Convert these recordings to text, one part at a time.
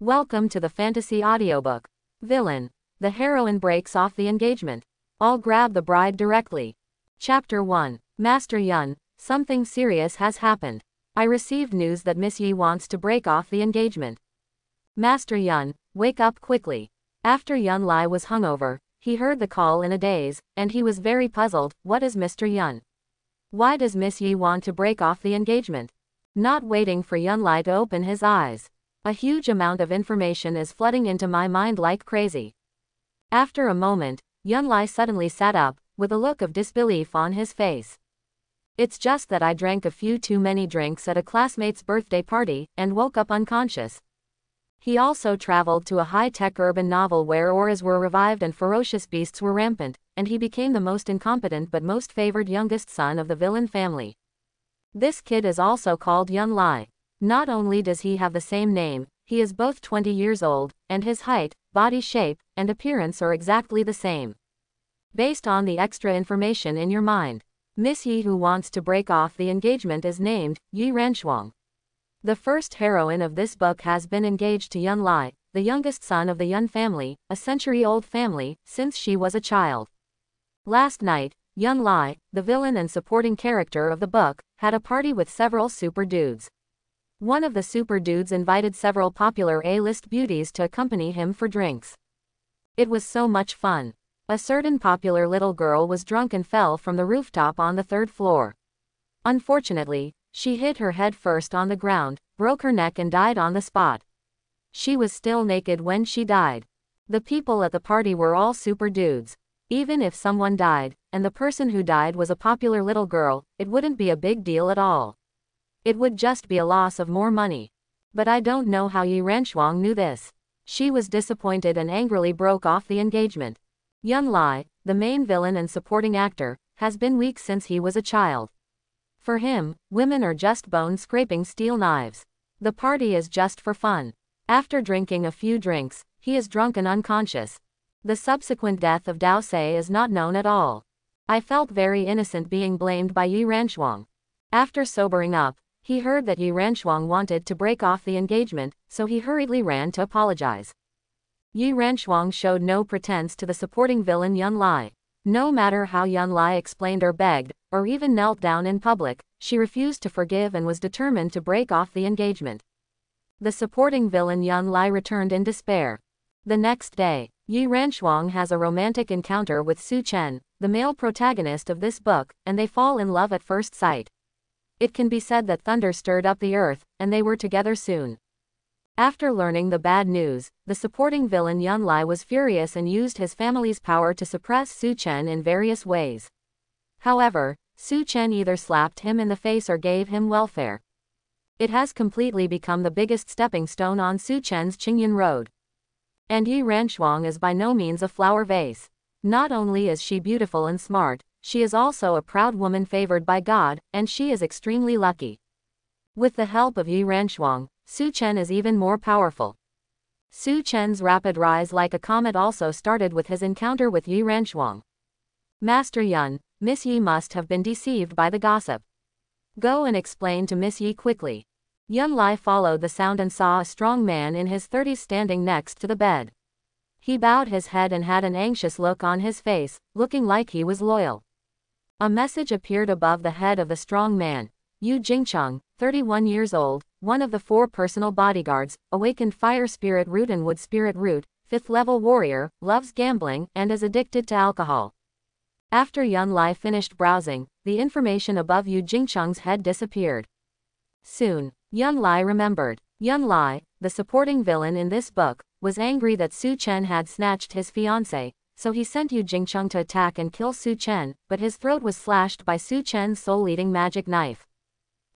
Welcome to the fantasy audiobook. Villain. The heroine breaks off the engagement. I'll grab the bride directly. Chapter 1. Master Yun, something serious has happened. I received news that Miss Yi wants to break off the engagement. Master Yun, wake up quickly. After Yun Lai was hungover, he heard the call in a daze, and he was very puzzled. What is Mr. Yun? Why does Miss Yi want to break off the engagement? Not waiting for Yun Lai to open his eyes. A huge amount of information is flooding into my mind like crazy. After a moment, Yun Lai suddenly sat up, with a look of disbelief on his face. It's just that I drank a few too many drinks at a classmate's birthday party, and woke up unconscious. He also traveled to a high-tech urban novel where auras were revived and ferocious beasts were rampant, and he became the most incompetent but most favored youngest son of the villain family. This kid is also called Yun Lai. Not only does he have the same name, he is both 20 years old, and his height, body shape, and appearance are exactly the same. Based on the extra information in your mind, Miss Yi who wants to break off the engagement is named Yi Ranshuang. The first heroine of this book has been engaged to Yun Lai, the youngest son of the Yun family, a century-old family, since she was a child. Last night, Yun Lai, the villain and supporting character of the book, had a party with several super dudes. One of the super dudes invited several popular A-list beauties to accompany him for drinks. It was so much fun. A certain popular little girl was drunk and fell from the rooftop on the 3rd floor. Unfortunately, she hit her head first on the ground, broke her neck and died on the spot. She was still naked when she died. The people at the party were all super dudes. Even if someone died, and the person who died was a popular little girl, it wouldn't be a big deal at all. It would just be a loss of more money. But I don't know how Yi Ranshuang knew this. She was disappointed and angrily broke off the engagement. Yun Lai, the main villain and supporting actor, has been weak since he was a child. For him, women are just bone-scraping steel knives. The party is just for fun. After drinking a few drinks, he is drunk and unconscious. The subsequent death of Dao Se is not known at all. I felt very innocent being blamed by Yi Ranshuang. After sobering up, he heard that Yi Ranshuang wanted to break off the engagement, so he hurriedly ran to apologize. Yi Ranshuang showed no pretense to the supporting villain Yun Lai. No matter how Yun Lai explained or begged, or even knelt down in public, she refused to forgive and was determined to break off the engagement. The supporting villain Yun Lai returned in despair. The next day, Yi Ranshuang has a romantic encounter with Su Chen, the male protagonist of this book, and they fall in love at first sight. It can be said that thunder stirred up the earth, and they were together soon. After learning the bad news, the supporting villain Yun Lai was furious and used his family's power to suppress Su Chen in various ways. However, Su Chen either slapped him in the face or gave him welfare. It has completely become the biggest stepping stone on Su Chen's Qingyun Road. And Yi Ranshuang is by no means a flower vase. Not only is she beautiful and smart, she is also a proud woman favored by God, and she is extremely lucky. With the help of Yi Ranshuang, Su Chen is even more powerful. Su Chen's rapid rise like a comet also started with his encounter with Yi Ranshuang. Master Yun, Miss Yi must have been deceived by the gossip. Go and explain to Miss Yi quickly. Yun Lai followed the sound and saw a strong man in his 30s standing next to the bed. He bowed his head and had an anxious look on his face, looking like he was loyal. A message appeared above the head of the strong man. Yu Jingcheng, 31 years old, one of the 4 personal bodyguards, awakened fire spirit root and wood spirit root, 5th level warrior, loves gambling, and is addicted to alcohol. After Yun Lai finished browsing, the information above Yu Jingcheng's head disappeared. Soon, Yun Lai remembered. Yun Lai, the supporting villain in this book, was angry that Su Chen had snatched his fiancée, so he sent Yu Jingcheng to attack and kill Su Chen, but his throat was slashed by Su Chen's soul-eating magic knife.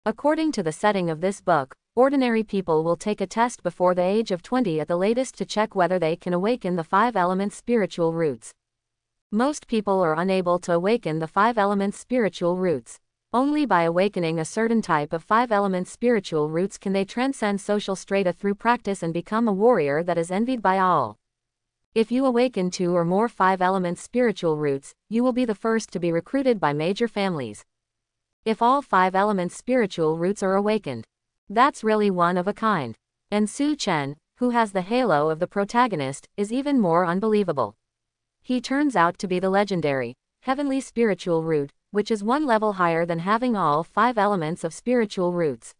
According to the setting of this book, ordinary people will take a test before the age of 20 at the latest to check whether they can awaken the 5 elements spiritual roots. Most people are unable to awaken the 5 elements spiritual roots. Only by awakening a certain type of 5 elements spiritual roots can they transcend social strata through practice and become a warrior that is envied by all. If you awaken 2 or more 5 elements spiritual roots, you will be the first to be recruited by major families. If all 5 elements spiritual roots are awakened, that's really one of a kind. And Su Chen, who has the halo of the protagonist, is even more unbelievable. He turns out to be the legendary, heavenly spiritual root, which is one level higher than having all 5 elements of spiritual roots.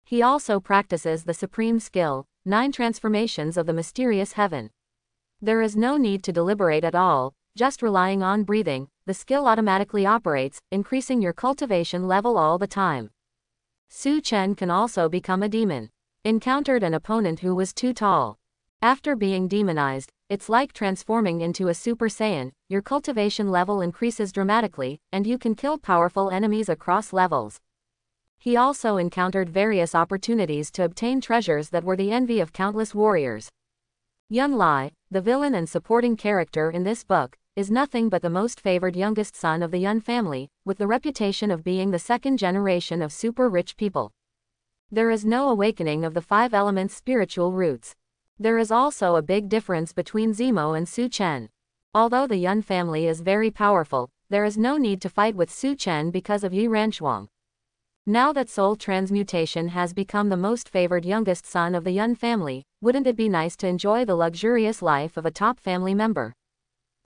He also practices the supreme skill, 9 transformations of the mysterious heaven. There is no need to deliberate at all, just relying on breathing, the skill automatically operates, increasing your cultivation level all the time. Su Chen can also become a demon. Encountered an opponent who was too tall. After being demonized, it's like transforming into a Super Saiyan, your cultivation level increases dramatically, and you can kill powerful enemies across levels. He also encountered various opportunities to obtain treasures that were the envy of countless warriors. Yun Lai, the villain and supporting character in this book, is nothing but the most favored youngest son of the Yun family, with the reputation of being the second generation of super rich people. There is no awakening of the 5 elements' spiritual roots. There is also a big difference between Zemo and Su Chen. Although the Yun family is very powerful, there is no need to fight with Su Chen because of Yi Ranchuang. Now that soul transmutation has become the most favored youngest son of the Yun family, wouldn't it be nice to enjoy the luxurious life of a top family member?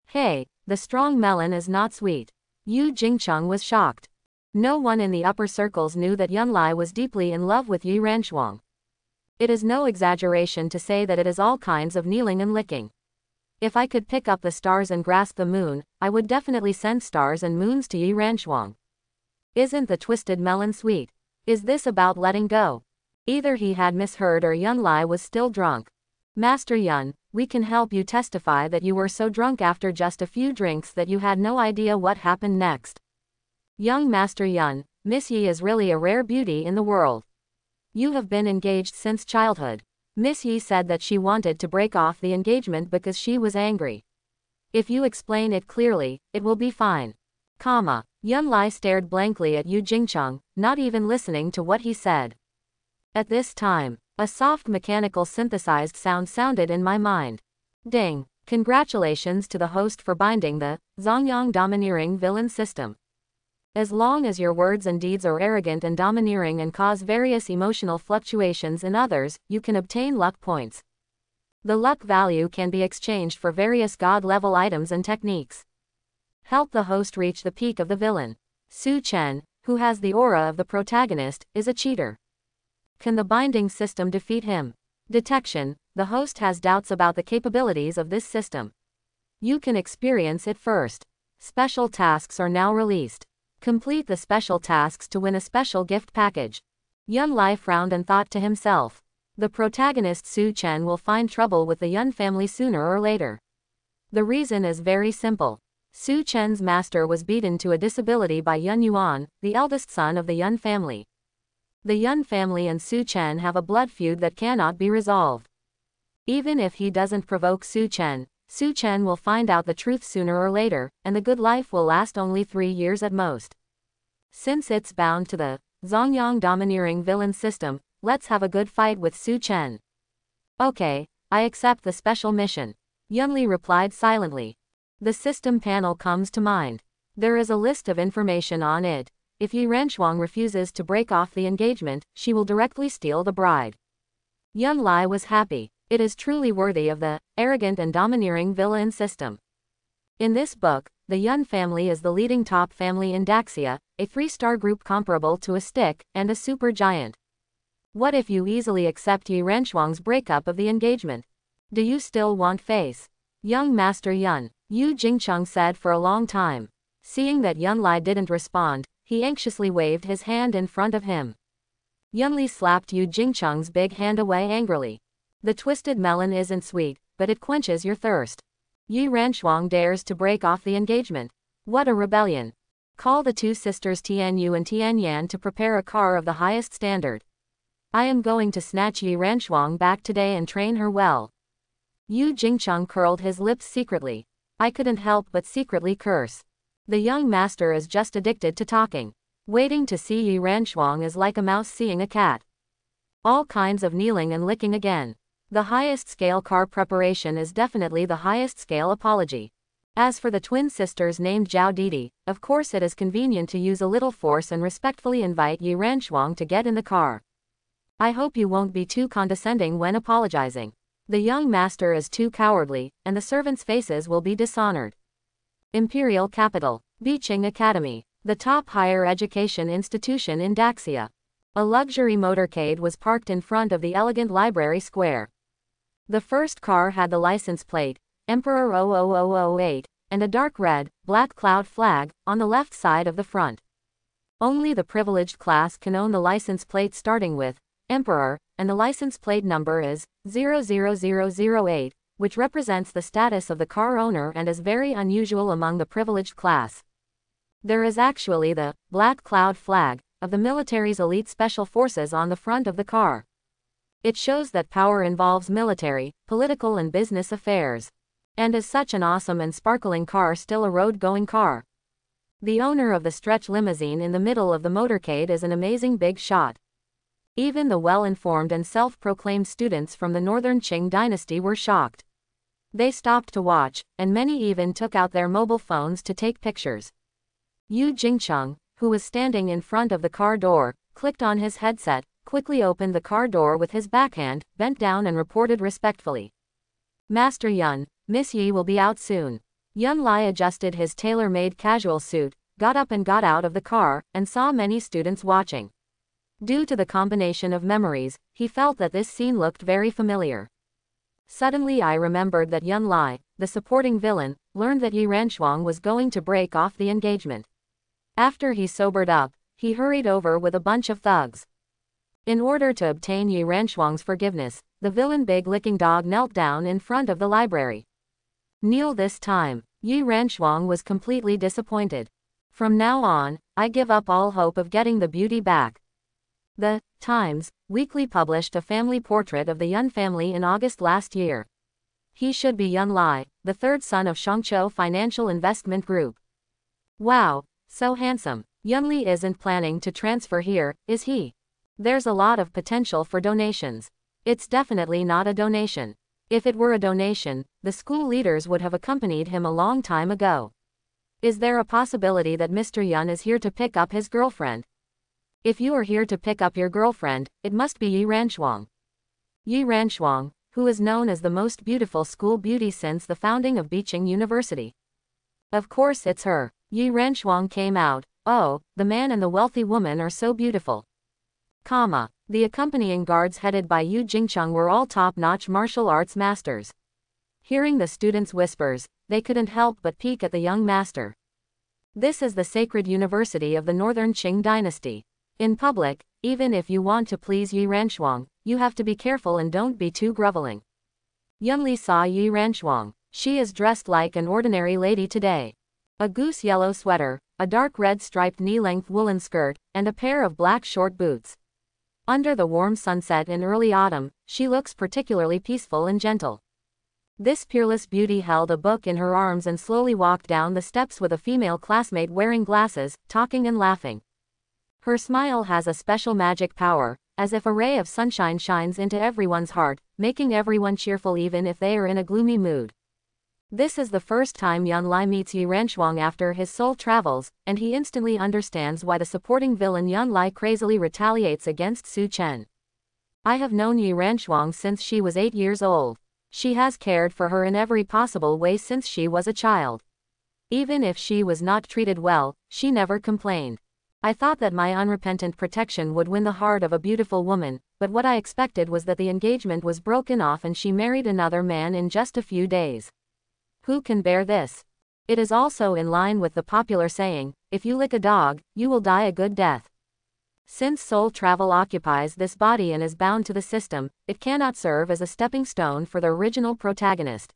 Hey, the strong melon is not sweet. Yu Jingcheng was shocked. No one in the upper circles knew that Yun Lai was deeply in love with Yi Ranchuang. It is no exaggeration to say that it is all kinds of kneeling and licking. If I could pick up the stars and grasp the moon, I would definitely send stars and moons to Yi Ranchuang. Isn't the twisted melon sweet? Is this about letting go? Either he had misheard or Yun Lai was still drunk. Master Yun, we can help you testify that you were so drunk after just a few drinks that you had no idea what happened next. Young Master Yun, Miss Yi is really a rare beauty in the world. You have been engaged since childhood. Miss Yi said that she wanted to break off the engagement because she was angry. If you explain it clearly, it will be fine. Yun Lai stared blankly at Yu Jingcheng, not even listening to what he said. At this time, a soft mechanical synthesized sound sounded in my mind. Ding! Congratulations to the host for binding the Zongyang domineering villain system. As long as your words and deeds are arrogant and domineering and cause various emotional fluctuations in others, you can obtain luck points. The luck value can be exchanged for various god-level items and techniques. Help the host reach the peak of the villain. Su Chen, who has the aura of the protagonist, is a cheater. Can the binding system defeat him? Detection: the host has doubts about the capabilities of this system. You can experience it first. Special tasks are now released. Complete the special tasks to win a special gift package. Yun Lai frowned and thought to himself. The protagonist Su Chen will find trouble with the Yun family sooner or later. The reason is very simple. Su Chen's master was beaten to a disability by Yun Yuan, the eldest son of the Yun family. The Yun family and Su Chen have a blood feud that cannot be resolved. Even if he doesn't provoke Su Chen will find out the truth sooner or later, and the good life will last only 3 years at most. Since it's bound to the Zongyang domineering villain system, let's have a good fight with Su Chen. Okay, I accept the special mission. Yun Li replied silently. The system panel comes to mind. There is a list of information on it. If Yi Ranchuang refuses to break off the engagement, she will directly steal the bride. Yun Lai was happy. It is truly worthy of the arrogant and domineering villain system. In this book, the Yun family is the leading top family in Daxia, a 3-star group comparable to a stick and a super giant. What if you easily accept Yi Ranchuang's breakup of the engagement? Do you still want face? Young Master Yun, Yu Jingcheng said for a long time. Seeing that Yun Lai didn't respond, he anxiously waved his hand in front of him. Yun Li slapped Yu Jingcheng's big hand away angrily. The twisted melon isn't sweet, but it quenches your thirst. Yi Ranchuang dares to break off the engagement. What a rebellion. Call the 2 sisters Tian Yu and Tian Yan to prepare a car of the highest standard. I am going to snatch Yi Ranchuang back today and train her well. Yu Jingcheng curled his lips secretly. I couldn't help but secretly curse. The young master is just addicted to talking. Waiting to see Yi Ranchuang is like a mouse seeing a cat. All kinds of kneeling and licking again. The highest scale car preparation is definitely the highest scale apology. As for the twin sisters named Zhao Didi, of course it is convenient to use a little force and respectfully invite Yi Ranchuang to get in the car. I hope you won't be too condescending when apologizing. The young master is too cowardly, and the servants' faces will be dishonored. Imperial Capital. Beeching Academy. The top higher education institution in Daxia. A luxury motorcade was parked in front of the elegant library square. The first car had the license plate, Emperor 00008, and a dark red, black cloud flag, on the left side of the front. Only the privileged class can own the license plate starting with Emperor, and the license plate number is 00008, which represents the status of the car owner and is very unusual among the privileged class. There is actually the black cloud flag of the military's elite special forces on the front of the car. It shows that power involves military, political and business affairs. And is such an awesome and sparkling car still a road-going car? The owner of the stretch limousine in the middle of the motorcade is an amazing big shot. Even the well-informed and self-proclaimed students from the Northern Qing dynasty were shocked. They stopped to watch, and many even took out their mobile phones to take pictures. Yu Jingcheng, who was standing in front of the car door, clicked on his headset, quickly opened the car door with his backhand, bent down and reported respectfully. Master Yun, Miss Yi will be out soon. Yun Lai adjusted his tailor-made casual suit, got up and got out of the car, and saw many students watching. Due to the combination of memories, he felt that this scene looked very familiar. Suddenly I remembered that Yun Lai, the supporting villain, learned that Yi Ranchuang was going to break off the engagement. After he sobered up, he hurried over with a bunch of thugs. In order to obtain Yi Ranchuang's forgiveness, the villain Big Licking Dog knelt down in front of the library. Kneel this time. Yi Ranchuang was completely disappointed. From now on, I give up all hope of getting the beauty back. The Times Weekly published a family portrait of the Yun family in August last year. He should be Yun Lai, the third son of Shangqiu Financial Investment Group. Wow, so handsome. Yun Li isn't planning to transfer here, is he? There's a lot of potential for donations. It's definitely not a donation. If it were a donation, the school leaders would have accompanied him a long time ago. Is there a possibility that Mr. Yun is here to pick up his girlfriend? If you are here to pick up your girlfriend, it must be Yi Ranchuang. Yi Ranchuang, who is known as the most beautiful school beauty since the founding of Beeching University. Of course it's her. Yi Ranchuang came out. Oh, the man and the wealthy woman are so beautiful. The accompanying guards headed by Yu Jingcheng were all top-notch martial arts masters. Hearing the students' whispers, they couldn't help but peek at the young master. This is the sacred university of the Northern Qing dynasty. In public, even if you want to please Yi Ranchuang, you have to be careful and don't be too groveling. Yun Li saw Yi Ranchuang. She is dressed like an ordinary lady today. A goose yellow sweater, a dark red striped knee-length woolen skirt, and a pair of black short boots. Under the warm sunset in early autumn, she looks particularly peaceful and gentle. This peerless beauty held a book in her arms and slowly walked down the steps with a female classmate wearing glasses, talking and laughing. Her smile has a special magic power, as if a ray of sunshine shines into everyone's heart, making everyone cheerful even if they are in a gloomy mood. This is the first time Yun Lai meets Yi Ranchuang after his soul travels, and he instantly understands why the supporting villain Yun Lai crazily retaliates against Su Chen. I have known Yi Ranchuang since she was 8 years old. She has cared for her in every possible way since she was a child. Even if she was not treated well, she never complained. I thought that my unrepentant protection would win the heart of a beautiful woman, but what I expected was that the engagement was broken off and she married another man in just a few days. Who can bear this? It is also in line with the popular saying, if you lick a dog, you will die a good death. Since soul travel occupies this body and is bound to the system, it cannot serve as a stepping stone for the original protagonist.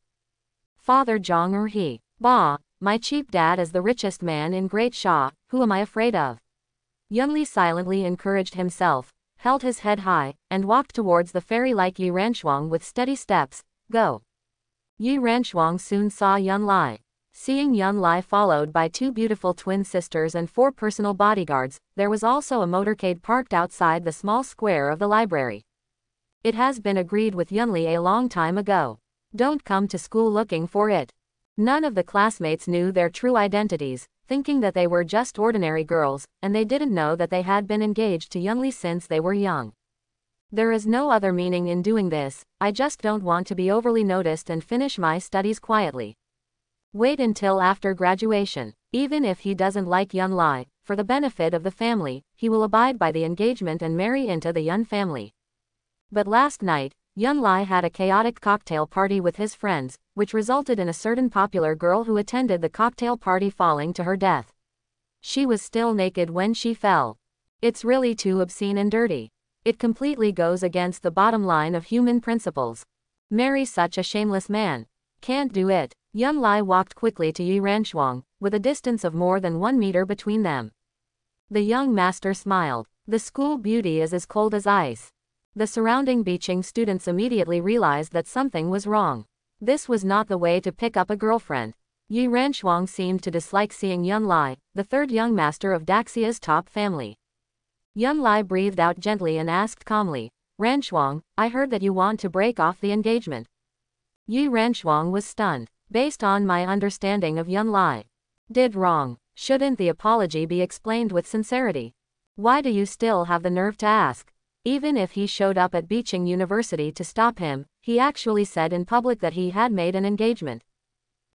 Father Zhang or he. Bah, my cheap dad is the richest man in Great Sha, who am I afraid of? Yun Li silently encouraged himself, held his head high, and walked towards the fairy-like Yi Ranchuang with steady steps. Go. Yi Ranchuang soon saw Yun Lai. Seeing Yun Lai followed by 2 beautiful twin sisters and 4 personal bodyguards, there was also a motorcade parked outside the small square of the library. It has been agreed with Yun Li a long time ago. Don't come to school looking for it. None of the classmates knew their true identities, thinking that they were just ordinary girls, and they didn't know that they had been engaged to Yun Li since they were young. There is no other meaning in doing this, I just don't want to be overly noticed and finish my studies quietly. Wait until after graduation. Even if he doesn't like Yun Lai, for the benefit of the family, he will abide by the engagement and marry into the Yun family. But last night, Yun Lai had a chaotic cocktail party with his friends, which resulted in a certain popular girl who attended the cocktail party falling to her death. She was still naked when she fell. It's really too obscene and dirty. It completely goes against the bottom line of human principles. Marry such a shameless man. Can't do it. Yun Lai walked quickly to Yi Ranchuang, with a distance of more than 1 meter between them. The young master smiled. The school beauty is as cold as ice. The surrounding Biqing students immediately realized that something was wrong. This was not the way to pick up a girlfriend. Yi Ranchuang seemed to dislike seeing Yun Lai, the third young master of Daxia's top family. Yun Lai breathed out gently and asked calmly, Ranchuang, I heard that you want to break off the engagement. Yi Ranchuang was stunned. Based on my understanding of Yun Lai. Did wrong. Shouldn't the apology be explained with sincerity? Why do you still have the nerve to ask? Even if he showed up at Biqing University to stop him, he actually said in public that he had made an engagement.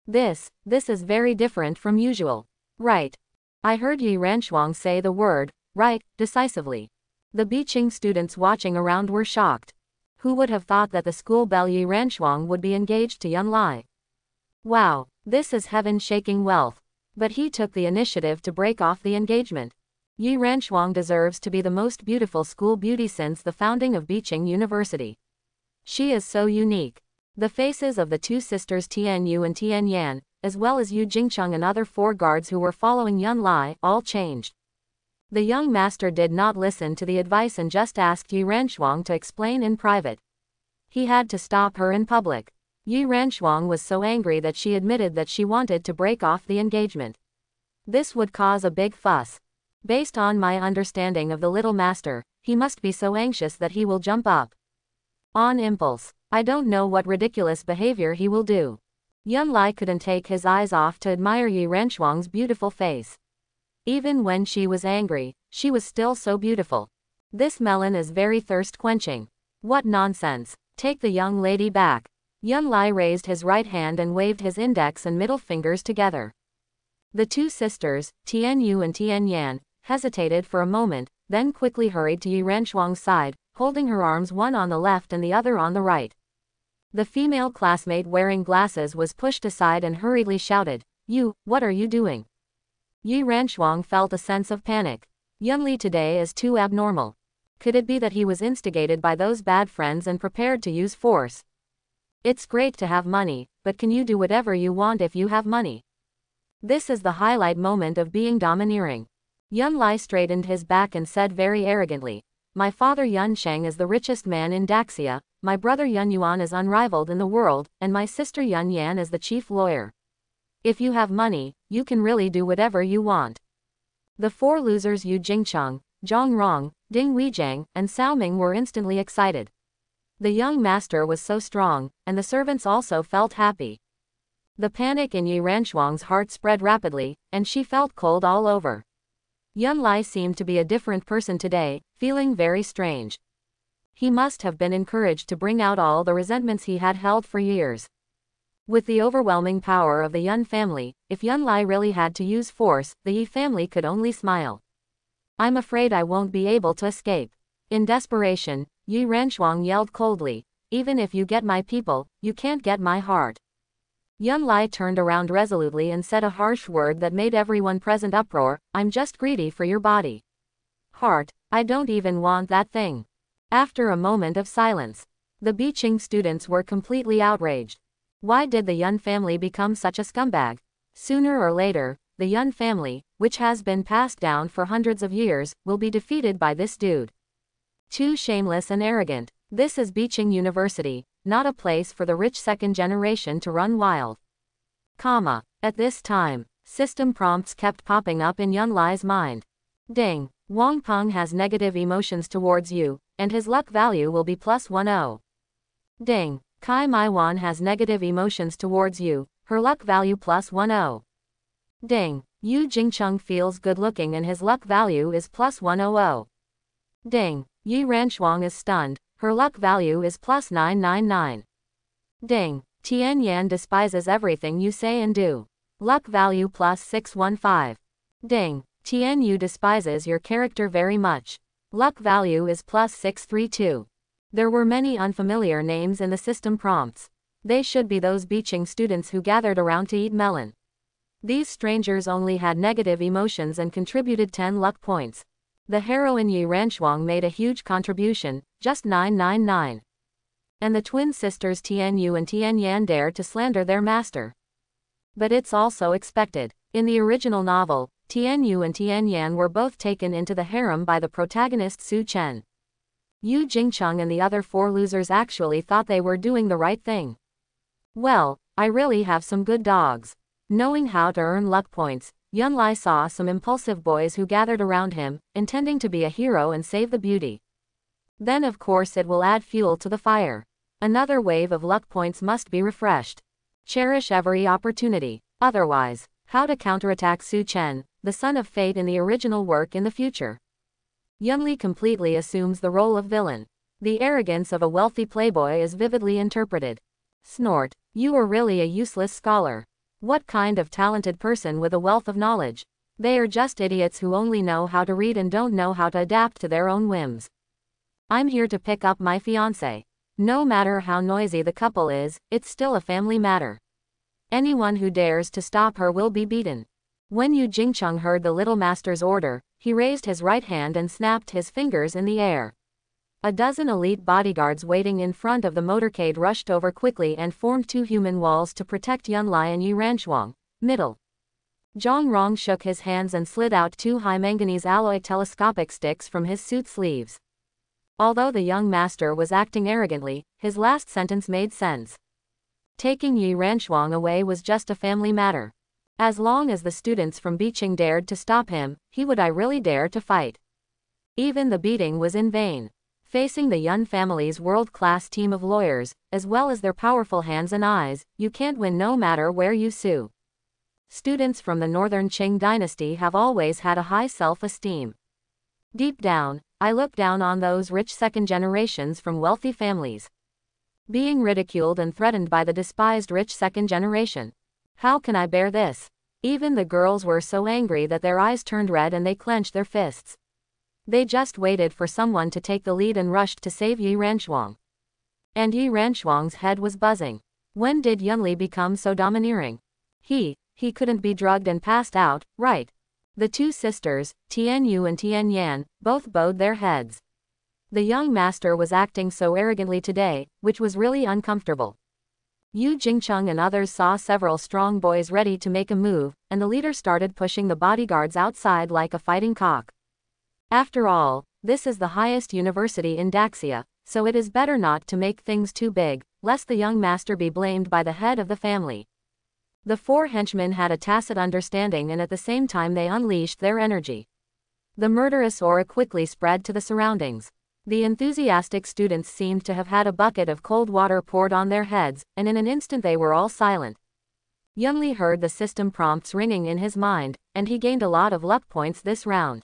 This is very different from usual. Right. I heard Yi Ranchuang say the word, right, decisively. The Biqing students watching around were shocked. Who would have thought that the school belle Yi Ranchuang would be engaged to Yun Lai? Wow, this is heaven-shaking wealth. But he took the initiative to break off the engagement. Yi Ranchuang deserves to be the most beautiful school beauty since the founding of Biqing University. She is so unique. The faces of the two sisters Tian Yu and Tian Yan, as well as Yu Jingcheng and other 4 guards who were following Yun Lai, all changed. The young master did not listen to the advice and just asked Yi Ranchuang to explain in private. He had to stop her in public. Yi Ranchuang was so angry that she admitted that she wanted to break off the engagement. This would cause a big fuss. Based on my understanding of the little master, he must be so anxious that he will jump up. On impulse. I don't know what ridiculous behavior he will do. Yun Lai couldn't take his eyes off to admire Yi Ranchuang's beautiful face. Even when she was angry, she was still so beautiful. This melon is very thirst-quenching. What nonsense. Take the young lady back. Yun Lai raised his right hand and waved his index and middle fingers together. The two sisters, Tian Yu and Tian Yan, hesitated for a moment, then quickly hurried to Yi Ranchuang's side, holding her arms one on the left and the other on the right. The female classmate wearing glasses was pushed aside and hurriedly shouted, You, what are you doing? Yi Ranchuang felt a sense of panic. Yun Li today is too abnormal. Could it be that he was instigated by those bad friends and prepared to use force? It's great to have money, but can you do whatever you want if you have money? This is the highlight moment of being domineering. Yun Lai straightened his back and said very arrogantly, My father Yun Sheng is the richest man in Daxia, my brother Yun Yuan is unrivaled in the world, and my sister Yun Yan is the chief lawyer. If you have money, you can really do whatever you want. The 4 losers Yu Jingcheng, Zhang Rong, Ding Weijiang, and Cao Ming were instantly excited. The young master was so strong, and the servants also felt happy. The panic in Yi Ranchuang's heart spread rapidly, and she felt cold all over. Yun Lai seemed to be a different person today, feeling very strange. He must have been encouraged to bring out all the resentments he had held for years. With the overwhelming power of the Yun family, if Yun Lai really had to use force, the Yi family could only smile. I'm afraid I won't be able to escape. In desperation, Yi Ranchuang yelled coldly, Even if you get my people, you can't get my heart. Yun Lai turned around resolutely and said a harsh word that made everyone present uproar, I'm just greedy for your body. Heart, I don't even want that thing. After a moment of silence, the Biqing students were completely outraged. Why did the Yun family become such a scumbag? Sooner or later, the Yun family, which has been passed down for hundreds of years, will be defeated by this dude. Too shameless and arrogant. This is Biqing University, not a place for the rich second generation to run wild. At this time, system prompts kept popping up in Yun Lai's mind. Ding. Wang Peng has negative emotions towards you, and his luck value will be +10. Ding. Kai Maiwan has negative emotions towards you, her luck value +10. Ding. Yu Jingcheng feels good looking and his luck value is +100. Ding. Yi Ranchuang is stunned, Her luck value is plus 999. Ding. Tian Yan despises everything you say and do. Luck value plus 615. Ding. Tian Yu despises your character very much. Luck value is plus 632. There were many unfamiliar names in the system prompts. They should be those beaching students who gathered around to eat melon. These strangers only had negative emotions and contributed 10 luck points. The heroine Yi Ranshuang made a huge contribution, just 999. And the twin sisters Tian Yu and Tian Yan dared to slander their master. But it's also expected. In the original novel, Tian Yu and Tian Yan were both taken into the harem by the protagonist Su Chen. Yu Jingcheng and the other 4 losers actually thought they were doing the right thing. Well, I really have some good dogs. Knowing how to earn luck points, Yunlai saw some impulsive boys who gathered around him, intending to be a hero and save the beauty. Then of course it will add fuel to the fire. Another wave of luck points must be refreshed. Cherish every opportunity. Otherwise, how to counterattack Su Chen, the son of fate in the original work in the future? Yunli completely assumes the role of villain. The arrogance of a wealthy playboy is vividly interpreted. Snort. You are really a useless scholar. What kind of talented person with a wealth of knowledge? They are just idiots who only know how to read and don't know how to adapt to their own whims. I'm here to pick up my fiancé. No matter how noisy the couple is, it's still a family matter. Anyone who dares to stop her will be beaten. When Yu Jingcheng heard the little master's order, he raised his right hand and snapped his fingers in the air. A dozen elite bodyguards waiting in front of the motorcade rushed over quickly and formed 2 human walls to protect Yunlai and Yi Ranshuang. Middle. Zhang Rong shook his hands and slid out 2 high manganese alloy telescopic sticks from his suit sleeves. Although the young master was acting arrogantly, his last sentence made sense. Taking Yi Ranshuang away was just a family matter. As long as the students from Beijing dared to stop him, he would really dare to fight. Even the beating was in vain. Facing the Yun family's world-class team of lawyers, as well as their powerful hands and eyes, you can't win no matter where you sue. Students from the northern Qing dynasty have always had a high self-esteem. Deep down, I look down on those rich second generations from wealthy families. Being ridiculed and threatened by the despised rich second generation. How can I bear this? Even the girls were so angry that their eyes turned red and they clenched their fists. They just waited for someone to take the lead and rushed to save Yi Ranshuang. And Yi Ranshuang's head was buzzing. When did Yunli become so domineering? He couldn't be drugged and passed out, right? The 2 sisters, Tian Yu and Tian Yan, both bowed their heads. The young master was acting so arrogantly today, which was really uncomfortable. Yu Jingcheng and others saw several strong boys ready to make a move, and the leader started pushing the bodyguards outside like a fighting cock. After all, this is the highest university in Daxia, so it is better not to make things too big, lest the young master be blamed by the head of the family. The 4 henchmen had a tacit understanding and at the same time they unleashed their energy. The murderous aura quickly spread to the surroundings. The enthusiastic students seemed to have had a bucket of cold water poured on their heads, and in an instant they were all silent. Yunli heard the system prompts ringing in his mind, and he gained a lot of luck points this round.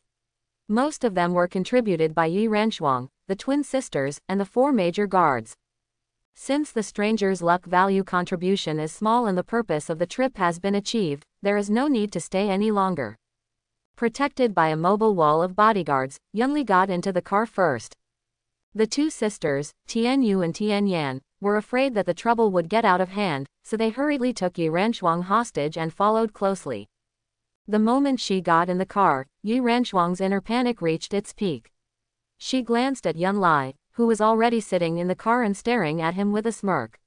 Most of them were contributed by Yi Ranshuang, the twin sisters, and the 4 major guards. Since the stranger's luck value contribution is small and the purpose of the trip has been achieved, there is no need to stay any longer. Protected by a mobile wall of bodyguards, Yunli got into the car first. The 2 sisters, Tian Yu and Tian Yan, were afraid that the trouble would get out of hand, so they hurriedly took Yi Ranshuang hostage and followed closely. The moment she got in the car, Yi Ranshuang's inner panic reached its peak. She glanced at Yunlai, who was already sitting in the car and staring at him with a smirk.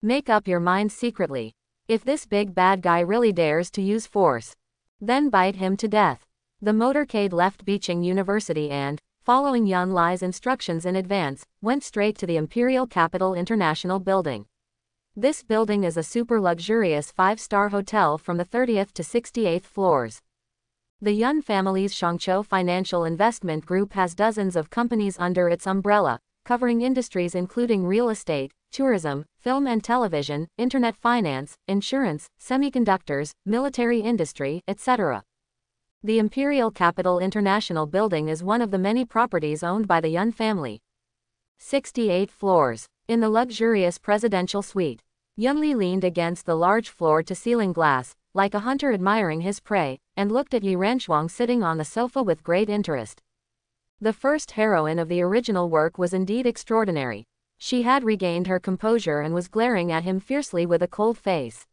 Make up your mind secretly. If this big bad guy really dares to use force, then bite him to death. The motorcade left Beijing University and, following Yunlai's instructions in advance, went straight to the Imperial Capital International Building. This building is a super luxurious 5-star hotel from the 30th to 68th floors. The Yun family's Shangqiu Financial Investment Group has dozens of companies under its umbrella, covering industries including real estate, tourism, film and television, internet finance, insurance, semiconductors, military industry, etc. The Imperial Capital International Building is one of the many properties owned by the Yun family. 68 floors. In the luxurious presidential suite, Yunli leaned against the large floor-to-ceiling glass, like a hunter admiring his prey, and looked at Yi Renchuang sitting on the sofa with great interest. The first heroine of the original work was indeed extraordinary. She had regained her composure and was glaring at him fiercely with a cold face.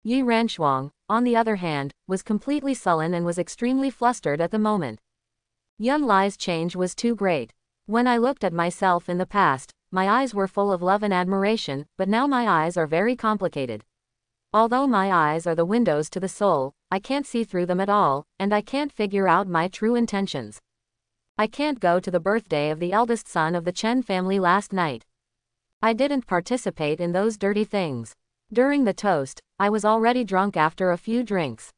Yi Renchuang, on the other hand, was completely sullen and was extremely flustered at the moment. Yunli's change was too great. When I looked at myself in the past, my eyes were full of love and admiration, but now my eyes are very complicated. Although my eyes are the windows to the soul, I can't see through them at all, and I can't figure out my true intentions. I can't go to the birthday of the eldest son of the Chen family last night. I didn't participate in those dirty things. During the toast, I was already drunk after a few drinks.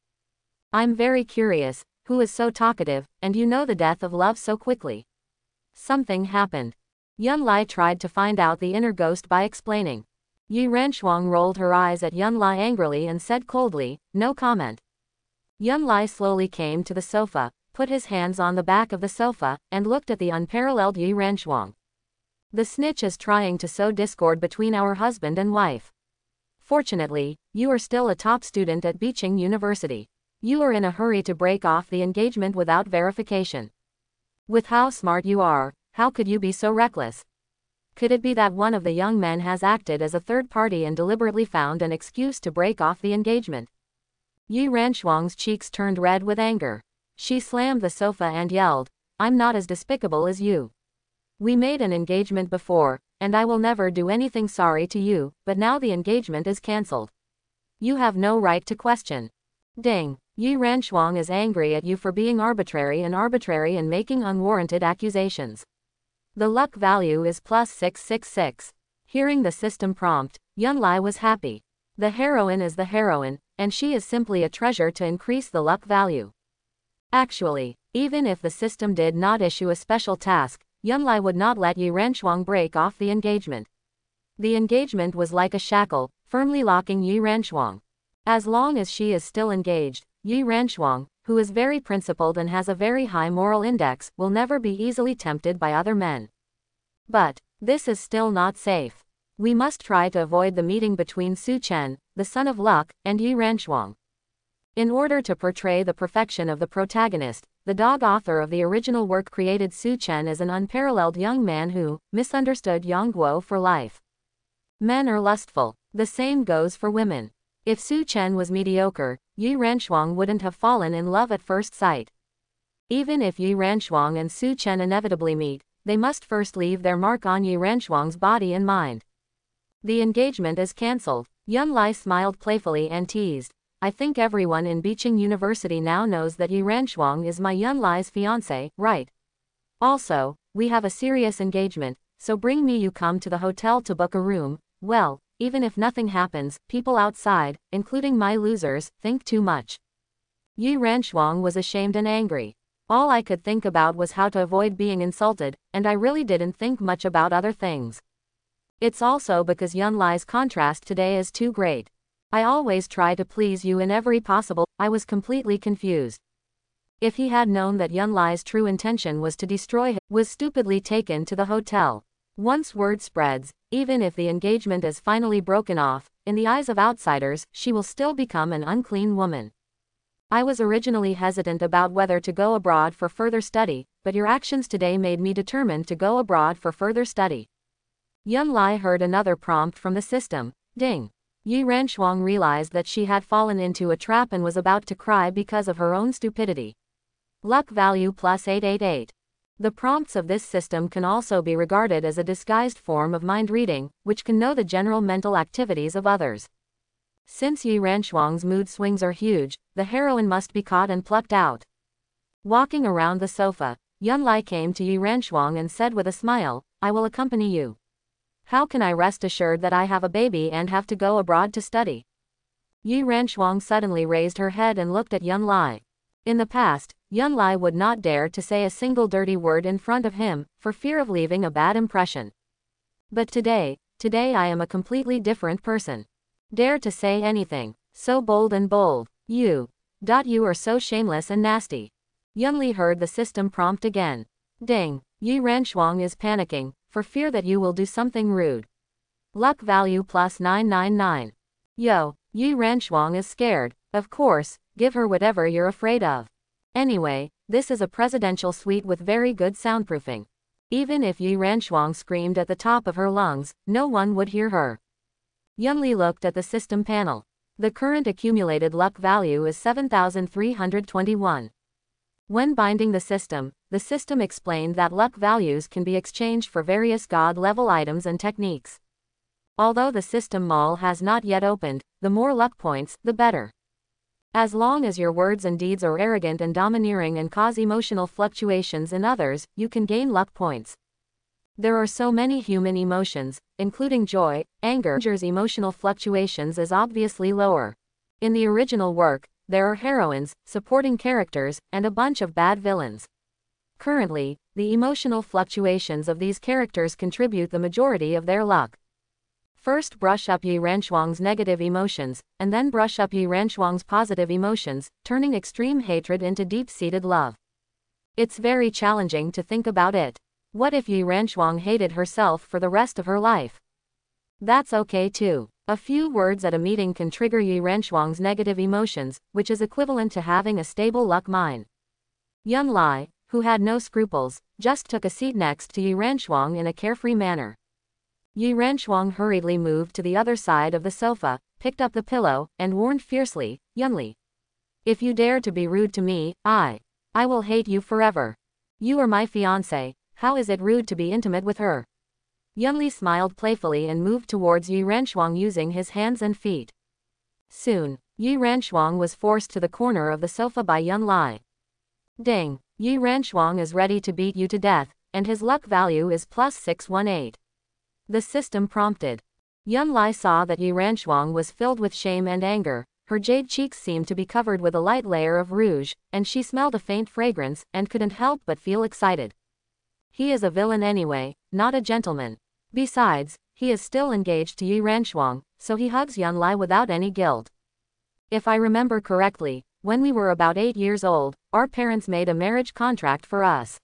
I'm very curious, who is so talkative, and you know the death of love so quickly? Something happened. Yunli tried to find out the inner ghost by explaining. Yi Renchuang rolled her eyes at Yunli angrily and said coldly, no comment. Yunli slowly came to the sofa, put his hands on the back of the sofa, and looked at the unparalleled Yi Renchuang. The snitch is trying to sow discord between our husband and wife. Fortunately, you are still a top student at Beijing University. You are in a hurry to break off the engagement without verification. With how smart you are, how could you be so reckless? Could it be that one of the young men has acted as a third party and deliberately found an excuse to break off the engagement? Yi Renchuang's cheeks turned red with anger. She slammed the sofa and yelled, I'm not as despicable as you. We made an engagement before, and I will never do anything sorry to you, but now the engagement is cancelled. You have no right to question. Ding. Yi Renchuang is angry at you for being arbitrary and making unwarranted accusations. The luck value is plus 666. Hearing the system prompt, Yunli was happy. The heroine is the heroine, and she is simply a treasure to increase the luck value. Actually, even if the system did not issue a special task, Yunli would not let Yi Renchuang break off the engagement. The engagement was like a shackle, firmly locking Yi Renchuang. As long as she is still engaged, Yi Renchuang, who is very principled and has a very high moral index, will never be easily tempted by other men. But this is still not safe. We must try to avoid the meeting between Su Chen, the son of luck, and Yi Renchuang. In order to portray the perfection of the protagonist, the dog author of the original work created Su Chen as an unparalleled young man who misunderstood Yang Guo for life. Men are lustful. The same goes for women. If Su Chen was mediocre, Yi Renchuang wouldn't have fallen in love at first sight. Even if Yi Renchuang and Su Chen inevitably meet, they must first leave their mark on Yi Renchuang's body and mind. The engagement is cancelled. Yunli smiled playfully and teased, I think everyone in Beijing University now knows that Yi Renchuang is my Yunli's fiancé, right? Also, we have a serious engagement, so bring me you come to the hotel to book a room. Well, even if nothing happens, people outside, including my losers, think too much. Yi Renchuang was ashamed and angry. All I could think about was how to avoid being insulted, and I really didn't think much about other things. It's also because Yunli's contrast today is too great. I always try to please you in every possible. I was completely confused. If he had known that Yunli's true intention was to destroy him, was stupidly taken to the hotel. Once word spreads, even if the engagement is finally broken off, in the eyes of outsiders, she will still become an unclean woman. I was originally hesitant about whether to go abroad for further study, but your actions today made me determined to go abroad for further study. Yunli heard another prompt from the system. Ding. Yi Renchuang realized that she had fallen into a trap and was about to cry because of her own stupidity. Luck value plus 888. The prompts of this system can also be regarded as a disguised form of mind reading, which can know the general mental activities of others. Since Yi Renchuang's mood swings are huge, the heroine must be caught and plucked out. Walking around the sofa, Yunli came to Yi Renchuang and said with a smile, I will accompany you. How can I rest assured that I have a baby and have to go abroad to study? Yi Renchuang suddenly raised her head and looked at Yunli. In the past, Yunli would not dare to say a single dirty word in front of him, for fear of leaving a bad impression. But today I am a completely different person. Dare to say anything, so bold and bold. You are so shameless and nasty. Yunli heard the system prompt again. Ding. Yi Renchuang is panicking, for fear that you will do something rude. Luck value plus 999. Yo, Yi Ranchuang is scared. Of course, give her whatever you're afraid of. Anyway, this is a presidential suite with very good soundproofing. Even if Yi Ranchuang screamed at the top of her lungs, no one would hear her. Yunli looked at the system panel. The current accumulated luck value is 7,321. When binding the system explained that luck values can be exchanged for various god-level items and techniques. Although the system mall has not yet opened, the more luck points, the better. As long as your words and deeds are arrogant and domineering and cause emotional fluctuations in others, you can gain luck points. There are so many human emotions, including joy, anger. Anger's emotional fluctuations is obviously lower. In the original work, there are heroines, supporting characters, and a bunch of bad villains. Currently, the emotional fluctuations of these characters contribute the majority of their luck. First brush up Yi Ranchuang's negative emotions, and then brush up Yi Ranchuang's positive emotions, turning extreme hatred into deep-seated love. It's very challenging to think about it. What if Yi Ranchuang hated herself for the rest of her life? That's okay too. A few words at a meeting can trigger Yi Ranchuang's negative emotions, which is equivalent to having a stable luck mine. Yun Lai, who had no scruples, just took a seat next to Yi Ranchuang in a carefree manner. Yi Ranchuang hurriedly moved to the other side of the sofa, picked up the pillow, and warned fiercely, Yunli. If you dare to be rude to me, I will hate you forever. You are my fiancé, how is it rude to be intimate with her? Yunli smiled playfully and moved towards Yi Ranchuang using his hands and feet. Soon, Yi Ranchuang was forced to the corner of the sofa by Yun Lai. Ding, Yi Ranchuang is ready to beat you to death, and his luck value is plus 618. The system prompted. Yun Lai saw that Yi Ranchuang was filled with shame and anger, her jade cheeks seemed to be covered with a light layer of rouge, and she smelled a faint fragrance, and couldn't help but feel excited. He is a villain anyway, not a gentleman. Besides, he is still engaged to Yi Ranchuang, so he hugs Yun Lai without any guilt. If I remember correctly, when we were about 8 years old, our parents made a marriage contract for us.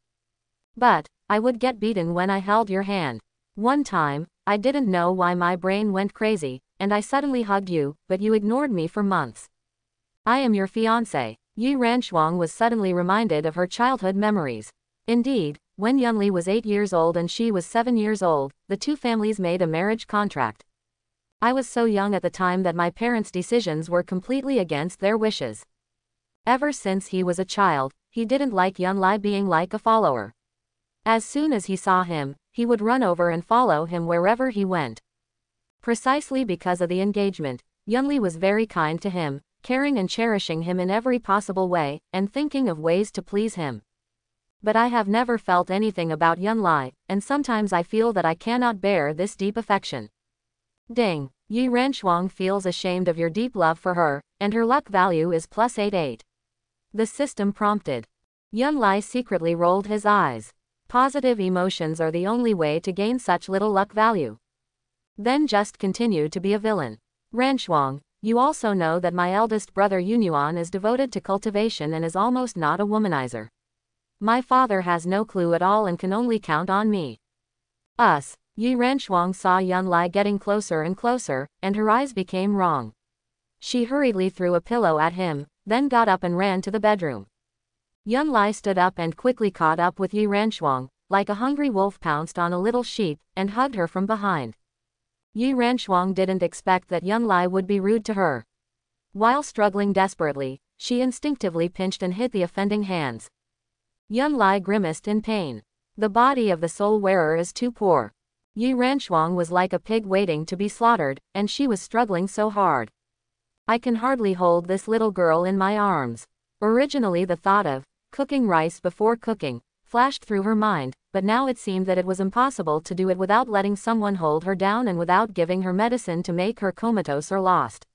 But I would get beaten when I held your hand. One time, I didn't know why my brain went crazy, and I suddenly hugged you, but you ignored me for months. I am your fiancé. Yi Ranchuang was suddenly reminded of her childhood memories. Indeed, when Yunli was 8 years old and she was 7 years old, the two families made a marriage contract. I was so young at the time that my parents' decisions were completely against their wishes. Ever since he was a child, he didn't like Yun Lai being like a follower. As soon as he saw him, he would run over and follow him wherever he went. Precisely because of the engagement, Yunli was very kind to him, caring and cherishing him in every possible way, and thinking of ways to please him. But I have never felt anything about Yun Lai, and sometimes I feel that I cannot bear this deep affection. Ding, Yi Ranchuang feels ashamed of your deep love for her, and her luck value is plus 88. The system prompted. Yun Lai secretly rolled his eyes. Positive emotions are the only way to gain such little luck value. Then just continue to be a villain. Ranchuang, you also know that my eldest brother Yunyuan is devoted to cultivation and is almost not a womanizer. My father has no clue at all and can only count on me. Yi Ranchuang saw Yun Lai getting closer and closer, and her eyes became wrong. She hurriedly threw a pillow at him, then got up and ran to the bedroom. Yun Lai stood up and quickly caught up with Yi Ranchuang, like a hungry wolf pounced on a little sheep, and hugged her from behind. Yi Ranchuang didn't expect that Yun Lai would be rude to her. While struggling desperately, she instinctively pinched and hit the offending hands. Yun Lai grimaced in pain. The body of the soul wearer is too poor. Yi Ranchuang was like a pig waiting to be slaughtered, and she was struggling so hard. I can hardly hold this little girl in my arms. Originally the thought of cooking rice before cooking flashed through her mind, but now it seemed that it was impossible to do it without letting someone hold her down and without giving her medicine to make her comatose or lost.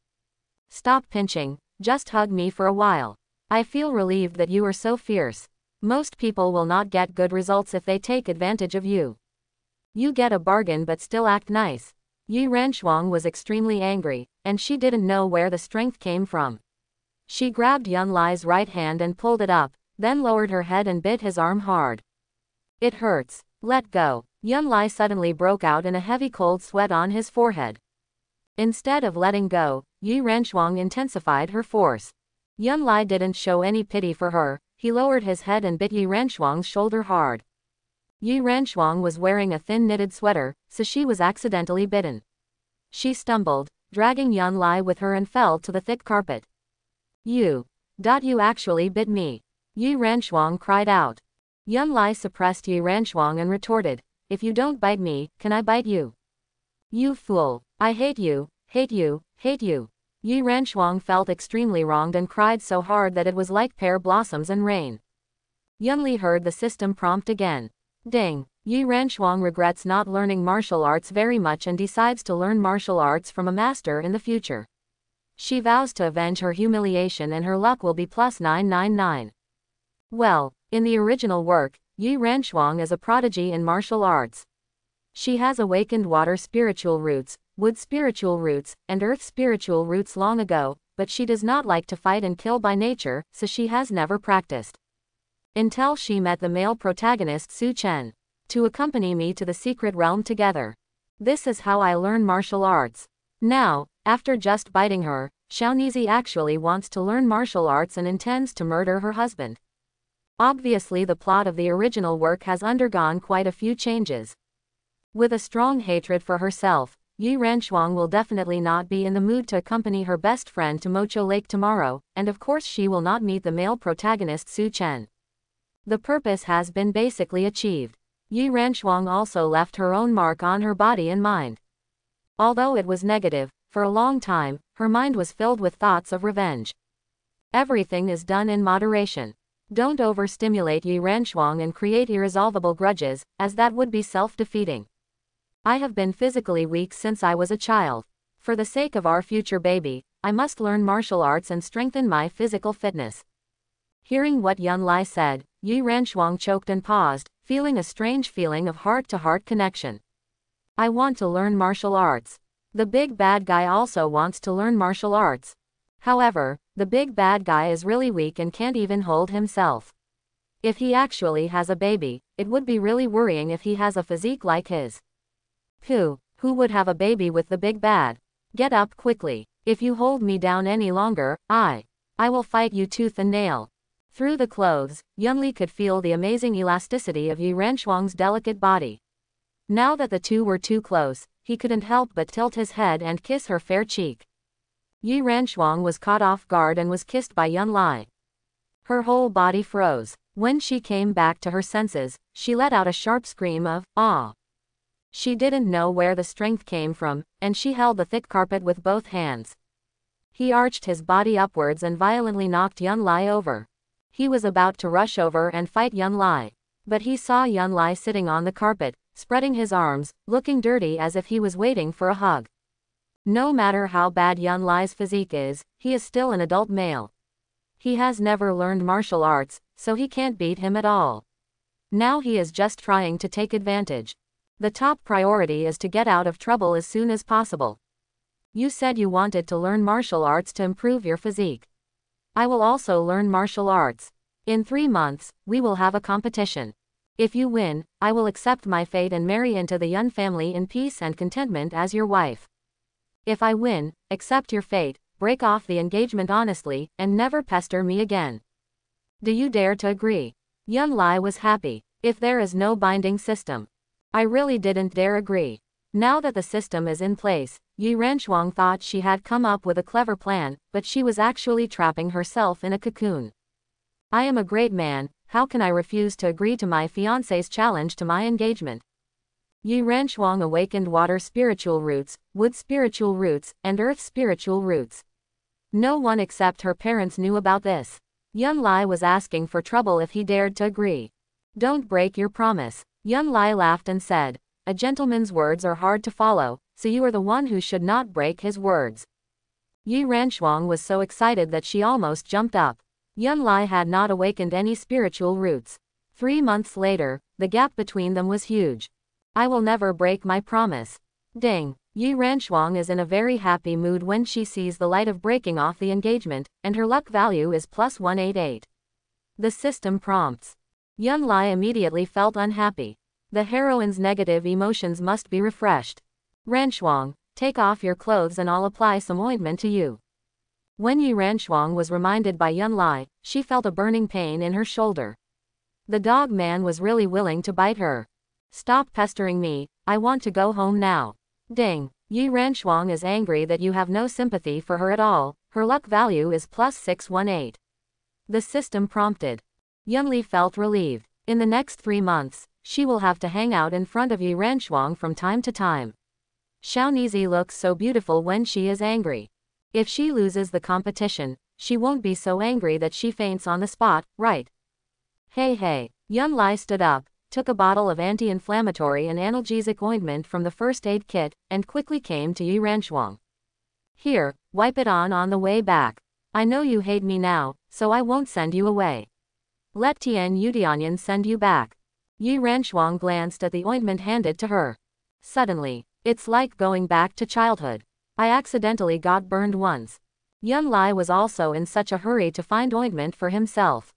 Stop pinching, just hug me for a while. I feel relieved that you are so fierce. Most people will not get good results if they take advantage of you. You get a bargain but still act nice. Yi Ranchuang was extremely angry, and she didn't know where the strength came from. She grabbed Yun Lai's right hand and pulled it up, then lowered her head and bit his arm hard. It hurts. Let go. Yun Lai suddenly broke out in a heavy cold sweat on his forehead. Instead of letting go, Yi Renchuang intensified her force. Yun Lai didn't show any pity for her, he lowered his head and bit Yi Renchuang's shoulder hard. Yi Renchuang was wearing a thin knitted sweater, so she was accidentally bitten. She stumbled, dragging Yun Lai with her and fell to the thick carpet. You actually bit me. Yi Renchuang cried out. Yun Lai suppressed Yi Renchuang and retorted, if you don't bite me, can I bite you? You fool. I hate you, hate you, hate you. Yi Renchuang felt extremely wronged and cried so hard that it was like pear blossoms and rain. Yun Li heard the system prompt again. Ding. Yi Renchuang regrets not learning martial arts very much and decides to learn martial arts from a master in the future. She vows to avenge her humiliation and her luck will be plus 999. Well, in the original work, Yi Renchuang is a prodigy in martial arts. She has awakened water spiritual roots, wood spiritual roots, and earth spiritual roots long ago, but she does not like to fight and kill by nature, so she has never practiced. Until she met the male protagonist Su Chen. To accompany me to the secret realm together. This is how I learn martial arts. Now, after just biting her, Xiaonizi actually wants to learn martial arts and intends to murder her husband. Obviously the plot of the original work has undergone quite a few changes. With a strong hatred for herself, Yi Renchuang will definitely not be in the mood to accompany her best friend to Mocho Lake tomorrow, and of course she will not meet the male protagonist Su Chen. The purpose has been basically achieved. Yi Renchuang also left her own mark on her body and mind. Although it was negative, for a long time, her mind was filled with thoughts of revenge. Everything is done in moderation. Don't overstimulate Yi Renchuang and create irresolvable grudges, as that would be self-defeating. I have been physically weak since I was a child. For the sake of our future baby, I must learn martial arts and strengthen my physical fitness. Hearing what Yun Lai said, Yi Renchuang choked and paused, feeling a strange feeling of heart-to-heart connection. I want to learn martial arts. The big bad guy also wants to learn martial arts. However, the big bad guy is really weak and can't even hold himself. If he actually has a baby, it would be really worrying if he has a physique like his. Who would have a baby with the big bad? Get up quickly. If you hold me down any longer, I will fight you tooth and nail. Through the clothes, Yun Li could feel the amazing elasticity of Yi Renchuang's delicate body. Now that the two were too close, he couldn't help but tilt his head and kiss her fair cheek. Yi Renchuang was caught off guard and was kissed by Yun Lai. Her whole body froze. When she came back to her senses, she let out a sharp scream of awe. She didn't know where the strength came from, and she held the thick carpet with both hands. He arched his body upwards and violently knocked Yun Lai over. He was about to rush over and fight Yun Lai. But he saw Yun Lai sitting on the carpet, spreading his arms, looking dirty as if he was waiting for a hug. No matter how bad Yun Lai's physique is, he is still an adult male. He has never learned martial arts, so he can't beat him at all. Now he is just trying to take advantage. The top priority is to get out of trouble as soon as possible. You said you wanted to learn martial arts to improve your physique. I will also learn martial arts. In 3 months, we will have a competition. If you win, I will accept my fate and marry into the Yun family in peace and contentment as your wife. If I win, accept your fate, break off the engagement honestly, and never pester me again. Do you dare to agree? Yun Lai was happy. If there is no binding system. I really didn't dare agree. Now that the system is in place, Yi Renchuang thought she had come up with a clever plan, but she was actually trapping herself in a cocoon. I am a great man, how can I refuse to agree to my fiancé's challenge to my engagement? Yi Renchuang awakened water spiritual roots, wood spiritual roots, and earth spiritual roots. No one except her parents knew about this. Yun Lai was asking for trouble if he dared to agree. Don't break your promise. Yun Lai laughed and said, a gentleman's words are hard to follow, so you are the one who should not break his words. Yi Renchuang was so excited that she almost jumped up. Yun Lai had not awakened any spiritual roots. 3 months later, the gap between them was huge. I will never break my promise. Ding. Yi Renchuang is in a very happy mood when she sees the light of breaking off the engagement, and her luck value is plus 188. The system prompts. Yun Lai immediately felt unhappy. The heroine's negative emotions must be refreshed. Ranshuang, take off your clothes and I'll apply some ointment to you. When Yi Ranshuang was reminded by Yunlai, she felt a burning pain in her shoulder. The dog man was really willing to bite her. Stop pestering me, I want to go home now. Ding. Yi Ranshuang is angry that you have no sympathy for her at all, her luck value is +618. The system prompted. Yunli felt relieved. In the next 3 months, she will have to hang out in front of Yi Ranshuang from time to time. Xiaonizi looks so beautiful when she is angry. If she loses the competition, she won't be so angry that she faints on the spot, right? Hey. Yunlai stood up, took a bottle of anti-inflammatory and analgesic ointment from the first aid kit, and quickly came to Yi Ranshuang. Here, wipe it on the way back. I know you hate me now, so I won't send you away. Let Tian Yudianyan send you back. Yi Ranshuang glanced at the ointment handed to her. Suddenly, it's like going back to childhood. I accidentally got burned once. Yunlai was also in such a hurry to find ointment for himself.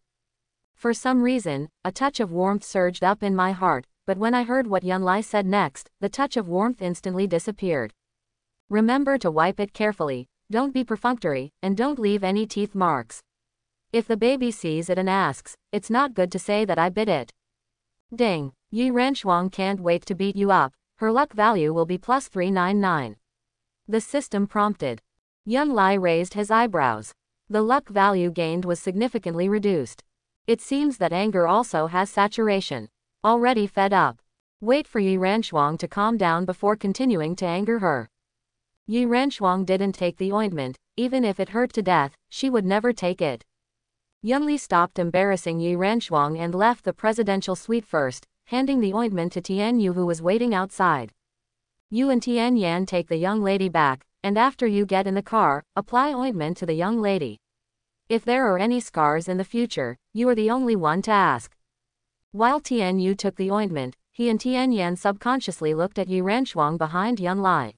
For some reason, a touch of warmth surged up in my heart, but when I heard what Yunlai said next, the touch of warmth instantly disappeared. Remember to wipe it carefully, don't be perfunctory, and don't leave any teeth marks. If the baby sees it and asks, it's not good to say that I bit it. Ding. Yi Ranshuang can't wait to beat you up, her luck value will be +399. The system prompted. Yunlai raised his eyebrows. The luck value gained was significantly reduced. It seems that anger also has saturation. Already fed up. Wait for Yi Ranshuang to calm down before continuing to anger her. Yi Ranshuang didn't take the ointment, even if it hurt to death, she would never take it. Yunli stopped embarrassing Yi Ranshuang and left the presidential suite first, handing the ointment to Tian Yu who was waiting outside. You and Tian Yan take the young lady back, and after you get in the car, apply ointment to the young lady. If there are any scars in the future, you are the only one to ask. While Tian Yu took the ointment, he and Tian Yan subconsciously looked at Yi Ranshuang behind Yunlai.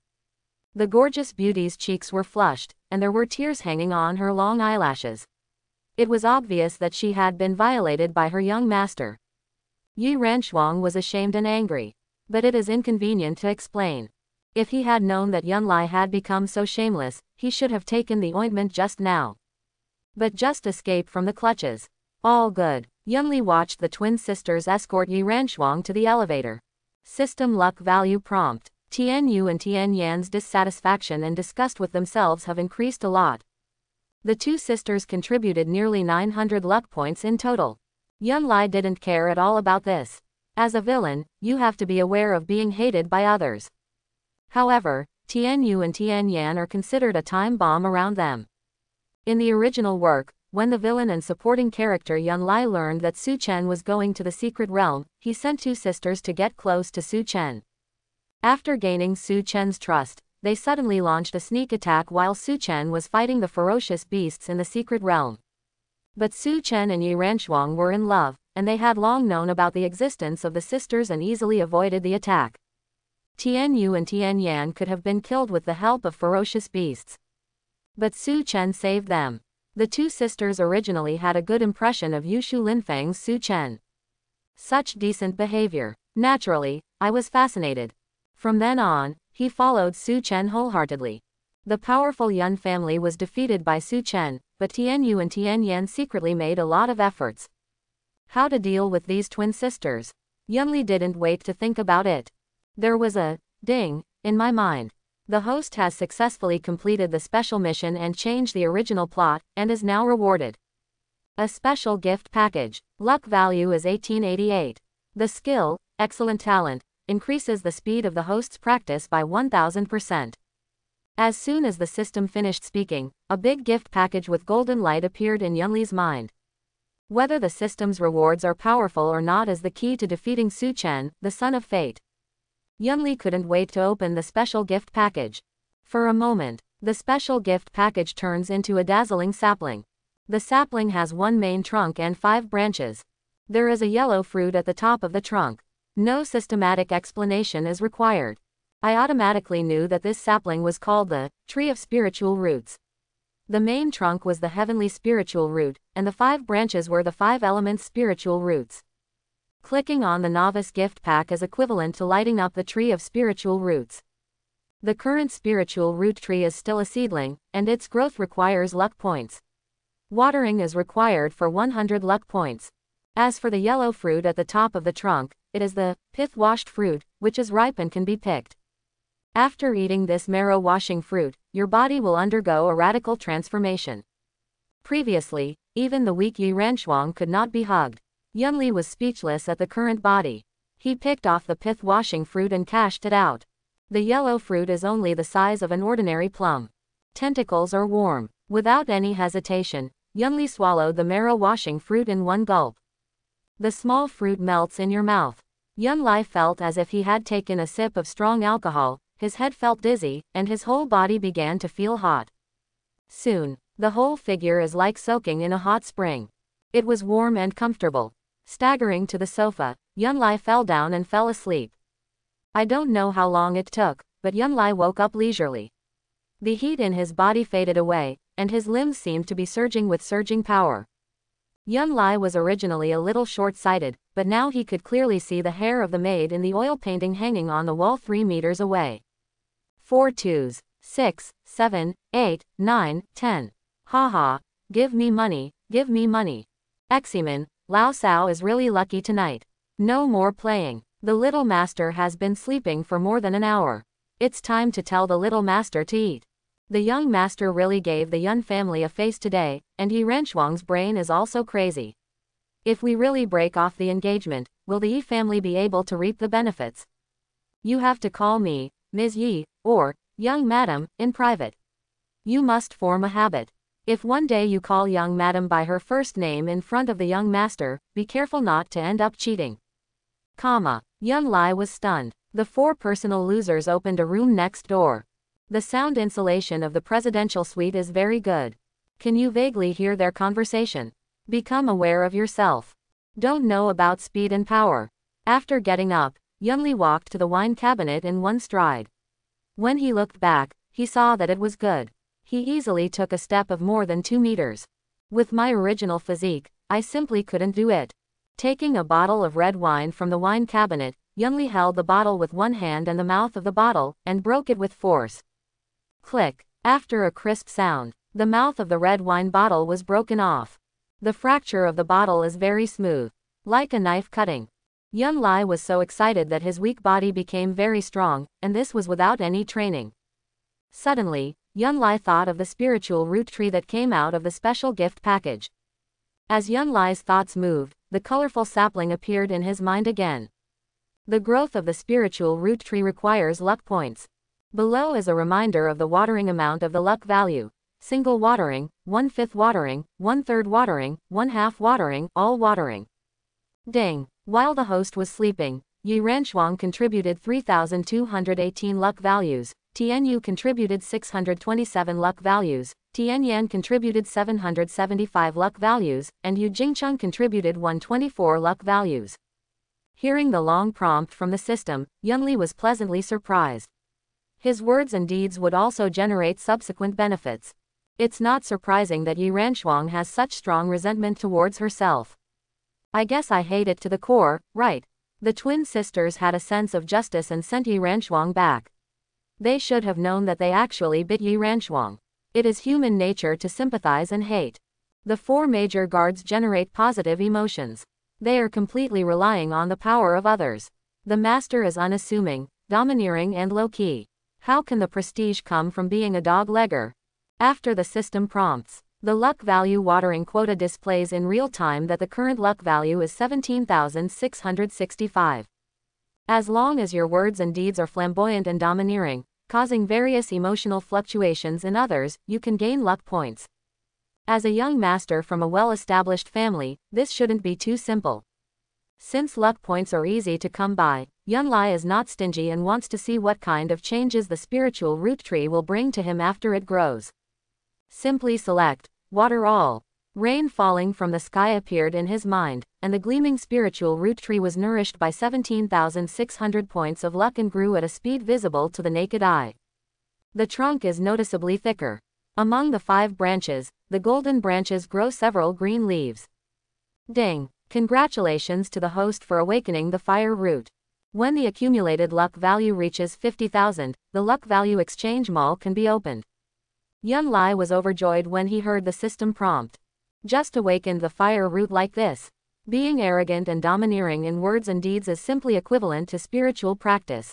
The gorgeous beauty's cheeks were flushed, and there were tears hanging on her long eyelashes. It was obvious that she had been violated by her young master. Yi Ranshuang was ashamed and angry. But it is inconvenient to explain. If he had known that Yunlai had become so shameless, he should have taken the ointment just now. But just escape from the clutches. All good. Yunli watched the twin sisters escort Yi Ranshuang to the elevator. System luck value prompt. Tian Yu and Tian Yan's dissatisfaction and disgust with themselves have increased a lot. The two sisters contributed nearly 900 luck points in total. Yunlai didn't care at all about this. As a villain, you have to be aware of being hated by others. However, Tian Yu and Tian Yan are considered a time bomb around them. In the original work, when the villain and supporting character Yunlai learned that Su Chen was going to the secret realm, he sent two sisters to get close to Su Chen. After gaining Su Chen's trust, they suddenly launched a sneak attack while Su Chen was fighting the ferocious beasts in the secret realm. But Su Chen and Yi Ranshuang were in love, and they had long known about the existence of the sisters and easily avoided the attack. Tian Yu and Tian Yan could have been killed with the help of ferocious beasts. But Su Chen saved them. The two sisters originally had a good impression of Yushu Linfeng's Su Chen. Such decent behavior. Naturally, I was fascinated. From then on, he followed Su Chen wholeheartedly. The powerful Yun family was defeated by Su Chen, but Tian Yu and Tian Yan secretly made a lot of efforts. How to deal with these twin sisters? Yunli didn't wait to think about it. There was a ding in my mind. The host has successfully completed the special mission and changed the original plot, and is now rewarded. A special gift package. Luck value is 1888. The skill, excellent talent, increases the speed of the host's practice by 1000%. As soon as the system finished speaking, a big gift package with golden light appeared in Yunli's mind. Whether the system's rewards are powerful or not is the key to defeating Su Chen, the son of fate. Yunli couldn't wait to open the special gift package. For a moment, the special gift package turns into a dazzling sapling. The sapling has one main trunk and 5 branches. There is a yellow fruit at the top of the trunk. No systematic explanation is required. I automatically knew that this sapling was called the Tree of Spiritual Roots. The main trunk was the Heavenly Spiritual Root, and the 5 branches were the 5 Elements Spiritual Roots. Clicking on the novice gift pack is equivalent to lighting up the tree of spiritual roots. The current spiritual root tree is still a seedling, and its growth requires luck points. Watering is required for 100 luck points. As for the yellow fruit at the top of the trunk, it is the pith-washed fruit, which is ripe and can be picked. After eating this marrow-washing fruit, your body will undergo a radical transformation. Previously, even the weak Yi Ranchuang could not be hugged. Yunli was speechless at the current body. He picked off the pith-washing fruit and cashed it out. The yellow fruit is only the size of an ordinary plum. Tentacles are warm. Without any hesitation, Yunli swallowed the marrow-washing fruit in one gulp. The small fruit melts in your mouth. Yunli felt as if he had taken a sip of strong alcohol, his head felt dizzy, and his whole body began to feel hot. Soon, the whole figure is like soaking in a hot spring. It was warm and comfortable. Staggering to the sofa, Yunli fell down and fell asleep. I don't know how long it took, but Yunli woke up leisurely. The heat in his body faded away, and his limbs seemed to be surging with surging power. Yunli was originally a little short-sighted, but now he could clearly see the hair of the maid in the oil painting hanging on the wall 3 meters away. 4 twos, 6, 7, 8, 9, 10. Haha, give me money, give me money. Eximan, Lao Sao is really lucky tonight. No more playing. The little master has been sleeping for more than an hour. It's time to tell the little master to eat. The young master really gave the Yun family a face today, and Yi Ranchuang's brain is also crazy. If we really break off the engagement, will the Yi family be able to reap the benefits? You have to call me Ms. Yi, or young madam, in private. You must form a habit. If one day you call young madam by her first name in front of the young master, be careful not to end up cheating. Yunli was stunned. The 4 personal losers opened a room next door. The sound insulation of the presidential suite is very good. Can you vaguely hear their conversation? Become aware of yourself. Don't know about speed and power. After getting up, Yunli walked to the wine cabinet in one stride. When he looked back, he saw that it was good. He easily took a step of more than 2 meters. With my original physique, I simply couldn't do it. Taking a bottle of red wine from the wine cabinet, Yunli held the bottle with one hand and the mouth of the bottle, and broke it with force. Click. After a crisp sound, the mouth of the red wine bottle was broken off. The fracture of the bottle is very smooth, like a knife cutting. Yunli was so excited that his weak body became very strong, and this was without any training. Suddenly, Yunli thought of the spiritual root tree that came out of the special gift package. As Yunli's thoughts moved, the colorful sapling appeared in his mind again. The growth of the spiritual root tree requires luck points. Below is a reminder of the watering amount of the luck value. Single watering, 1/5 watering, 1/3 watering, 1/2 watering, all watering. Ding. While the host was sleeping, Yi Ranchuang contributed 3,218 luck values, Tianyu contributed 627 luck values, Tianyan contributed 775 luck values, and Yu Jingcheng contributed 124 luck values. Hearing the long prompt from the system, Yunli was pleasantly surprised. His words and deeds would also generate subsequent benefits. It's not surprising that Yi Ranchuang has such strong resentment towards herself. I guess I hate it to the core, right? The twin sisters had a sense of justice and sent Yi Ranchuang back. They should have known that they actually bit Yi Ranchuang. It is human nature to sympathize and hate. The 4 major guards generate positive emotions. They are completely relying on the power of others. The master is unassuming, domineering and low-key. How can the prestige come from being a dog-legger? After the system prompts, the luck value watering quota displays in real time that the current luck value is 17,665. As long as your words and deeds are flamboyant and domineering, causing various emotional fluctuations in others, you can gain luck points. As a young master from a well-established family, this shouldn't be too simple. Since luck points are easy to come by, Yunli is not stingy and wants to see what kind of changes the spiritual root tree will bring to him after it grows. Simply select, water all. Rain falling from the sky appeared in his mind, and the gleaming spiritual root tree was nourished by 17,600 points of luck and grew at a speed visible to the naked eye. The trunk is noticeably thicker. Among the 5 branches, the golden branches grow several green leaves. Ding! Congratulations to the host for awakening the fire root. When the accumulated luck value reaches 50,000, the luck value exchange mall can be opened. Yun Lai was overjoyed when he heard the system prompt. Just awakened the fire root like this. Being arrogant and domineering in words and deeds is simply equivalent to spiritual practice.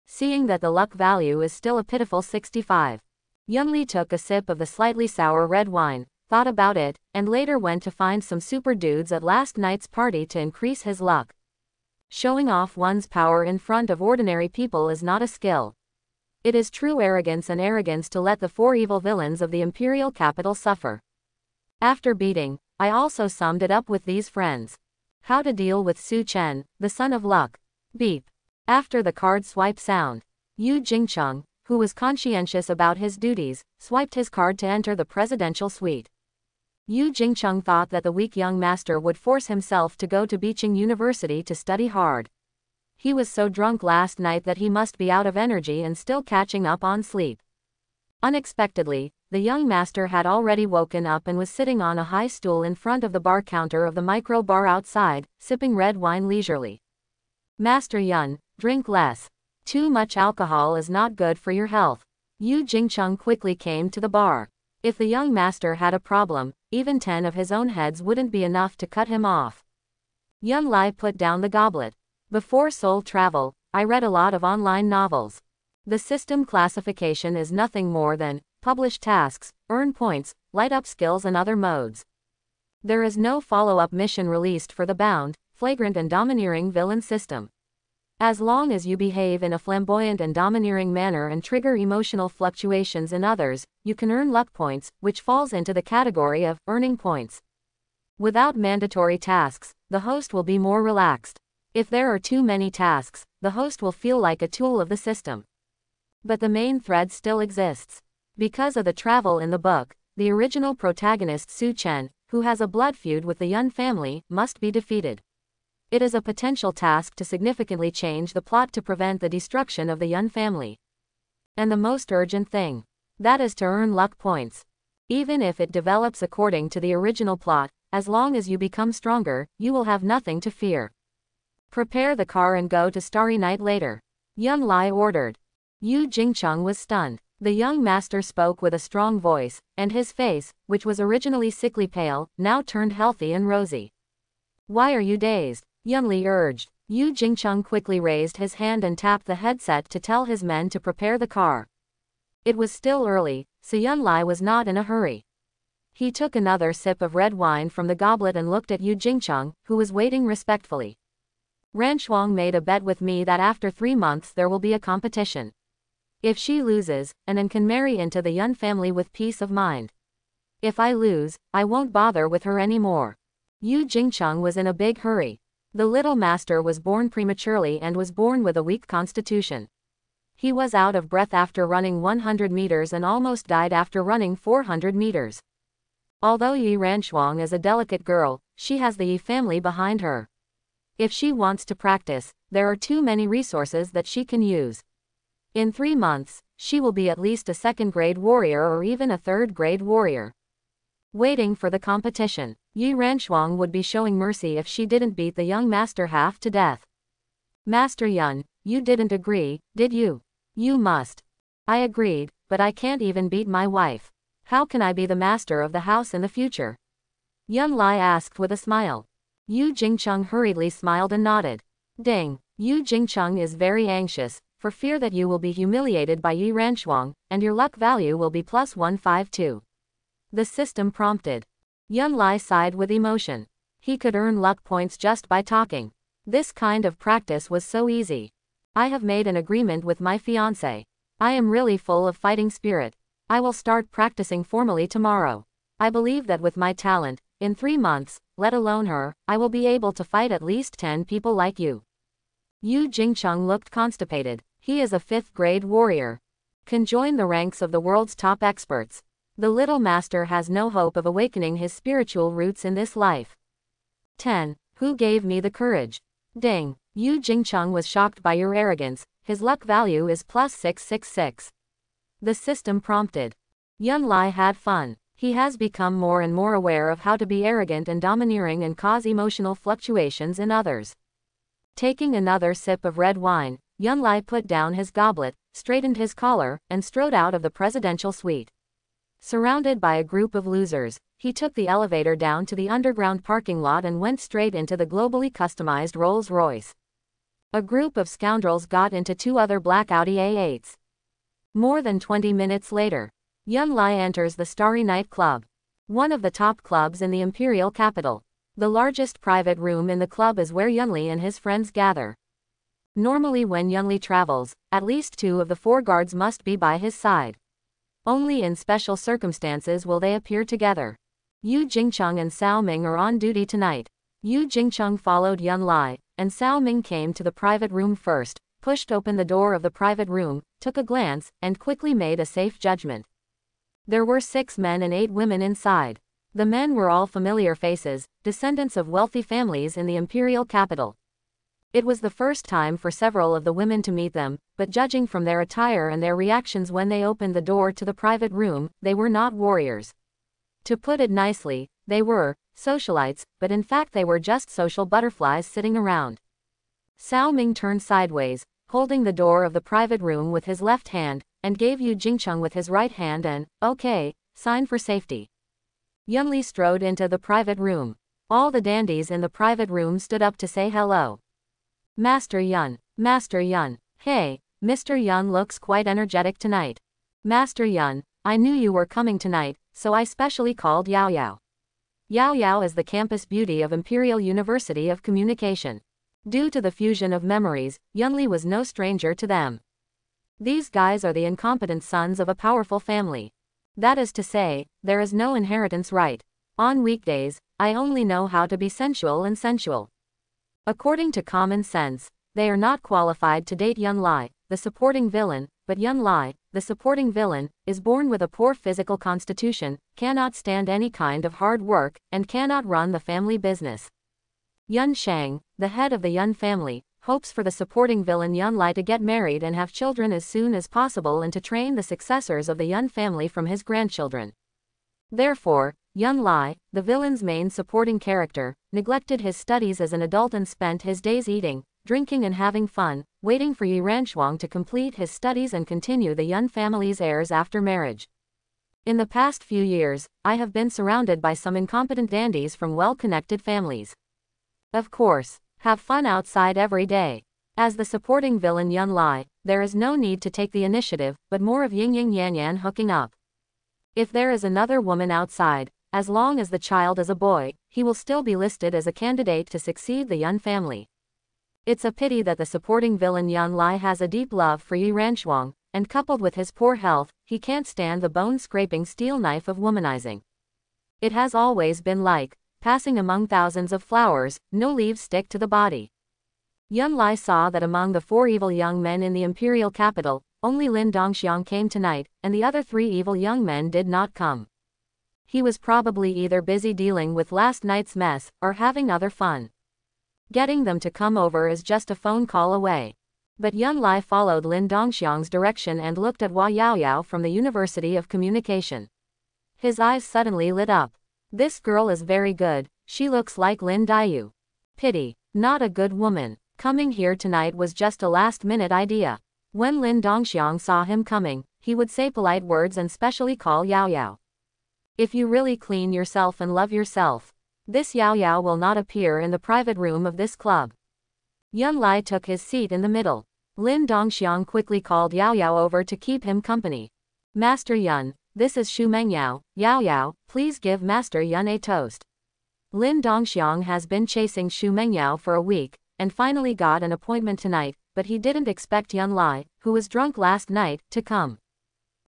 Seeing that the luck value is still a pitiful 65. Yun Li took a sip of the slightly sour red wine, thought about it, and later went to find some super dudes at last night's party to increase his luck. Showing off one's power in front of ordinary people is not a skill. It is true arrogance to let the four evil villains of the imperial capital suffer. After beating, I also summed it up with these friends. How to deal with Su Chen, the son of luck. Beep. After the card swipe sound, Yu Jingcheng, who was conscientious about his duties, swiped his card to enter the presidential suite. Yu Jingcheng thought that the weak young master would force himself to go to Beijing University to study hard. He was so drunk last night that he must be out of energy and still catching up on sleep. Unexpectedly, the young master had already woken up and was sitting on a high stool in front of the bar counter of the micro bar outside, sipping red wine leisurely. Master Yun, drink less. Too much alcohol is not good for your health. Yu Jingcheng quickly came to the bar. If the young master had a problem, even 10 of his own heads wouldn't be enough to cut him off. Yun Lai put down the goblet. Before soul travel, I read a lot of online novels. The system classification is nothing more than publish tasks, earn points, light up skills and other modes. There is no follow-up mission released for the bound, flagrant and domineering villain system. As long as you behave in a flamboyant and domineering manner and trigger emotional fluctuations in others, you can earn luck points, which falls into the category of earning points. Without mandatory tasks, the host will be more relaxed. If there are too many tasks, the host will feel like a tool of the system. But the main thread still exists. Because of the travel in the book, the original protagonist Su Chen, who has a blood feud with the Yun family, must be defeated. It is a potential task to significantly change the plot to prevent the destruction of the Yun family. And the most urgent thing. That is to earn luck points. Even if it develops according to the original plot, as long as you become stronger, you will have nothing to fear. Prepare the car and go to Starry Night later. Yun Lai ordered. Yu Jingcheng was stunned. The young master spoke with a strong voice, and his face, which was originally sickly pale, now turned healthy and rosy. Why are you dazed? Yun Li urged. Yu Jingcheng quickly raised his hand and tapped the headset to tell his men to prepare the car. It was still early, so Yun Lai was not in a hurry. He took another sip of red wine from the goblet and looked at Yu Jingcheng, who was waiting respectfully. Ranshuang made a bet with me that after 3 months there will be a competition. If she loses, Anan can marry into the Yun family with peace of mind. If I lose, I won't bother with her anymore. Yu Jingcheng was in a big hurry. The little master was born prematurely and was born with a weak constitution. He was out of breath after running 100 meters and almost died after running 400 meters. Although Yi Ranshuang is a delicate girl, she has the Yi family behind her. If she wants to practice, there are too many resources that she can use. In 3 months, she will be at least a 2nd-grade warrior or even a 3rd-grade warrior. Waiting for the competition, Yi Ranshuang would be showing mercy if she didn't beat the young master half to death. Master Yun, you didn't agree, did you? You must. I agreed, but I can't even beat my wife. How can I be the master of the house in the future? Yun Lai asked with a smile. Yu Jingcheng hurriedly smiled and nodded. Ding. Yu Jingcheng is very anxious, for fear that you will be humiliated by Yi Ranshuang, and your luck value will be plus 152. The system prompted. Yun Lai sighed with emotion. He could earn luck points just by talking. This kind of practice was so easy. I have made an agreement with my fiancé. I am really full of fighting spirit. I will start practicing formally tomorrow. I believe that with my talent, in 3 months, let alone her, I will be able to fight at least 10 people like you. Yu Jingcheng looked constipated. He is a 5th-grade warrior. Can join the ranks of the world's top experts. The little master has no hope of awakening his spiritual roots in this life. 10. Who gave me the courage? Ding. Yu Jingcheng was shocked by your arrogance. His luck value is plus 666. The system prompted. Yun Lai had fun. He has become more and more aware of how to be arrogant and domineering and cause emotional fluctuations in others. Taking another sip of red wine, Yunlai put down his goblet, straightened his collar, and strode out of the presidential suite. Surrounded by a group of losers, he took the elevator down to the underground parking lot and went straight into the globally customized Rolls-Royce. A group of scoundrels got into two other black Audi A8s. More than 20 minutes later, Yunlai enters the Starry Night Club, one of the top clubs in the imperial capital. The largest private room in the club is where Yunlai and his friends gather. Normally when Yunlai travels, at least 2 of the 4 guards must be by his side. Only in special circumstances will they appear together. Yu Jingcheng and Cao Ming are on duty tonight. Yu Jingcheng followed Yunlai, and Cao Ming came to the private room first, pushed open the door of the private room, took a glance, and quickly made a safe judgment. There were 6 men and 8 women inside. The men were all familiar faces, descendants of wealthy families in the imperial capital. It was the first time for several of the women to meet them, but judging from their attire and their reactions when they opened the door to the private room, they were not warriors. To put it nicely, they were socialites, but in fact they were just social butterflies sitting around. Cao Ming turned sideways, holding the door of the private room with his left hand, and gave Yu Jingcheng with his right hand an "okay" sign for safety. Yunlai strode into the private room. All the dandies in the private room stood up to say hello. Master Yun, Master Yun, hey, Mr. Yun looks quite energetic tonight. Master Yun, I knew you were coming tonight, so I specially called Yao Yao. Yao Yao is the campus beauty of Imperial University of Communication. Due to the fusion of memories, Yunlai was no stranger to them. These guys are the incompetent sons of a powerful family. That is to say, there is no inheritance right. On weekdays, I only know how to be sensual and sensual. According to common sense, they are not qualified to date Yunlai, the supporting villain, but Yunlai, the supporting villain, is born with a poor physical constitution, cannot stand any kind of hard work, and cannot run the family business. Yun Shang, the head of the Yun family, hopes for the supporting villain Yunlai to get married and have children as soon as possible and to train the successors of the Yun family from his grandchildren. Therefore, Yunlai, the villain's main supporting character, neglected his studies as an adult and spent his days eating, drinking and having fun, waiting for Yi Ranchuang to complete his studies and continue the Yun family's heirs after marriage. In the past few years, I have been surrounded by some incompetent dandies from well-connected families. Of course, have fun outside every day. As the supporting villain Yunlai, there is no need to take the initiative, but more of Yin Yin Yan Yan hooking up. If there is another woman outside, as long as the child is a boy, he will still be listed as a candidate to succeed the Yun family. It's a pity that the supporting villain Yunlai has a deep love for Yi Ranchuang, and coupled with his poor health, he can't stand the bone-scraping steel knife of womanizing. It has always been like passing among thousands of flowers, no leaves stick to the body. Yunlai saw that among the 4 evil young men in the imperial capital, only Lin Dongxiang came tonight, and the other 3 evil young men did not come. He was probably either busy dealing with last night's mess, or having other fun. Getting them to come over is just a phone call away. But Yunlai followed Lin Dongxiang's direction and looked at Hua Yaoyao from the University of Communication. His eyes suddenly lit up. This girl is very good, she looks like Lin Daiyu. Pity, not a good woman. Coming here tonight was just a last-minute idea. When Lin Dongxiang saw him coming, he would say polite words and specially call Yao Yao. If you really clean yourself and love yourself, this Yao Yao will not appear in the private room of this club. Yunlai took his seat in the middle. Lin Dongxiang quickly called Yao Yao over to keep him company. Master Yun, this is Xu Mengyao. Yao Yao, please give Master Yun a toast. Lin Dongxiang has been chasing Xu Mengyao for a week, and finally got an appointment tonight, but he didn't expect Yunlai, who was drunk last night, to come.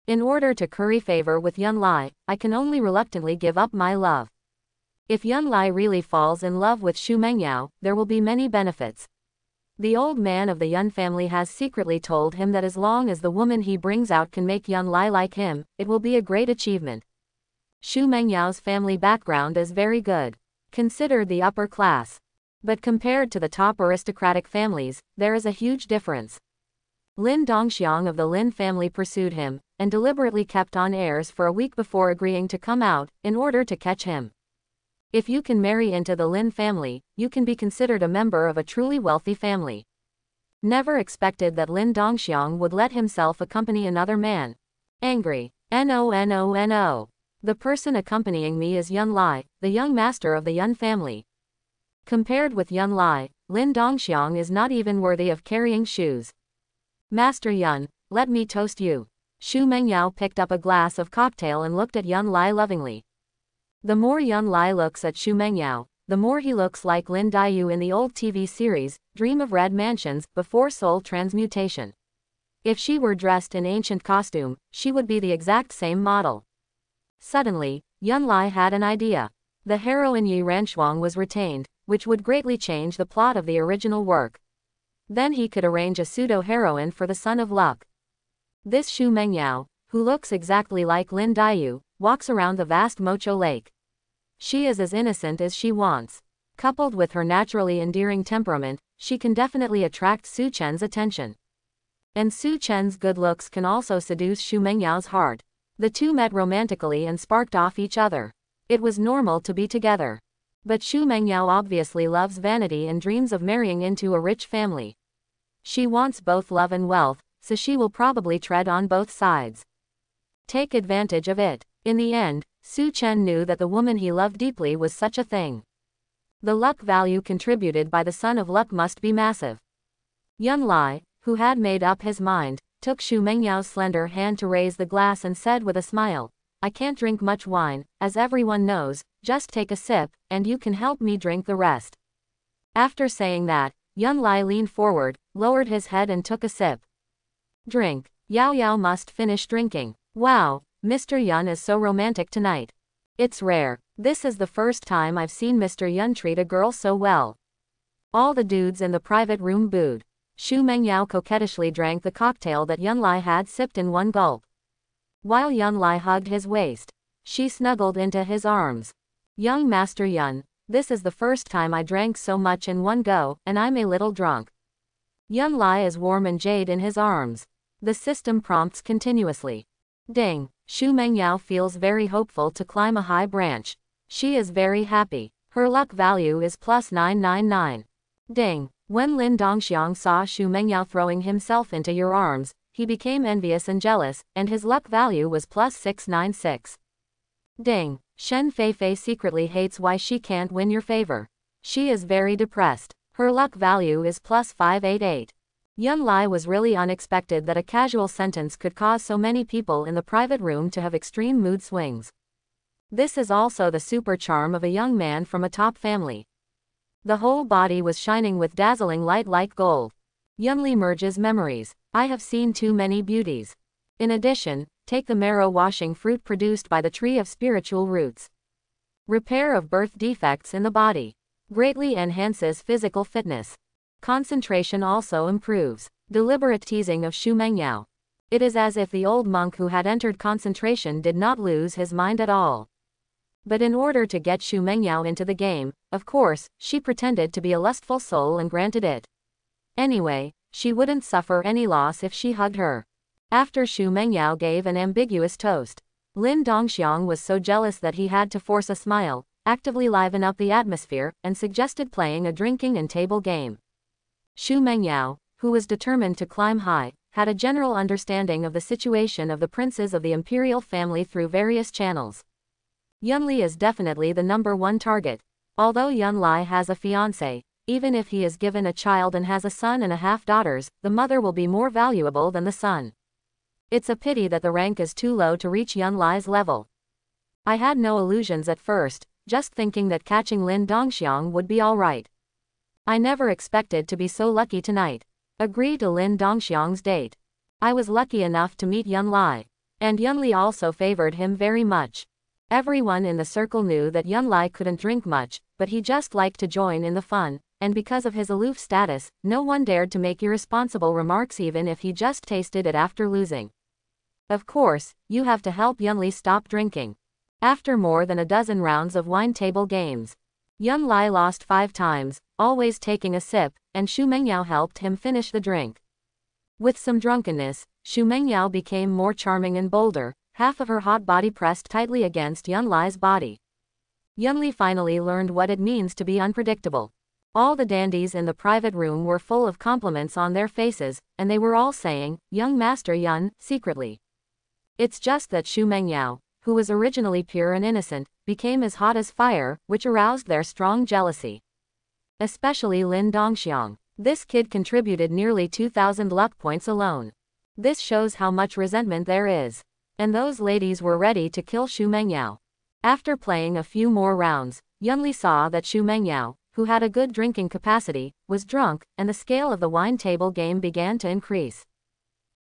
In order to curry favor with Yunlai, I can only reluctantly give up my love. If Yunlai really falls in love with Xu Mengyao, there will be many benefits. The old man of the Yun family has secretly told him that as long as the woman he brings out can make Yunlai like him, it will be a great achievement. Xu Mengyao's family background is very good, considered the upper class. But compared to the top aristocratic families, there is a huge difference. Lin Dongxiang of the Lin family pursued him, and deliberately kept on airs for a week before agreeing to come out, in order to catch him. If you can marry into the Lin family, you can be considered a member of a truly wealthy family. Never expected that Lin Dongxiang would let himself accompany another man. Angry. No. The person accompanying me is Yun Lai, the young master of the Yun family. Compared with Yun Lai, Lin Dongxiang is not even worthy of carrying shoes. Master Yun, let me toast you. Xu Mengyao picked up a glass of cocktail and looked at Yun Lai lovingly. The more Yun Lai looks at Xu Mengyao, the more he looks like Lin Daiyu in the old TV series, Dream of Red Mansions, before soul transmutation. If she were dressed in ancient costume, she would be the exact same model. Suddenly, Yun Lai had an idea. The heroine Yi Renshuang was retained, which would greatly change the plot of the original work. Then he could arrange a pseudo-heroine for the Son of Luck. This Xu Mengyao, who looks exactly like Lin Daiyu, walks around the vast Mocho Lake. She is as innocent as she wants. Coupled with her naturally endearing temperament, she can definitely attract Su Chen's attention. And Su Chen's good looks can also seduce Xu Mengyao's heart. The two met romantically and sparked off each other. It was normal to be together. But Xu Mengyao obviously loves vanity and dreams of marrying into a rich family. She wants both love and wealth, so she will probably tread on both sides. Take advantage of it. In the end, Su Chen knew that the woman he loved deeply was such a thing. The luck value contributed by the Son of Luck must be massive. Yun Lai, who had made up his mind, took Xu Mengyao's slender hand to raise the glass and said with a smile, I can't drink much wine, as everyone knows, just take a sip, and you can help me drink the rest. After saying that, Yun Lai leaned forward, lowered his head and took a sip. Drink. Yao Yao must finish drinking. Wow, Mr. Yun is so romantic tonight. It's rare. This is the first time I've seen Mr. Yun treat a girl so well. All the dudes in the private room booed. Xu Mengyao coquettishly drank the cocktail that Yun Lai had sipped in one gulp. While Yun Lai hugged his waist, she snuggled into his arms. Young Master Yun, this is the first time I drank so much in one go, and I'm a little drunk. Yun Lai is warm and jade in his arms. The system prompts continuously. Ding. Xu Mengyao feels very hopeful to climb a high branch. She is very happy. Her luck value is plus 999. Ding. When Lin Dongxiang saw Xu Mengyao throwing himself into your arms, he became envious and jealous, and his luck value was plus 696. Ding. Shen Feifei secretly hates why she can't win your favor. She is very depressed. Her luck value is plus 588. Yun Lai was really unexpected that a casual sentence could cause so many people in the private room to have extreme mood swings. This is also the super charm of a young man from a top family. The whole body was shining with dazzling light like gold. Yunli merges memories. I have seen too many beauties. In addition, take the marrow washing fruit produced by the tree of spiritual roots. Repair of birth defects in the body. Greatly enhances physical fitness. Concentration also improves. Deliberate teasing of Xu Mengyao. It is as if the old monk who had entered concentration did not lose his mind at all. But in order to get Xu Mengyao into the game, of course, she pretended to be a lustful soul and granted it. Anyway, she wouldn't suffer any loss if she hugged her. After Xu Mengyao gave an ambiguous toast, Lin Dongxiang was so jealous that he had to force a smile, actively liven up the atmosphere, and suggested playing a drinking and table game. Xu Mengyao, who was determined to climb high, had a general understanding of the situation of the princes of the imperial family through various channels. Yunli is definitely the #1 target. Although Yun Lai has a fiancé, even if he is given a child and has a son and a half-daughters, the mother will be more valuable than the son. It's a pity that the rank is too low to reach Yun Lai's level. I had no illusions at first, just thinking that catching Lin Dongxiang would be alright. I never expected to be so lucky tonight. Agree to Lin Dongxiang's date. I was lucky enough to meet Yun Lai. And Yunli also favored him very much. Everyone in the circle knew that Yun Lai couldn't drink much, but he just liked to join in the fun, and because of his aloof status, no one dared to make irresponsible remarks even if he just tasted it after losing. Of course, you have to help Yunli stop drinking. After more than a dozen rounds of wine table games, Yun Lai lost 5 times, always taking a sip, and Xu Mengyao helped him finish the drink. With some drunkenness, Xu Mengyao became more charming and bolder, half of her hot body pressed tightly against Yunlai's body. Yunli finally learned what it means to be unpredictable. All the dandies in the private room were full of compliments on their faces, and they were all saying, "Young Master Yun," secretly. It's just that Xu Mengyao, who was originally pure and innocent, became as hot as fire, which aroused their strong jealousy. Especially Lin Dongxiang. This kid contributed nearly 2,000 luck points alone. This shows how much resentment there is. And those ladies were ready to kill Xu Mengyao. After playing a few more rounds, Yunli saw that Xu Mengyao, who had a good drinking capacity, was drunk, and the scale of the wine table game began to increase.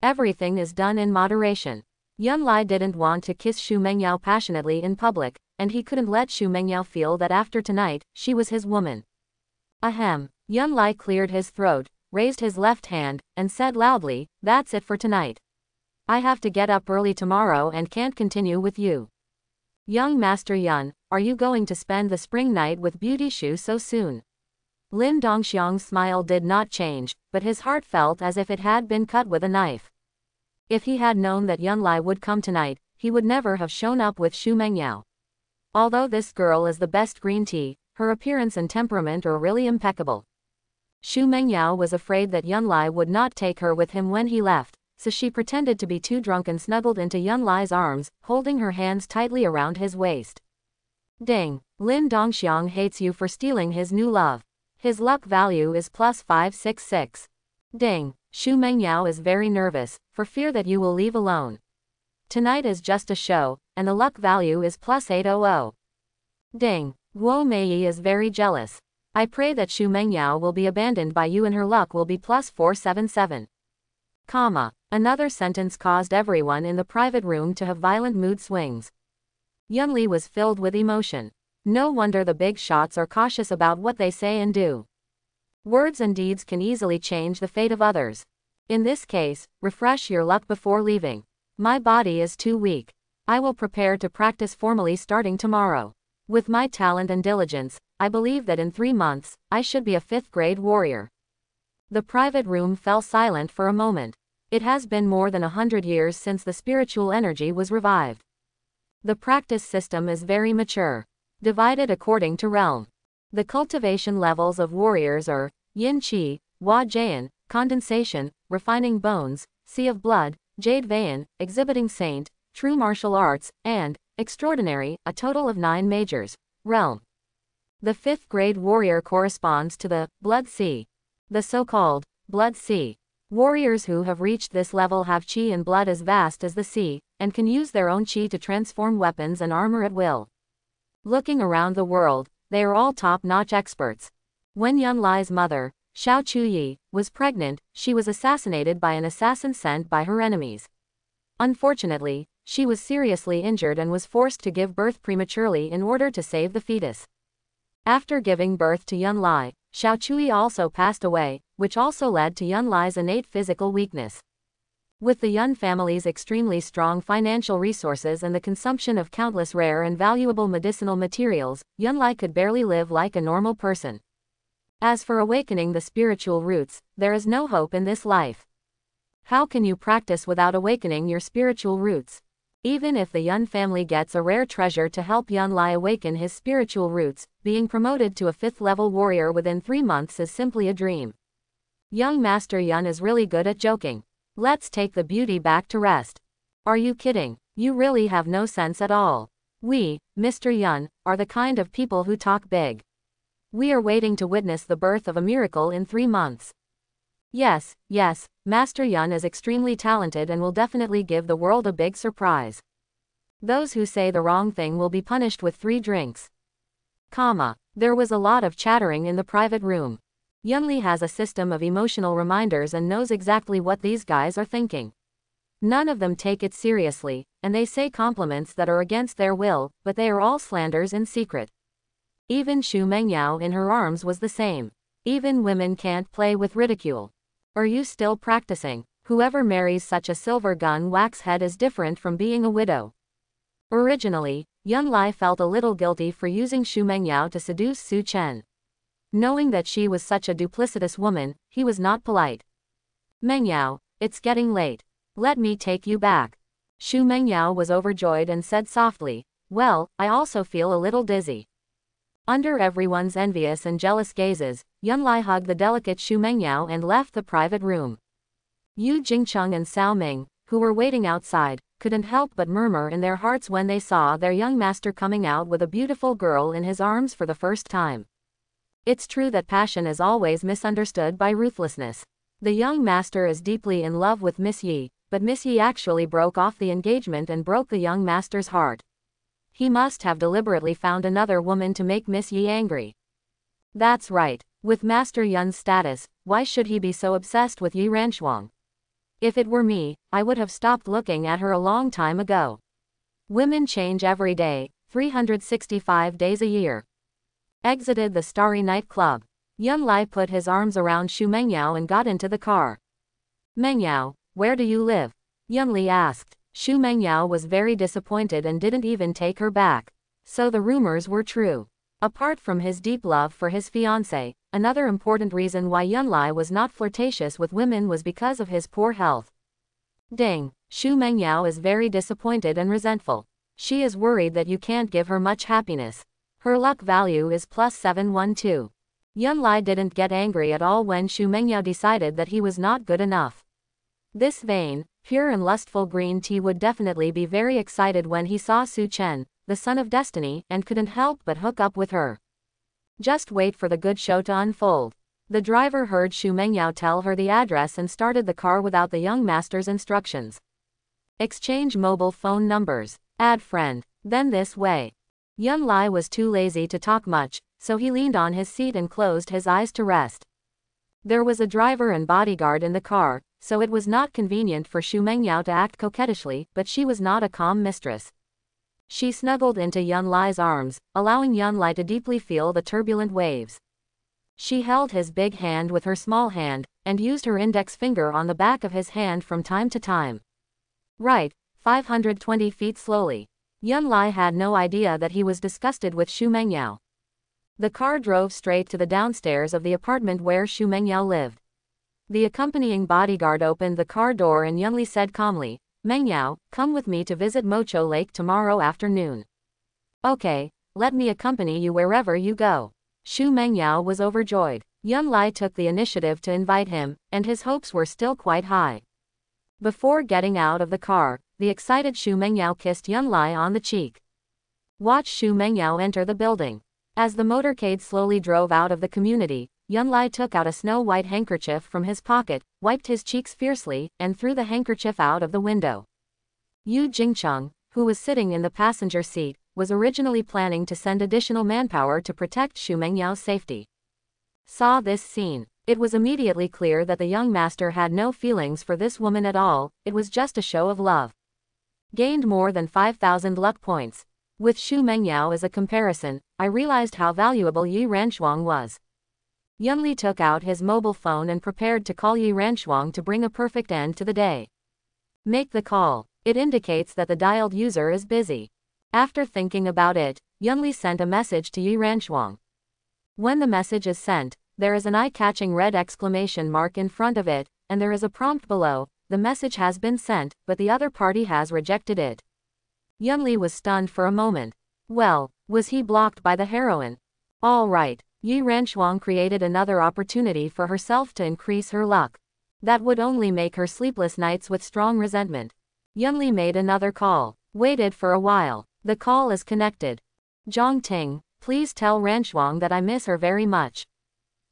Everything is done in moderation. Yunlai didn't want to kiss Xu Mengyao passionately in public, and he couldn't let Xu Mengyao feel that after tonight, she was his woman. Ahem. Yunlai cleared his throat, raised his left hand, and said loudly, "That's it for tonight. I have to get up early tomorrow and can't continue with you. Young Master Yun, are you going to spend the spring night with Beauty Xu so soon?" Lin Dongxiang's smile did not change, but his heart felt as if it had been cut with a knife. If he had known that Yunlai would come tonight, he would never have shown up with Xu Mengyao. Although this girl is the best green tea, her appearance and temperament are really impeccable. Xu Mengyao was afraid that Yunlai would not take her with him when he left, so she pretended to be too drunk and snuggled into Yunlai's arms, holding her hands tightly around his waist. Ding! Lin Dongxiang hates you for stealing his new love. His luck value is plus 566. Ding! Xu Mengyao is very nervous, for fear that you will leave alone. Tonight is just a show, and the luck value is plus 800. Ding! Guo Meiyi is very jealous. I pray that Xu Mengyao will be abandoned by you and her luck will be plus 477. Another sentence caused everyone in the private room to have violent mood swings. Yunli was filled with emotion. No wonder the big shots are cautious about what they say and do. Words and deeds can easily change the fate of others. In this case, refresh your luck before leaving. My body is too weak. I will prepare to practice formally starting tomorrow. With my talent and diligence, I believe that in 3 months, I should be a 5th-grade warrior. The private room fell silent for a moment. It has been more than 100 years since the spiritual energy was revived. The practice system is very mature, divided according to realm. The cultivation levels of warriors are Yin Qi, Hua Jian, Condensation, Refining Bones, Sea of Blood, Jade Vein, Exhibiting Saint, True Martial Arts, and Extraordinary, a total of 9 majors. Realm. The 5th-grade warrior corresponds to the Blood Sea. The so-called Blood Sea warriors who have reached this level have qi and blood as vast as the sea, and can use their own qi to transform weapons and armor at will. Looking around the world, they are all top-notch experts. When Yunlai's mother, Xiao Chuyi, was pregnant, she was assassinated by an assassin sent by her enemies. Unfortunately, she was seriously injured and was forced to give birth prematurely in order to save the fetus. After giving birth to Yunlai, Xiao Chui also passed away, which also led to Yunlai's innate physical weakness. With the Yun family's extremely strong financial resources and the consumption of countless rare and valuable medicinal materials, Yunlai could barely live like a normal person. As for awakening the spiritual roots, there is no hope in this life. How can you practice without awakening your spiritual roots? Even if the Yun family gets a rare treasure to help Yunlai awaken his spiritual roots, being promoted to a 5th-level warrior within 3 months is simply a dream. Young Master Yun is really good at joking. Let's take the beauty back to rest. Are you kidding? You really have no sense at all. We, Mr. Yun, are the kind of people who talk big. We are waiting to witness the birth of a miracle in 3 months. Yes, Master Yun is extremely talented and will definitely give the world a big surprise. Those who say the wrong thing will be punished with 3 drinks. There was a lot of chattering in the private room. Yunli has a system of emotional reminders and knows exactly what these guys are thinking. None of them take it seriously, and they say compliments that are against their will, but they are all slanders in secret. Even Xu Mengyao in her arms was the same. Even women can't play with ridicule. Are you still practicing? Whoever marries such a silver gun wax head is different from being a widow. Originally, Yunlai felt a little guilty for using Xu Mengyao to seduce Su Chen. Knowing that she was such a duplicitous woman, he was not polite. Mengyao, it's getting late. Let me take you back. Xu Mengyao was overjoyed and said softly, well, I also feel a little dizzy. Under everyone's envious and jealous gazes, Yunlai hugged the delicate Xu Mengyao and left the private room. Yu Jingcheng and Cao Ming, who were waiting outside, couldn't help but murmur in their hearts when they saw their young master coming out with a beautiful girl in his arms for the first time. It's true that passion is always misunderstood by ruthlessness. The young master is deeply in love with Miss Yi, but Miss Yi actually broke off the engagement and broke the young master's heart. He must have deliberately found another woman to make Miss Yi angry. That's right, with Master Yun's status, why should he be so obsessed with Yi Ranchuang? If it were me, I would have stopped looking at her a long time ago. Women change every day, 365 days a year. Exited the Starry Night Club. Yunlai put his arms around Xu Mengyao and got into the car. Mengyao, where do you live? Yunli asked. Xu Mengyao was very disappointed and didn't even take her back. So the rumors were true. Apart from his deep love for his fiancée, another important reason why Yunlai was not flirtatious with women was because of his poor health. Ding, Xu Mengyao is very disappointed and resentful. She is worried that you can't give her much happiness. Her luck value is plus 712. Yunlai didn't get angry at all when Xu Mengyao decided that he was not good enough. This vain, pure and lustful green tea would definitely be very excited when he saw Su Chen, the son of destiny, and couldn't help but hook up with her. Just wait for the good show to unfold. The driver heard Xu Mengyao tell her the address and started the car without the young master's instructions. Exchange mobile phone numbers. Add friend. Then this way. Yunlai was too lazy to talk much, so he leaned on his seat and closed his eyes to rest. There was a driver and bodyguard in the car, so it was not convenient for Xu Mengyao to act coquettishly, but she was not a calm mistress. She snuggled into Yunlai's arms, allowing Yunlai to deeply feel the turbulent waves. She held his big hand with her small hand, and used her index finger on the back of his hand from time to time. Right, 520 feet slowly. Yunlai had no idea that he was disgusted with Xu Mengyao. The car drove straight to the downstairs of the apartment where Xu Mengyao lived. The accompanying bodyguard opened the car door and Yunli said calmly, Mengyao, come with me to visit Mocho Lake tomorrow afternoon. Okay, let me accompany you wherever you go. Xu Mengyao was overjoyed. Yunlai took the initiative to invite him, and his hopes were still quite high. Before getting out of the car, the excited Xu Mengyao kissed Yunlai on the cheek. Watch Xu Mengyao enter the building. As the motorcade slowly drove out of the community, Yunlai took out a snow-white handkerchief from his pocket, wiped his cheeks fiercely, and threw the handkerchief out of the window. Yu Jingcheng, who was sitting in the passenger seat, was originally planning to send additional manpower to protect Xu Mengyao's safety. Saw this scene. It was immediately clear that the young master had no feelings for this woman at all, it was just a show of love. Gained more than 5,000 luck points. With Xu Mengyao as a comparison, I realized how valuable Yi Ranchuang was. Yunli took out his mobile phone and prepared to call Yi Ranchuang to bring a perfect end to the day. Make the call. It indicates that the dialed user is busy. After thinking about it, Yunli sent a message to Yi Ranchuang. When the message is sent, there is an eye-catching red exclamation mark in front of it, and there is a prompt below, the message has been sent, but the other party has rejected it. Yunli was stunned for a moment. Well, was he blocked by the heroine? All right, Yi Ranchuang created another opportunity for herself to increase her luck. That would only make her sleepless nights with strong resentment. Yunli made another call, waited for a while. The call is connected. Zhang Ting, please tell Ranchuang that I miss her very much.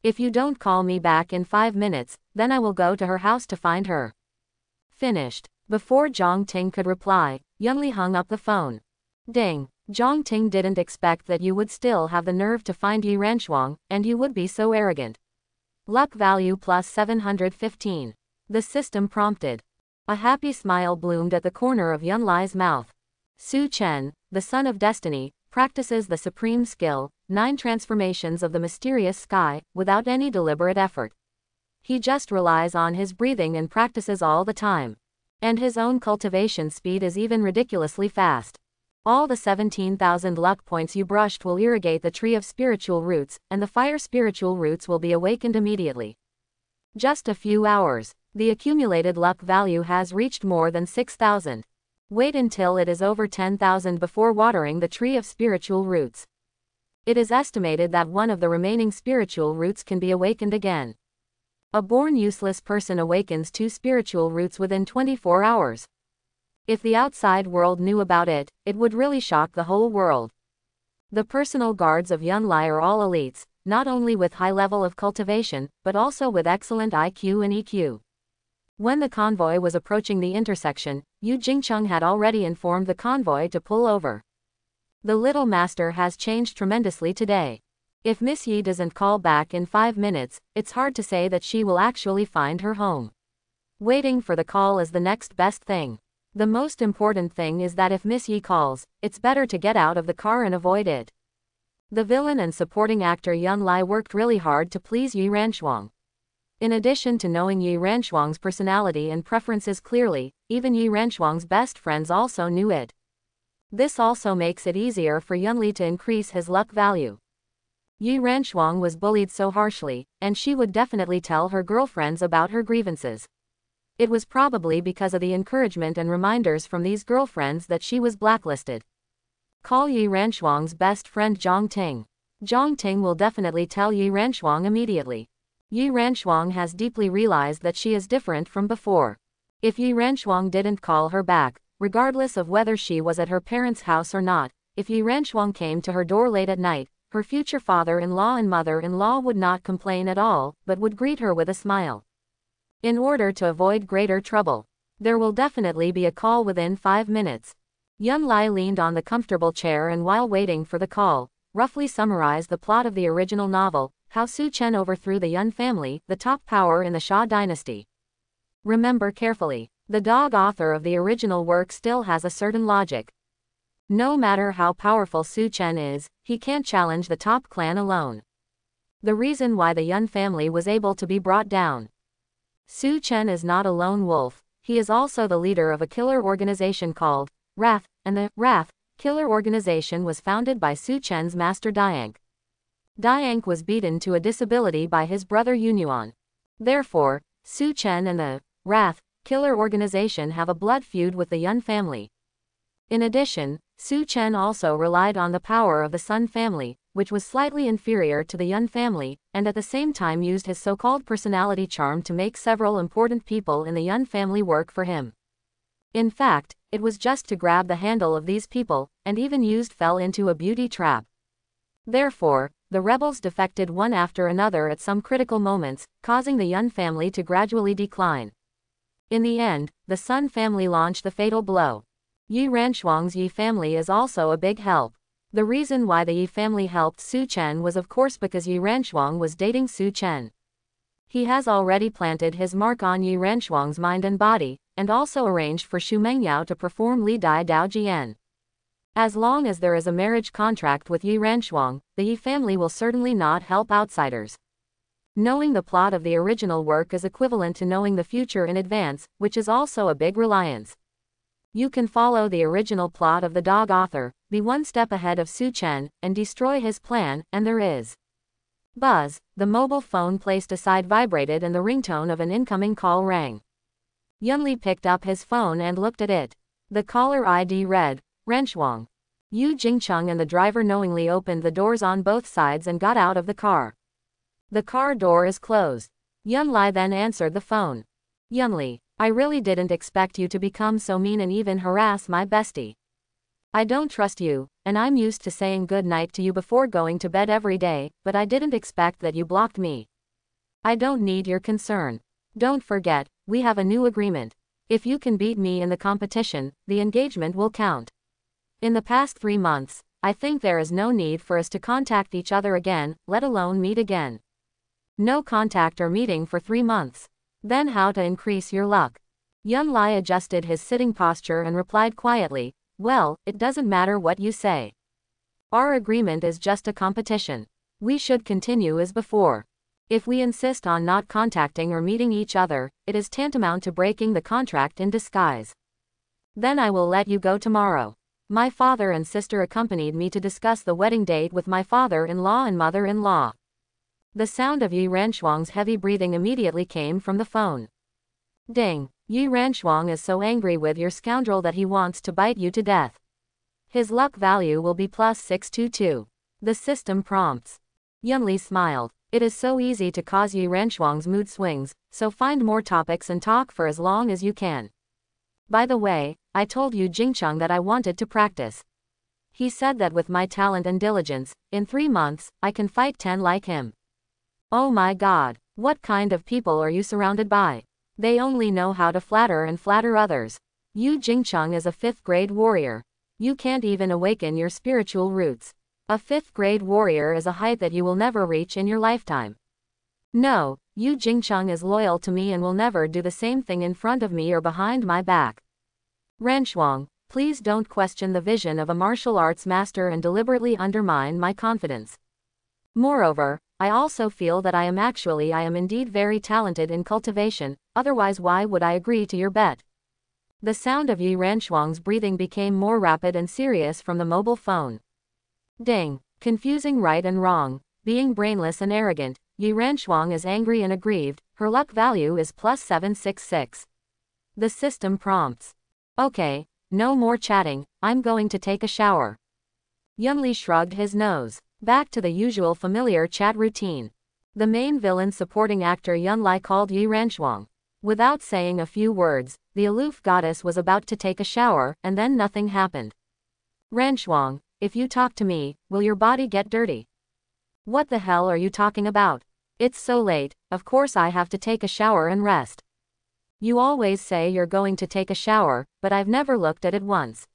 If you don't call me back in 5 minutes, then I will go to her house to find her. Finished. Before Zhang Ting could reply, Yunli hung up the phone. Ding. Zhang Ting didn't expect that you would still have the nerve to find Yi Ranchuang, and you would be so arrogant. Luck value plus 715. The system prompted. A happy smile bloomed at the corner of Yunlai's mouth. Su Chen, the son of destiny, practices the supreme skill, 9 transformations of the mysterious sky, without any deliberate effort. He just relies on his breathing and practices all the time. And his own cultivation speed is even ridiculously fast. All the 17,000 luck points you brushed will irrigate the tree of spiritual roots, and the fire spiritual roots will be awakened immediately. Just a few hours. The accumulated luck value has reached more than 6,000. Wait until it is over 10,000 before watering the tree of spiritual roots. It is estimated that one of the remaining spiritual roots can be awakened again. A born useless person awakens 2 spiritual roots within 24 hours. If the outside world knew about it, it would really shock the whole world. The personal guards of Yunlai are all elites, not only with high level of cultivation, but also with excellent IQ and EQ. When the convoy was approaching the intersection, Yu Jingcheng had already informed the convoy to pull over. The little master has changed tremendously today. If Miss Yi doesn't call back in 5 minutes, it's hard to say that she will actually find her home. Waiting for the call is the next best thing. The most important thing is that if Miss Yi calls, it's better to get out of the car and avoid it. The villain and supporting actor Yunlai worked really hard to please Yi Ranshuang. In addition to knowing Yi Ranshuang's personality and preferences clearly, even Yi Ranshuang's best friends also knew it. This also makes it easier for Yunli to increase his luck value. Yi Ranshuang was bullied so harshly, and she would definitely tell her girlfriends about her grievances. It was probably because of the encouragement and reminders from these girlfriends that she was blacklisted. Call Yi Ranshuang's best friend Zhang Ting. Zhang Ting will definitely tell Yi Ranshuang immediately. Yi Ranshuang has deeply realized that she is different from before. If Yi Ranshuang didn't call her back, regardless of whether she was at her parents' house or not, if Yi Ranshuang came to her door late at night, her future father-in-law and mother-in-law would not complain at all, but would greet her with a smile. In order to avoid greater trouble, there will definitely be a call within 5 minutes. Yunlai leaned on the comfortable chair and while waiting for the call, roughly summarized the plot of the original novel, How Su Chen Overthrew the Yun Family, the top power in the Xia dynasty. Remember carefully. The dog author of the original work still has a certain logic. No matter how powerful Su Chen is, he can't challenge the top clan alone. The reason why the Yun family was able to be brought down. Su Chen is not a lone wolf, he is also the leader of a killer organization called Wrath, and the Wrath killer organization was founded by Su Chen's master Diank. Diank was beaten to a disability by his brother Yunyuan. Therefore, Su Chen and the Wrath killer organization have a blood feud with the Yun family. In addition, Su Chen also relied on the power of the Sun family, which was slightly inferior to the Yun family, and at the same time used his so-called personality charm to make several important people in the Yun family work for him. In fact, it was just to grab the handle of these people, and even fell into a beauty trap. Therefore, the rebels defected one after another at some critical moments, causing the Yun family to gradually decline. In the end, the Sun family launched the fatal blow. Yi Ranshuang's Yi family is also a big help. The reason why the Yi family helped Su Chen was of course because Yi Ranshuang was dating Su Chen. He has already planted his mark on Yi Ranshuang's mind and body, and also arranged for Xu Mengyao to perform Li Dai Dao Jian. As long as there is a marriage contract with Yi Ranshuang, the Yi family will certainly not help outsiders. Knowing the plot of the original work is equivalent to knowing the future in advance, which is also a big reliance. You can follow the original plot of the dog author, be one step ahead of Su Chen, and destroy his plan, and there is. Buzz, the mobile phone placed aside vibrated and the ringtone of an incoming call rang. Yunli picked up his phone and looked at it. The caller ID read, Ranshuang. Yu Jingcheng and the driver knowingly opened the doors on both sides and got out of the car. The car door is closed. Yunli then answered the phone. Yunli, I really didn't expect you to become so mean and even harass my bestie. I don't trust you, and I'm used to saying good night to you before going to bed every day, but I didn't expect that you blocked me. I don't need your concern. Don't forget, we have a new agreement. If you can beat me in the competition, the engagement will count. In the past 3 months, I think there is no need for us to contact each other again, let alone meet again. No contact or meeting for 3 months. Then how to increase your luck? Yunli adjusted his sitting posture and replied quietly, well, it doesn't matter what you say. Our agreement is just a competition. We should continue as before. If we insist on not contacting or meeting each other, it is tantamount to breaking the contract in disguise. Then I will let you go tomorrow. My father and sister accompanied me to discuss the wedding date with my father-in-law and mother-in-law. The sound of Yi Ranshuang's heavy breathing immediately came from the phone. Ding. Yi Ranchuang is so angry with your scoundrel that he wants to bite you to death. His luck value will be plus 622. The system prompts. Yunli smiled. It is so easy to cause Yi Ranchuang's mood swings, so find more topics and talk for as long as you can. By the way, I told Yu Jingcheng that I wanted to practice. He said that with my talent and diligence, in 3 months, I can fight 10 like him. Oh my god, what kind of people are you surrounded by? They only know how to flatter and flatter others. Yu Jingcheng is a 5th grade warrior. You can't even awaken your spiritual roots. A 5th grade warrior is a height that you will never reach in your lifetime. No, Yu Jingcheng is loyal to me and will never do the same thing in front of me or behind my back. Ranchuang, please don't question the vision of a martial arts master and deliberately undermine my confidence. Moreover, I also feel that I am indeed very talented in cultivation, otherwise why would I agree to your bet? The sound of Yi Ranchuang's breathing became more rapid and serious from the mobile phone. Ding. Confusing right and wrong, being brainless and arrogant, Yi Ranchuang is angry and aggrieved, her luck value is plus 766. The system prompts. Okay, no more chatting, I'm going to take a shower. Yunli shrugged his nose. Back to the usual familiar chat routine. The main villain supporting actor Yunli called Yi Ranchuang. Without saying a few words, the aloof goddess was about to take a shower, and then nothing happened. Ranchuang, if you talk to me, will your body get dirty? What the hell are you talking about? It's so late, of course I have to take a shower and rest. You always say you're going to take a shower, but I've never looked at it once.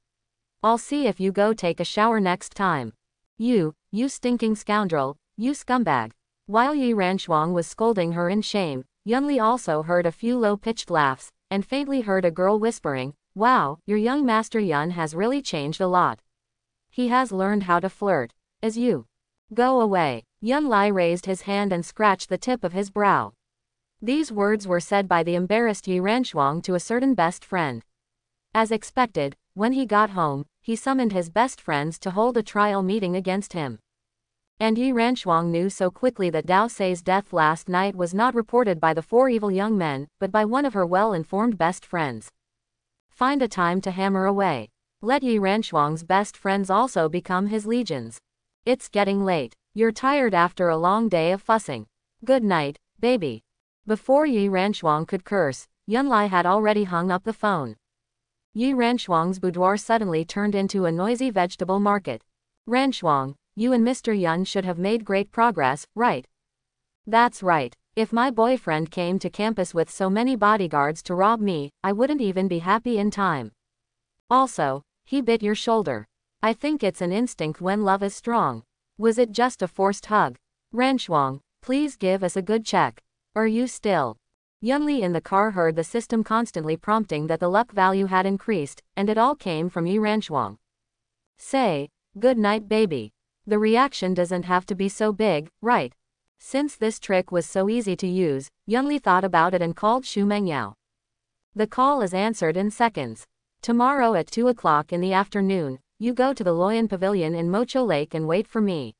I'll see if you go take a shower next time. You stinking scoundrel, you scumbag. While Yi Ranchuang was scolding her in shame, Yunli also heard a few low-pitched laughs, and faintly heard a girl whispering, "Wow, your young Master Yun has really changed a lot. He has learned how to flirt. As you." Go away. Yunli raised his hand and scratched the tip of his brow. These words were said by the embarrassed Yi Ranchuang to a certain best friend. As expected, when he got home, he summoned his best friends to hold a trial meeting against him. And Yi Ranchuang knew so quickly that Dao Sei's death last night was not reported by the 4 evil young men, but by one of her well-informed best friends. Find a time to hammer away. Let Yi Ranchuang's best friends also become his legions. It's getting late. You're tired after a long day of fussing. Good night, baby. Before Yi Ranchuang could curse, Yunli had already hung up the phone. Yi Ranchuang's boudoir suddenly turned into a noisy vegetable market. Ranchuang, you and Mr. Yun should have made great progress, right? That's right. If my boyfriend came to campus with so many bodyguards to rob me, I wouldn't even be happy in time. Also, he bit your shoulder. I think it's an instinct when love is strong. Was it just a forced hug? Ranchuang, please give us a good check. Are you still? Yunli in the car heard the system constantly prompting that the luck value had increased, and it all came from Yi Ranchuang. Say, good night baby. The reaction doesn't have to be so big, right? Since this trick was so easy to use, Yunli thought about it and called Xu Mengyao. The call is answered in seconds. Tomorrow at 2 o'clock in the afternoon, you go to the Loyan Pavilion in Mocho Lake and wait for me.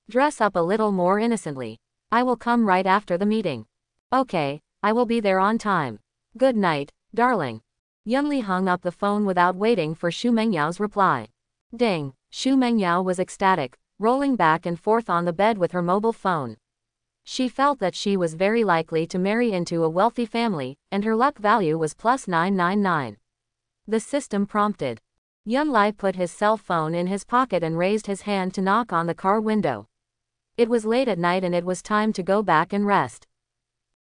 Dress up a little more innocently. I will come right after the meeting. Okay, I will be there on time. Good night, darling. Yunli hung up the phone without waiting for Xu Mengyao's reply. Ding. Xu Mengyao was ecstatic, rolling back and forth on the bed with her mobile phone. She felt that she was very likely to marry into a wealthy family, and her luck value was plus 999. The system prompted. Yunli put his cell phone in his pocket and raised his hand to knock on the car window. It was late at night and it was time to go back and rest.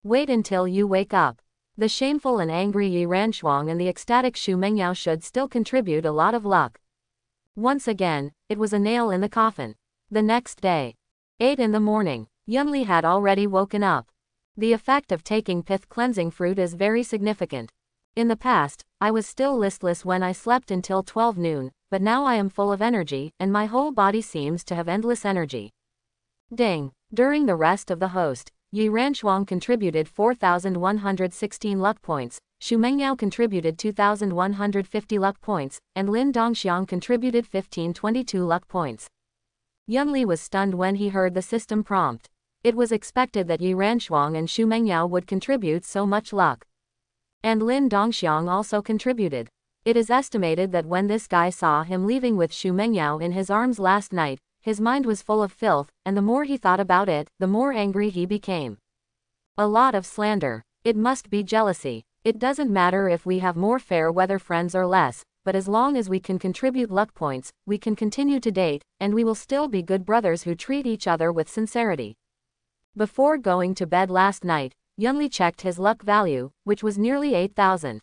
Wait until you wake up. The shameful and angry Yi Ranchuang and the ecstatic Xu Mengyao should still contribute a lot of luck. Once again, it was a nail in the coffin. The next day, 8 in the morning, Yunli had already woken up. The effect of taking pith cleansing fruit is very significant. In the past, I was still listless when I slept until 12 noon, but now I am full of energy, and my whole body seems to have endless energy. Ding. During the rest of the host, Yi Ranchuang contributed 4,116 luck points, Xu Mengyao contributed 2,150 luck points, and Lin Dongxiang contributed 1,522 luck points. Yunli was stunned when he heard the system prompt. It was expected that Yi Ranchuang and Xu Mengyao would contribute so much luck. And Lin Dongxiang also contributed. It is estimated that when this guy saw him leaving with Xu Mengyao in his arms last night, his mind was full of filth, and the more he thought about it, the more angry he became. A lot of slander. It must be jealousy. It doesn't matter if we have more fair weather friends or less, but as long as we can contribute luck points, we can continue to date, and we will still be good brothers who treat each other with sincerity. Before going to bed last night, Yunli checked his luck value, which was nearly 8,000.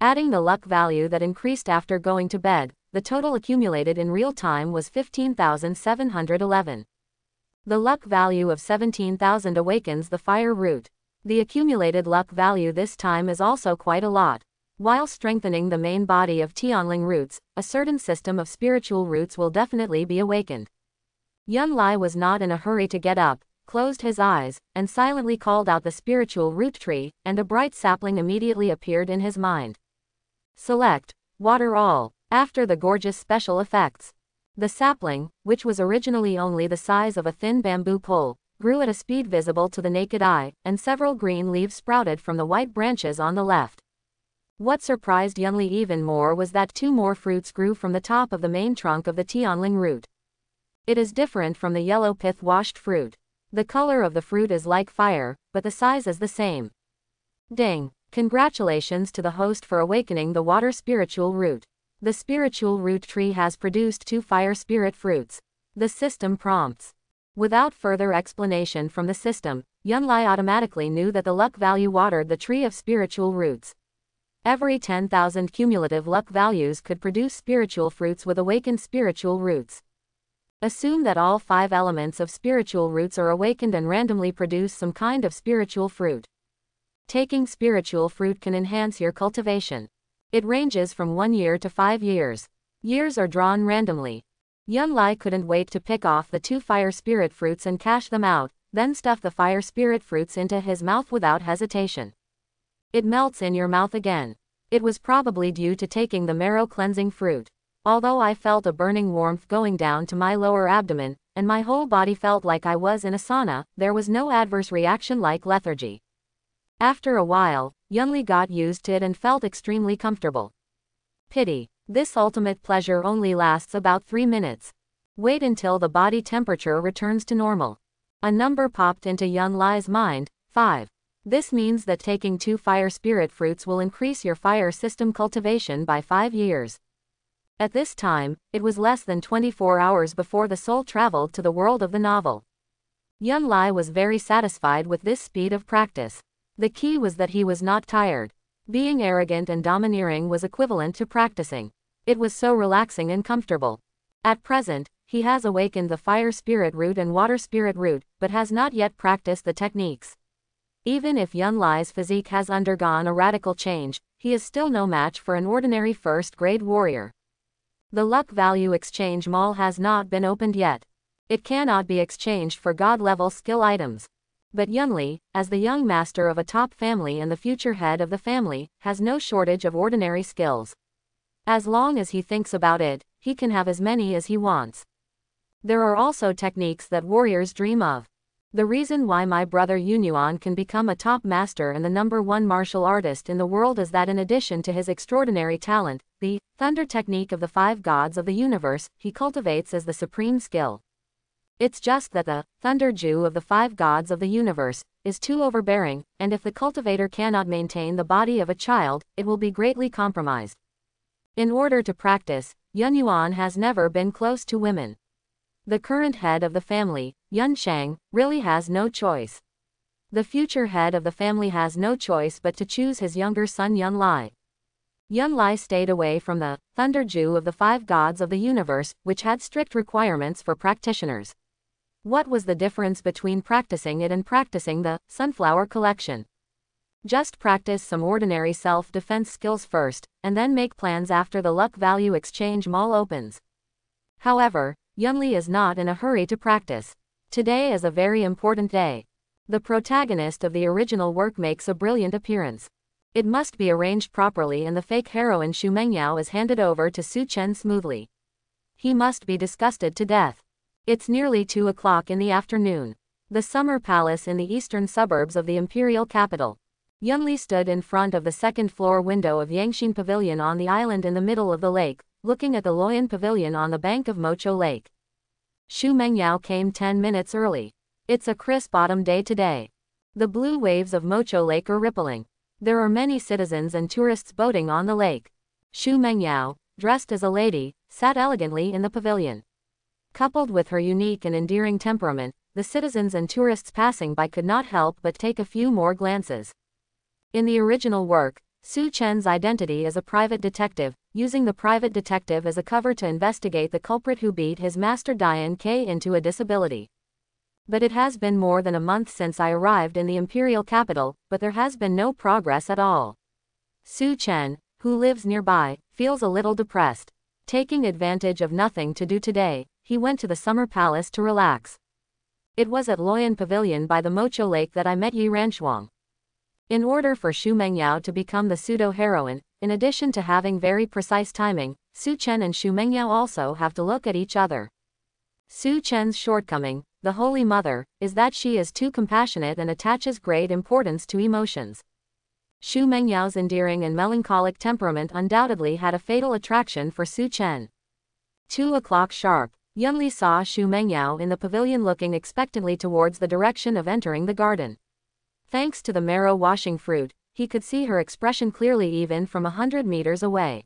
Adding the luck value that increased after going to bed, the total accumulated in real time was 15,711. The luck value of 17,000 awakens the fire root. The accumulated luck value this time is also quite a lot. While strengthening the main body of Tianling roots, a certain system of spiritual roots will definitely be awakened. Yun Lai was not in a hurry to get up, closed his eyes, and silently called out the spiritual root tree, and a bright sapling immediately appeared in his mind. Select, water all, after the gorgeous special effects. The sapling, which was originally only the size of a thin bamboo pole, grew at a speed visible to the naked eye, and several green leaves sprouted from the white branches on the left. What surprised Yunli even more was that 2 more fruits grew from the top of the main trunk of the Tianling root. It is different from the yellow pith-washed fruit. The color of the fruit is like fire, but the size is the same. Ding! Congratulations to the host for awakening the water spiritual root. The spiritual root tree has produced 2 fire spirit fruits. The system prompts. Without further explanation from the system, Yun Lai automatically knew that the luck value watered the tree of spiritual roots. Every 10,000 cumulative luck values could produce spiritual fruits with awakened spiritual roots. Assume that all 5 elements of spiritual roots are awakened and randomly produce some kind of spiritual fruit. Taking spiritual fruit can enhance your cultivation. It ranges from 1 year to 5 years. Years are drawn randomly. Yun Lai couldn't wait to pick off the 2 fire spirit fruits and cash them out, then stuff the fire spirit fruits into his mouth without hesitation. It melts in your mouth again. It was probably due to taking the marrow cleansing fruit. Although I felt a burning warmth going down to my lower abdomen, and my whole body felt like I was in a sauna, there was no adverse reaction like lethargy. After a while, Yunli got used to it and felt extremely comfortable. Pity. This ultimate pleasure only lasts about 3 minutes. Wait until the body temperature returns to normal. A number popped into Yun Lai's mind, 5. This means that taking 2 fire spirit fruits will increase your fire system cultivation by 5 years. At this time, it was less than 24 hours before the soul traveled to the world of the novel. Yun Lai was very satisfied with this speed of practice. The key was that he was not tired. Being arrogant and domineering was equivalent to practicing. It was so relaxing and comfortable. At present, he has awakened the fire spirit root and water spirit root, but has not yet practiced the techniques. Even if Yun Lai's physique has undergone a radical change, he is still no match for an ordinary first-grade warrior. The luck value exchange mall has not been opened yet. It cannot be exchanged for god-level skill items. But Yunli, as the young master of a top family and the future head of the family, has no shortage of ordinary skills. As long as he thinks about it, he can have as many as he wants. There are also techniques that warriors dream of. The reason why my brother Yunyuan can become a top master and the #1 martial artist in the world is that in addition to his extraordinary talent, the thunder technique of the 5 gods of the universe, he cultivates as the supreme skill. It's just that the thunder Ju of the 5 gods of the universe is too overbearing, and if the cultivator cannot maintain the body of a child, it will be greatly compromised. In order to practice, Yunyuan has never been close to women. The current head of the family, Yun Shang, really has no choice. The future head of the family has no choice but to choose his younger son Yun Lai. Yun Lai stayed away from the thunder Ju of the 5 gods of the universe, which had strict requirements for practitioners. What was the difference between practicing it and practicing the sunflower collection? Just practice some ordinary self-defense skills first, and then make plans after the luck value exchange mall opens. However, Yunli is not in a hurry to practice. Today is a very important day. The protagonist of the original work makes a brilliant appearance. It must be arranged properly and the fake heroine Xu Mengyao is handed over to Su Chen smoothly. He must be disgusted to death. It's nearly 2 o'clock in the afternoon. The summer palace in the eastern suburbs of the imperial capital. Yunli stood in front of the second-floor window of Yangxin Pavilion on the island in the middle of the lake, looking at the Loyan Pavilion on the bank of Mocho Lake. Xu Mengyao came 10 minutes early. It's a crisp autumn day today. The blue waves of Mocho Lake are rippling. There are many citizens and tourists boating on the lake. Xu Mengyao, dressed as a lady, sat elegantly in the pavilion. Coupled with her unique and endearing temperament, the citizens and tourists passing by could not help but take a few more glances. In the original work, Su Chen's identity as a private detective, using the private detective as a cover to investigate the culprit who beat his master Dian K into a disability. But it has been more than a month since I arrived in the imperial capital, but there has been no progress at all. Su Chen, who lives nearby, feels a little depressed. Taking advantage of nothing to do today, he went to the summer palace to relax. It was at Loyan Pavilion by the Mocho Lake that I met Yi Ranshuang. In order for Xu Mengyao to become the pseudo-heroine, in addition to having very precise timing, Su Chen and Xu Mengyao also have to look at each other. Su Chen's shortcoming, the Holy Mother, is that she is too compassionate and attaches great importance to emotions. Xu Mengyao's endearing and melancholic temperament undoubtedly had a fatal attraction for Su Chen. 2 o'clock sharp, Yunli saw Xu Mengyao in the pavilion looking expectantly towards the direction of entering the garden. Thanks to the marrow washing fruit, he could see her expression clearly even from 100 meters away.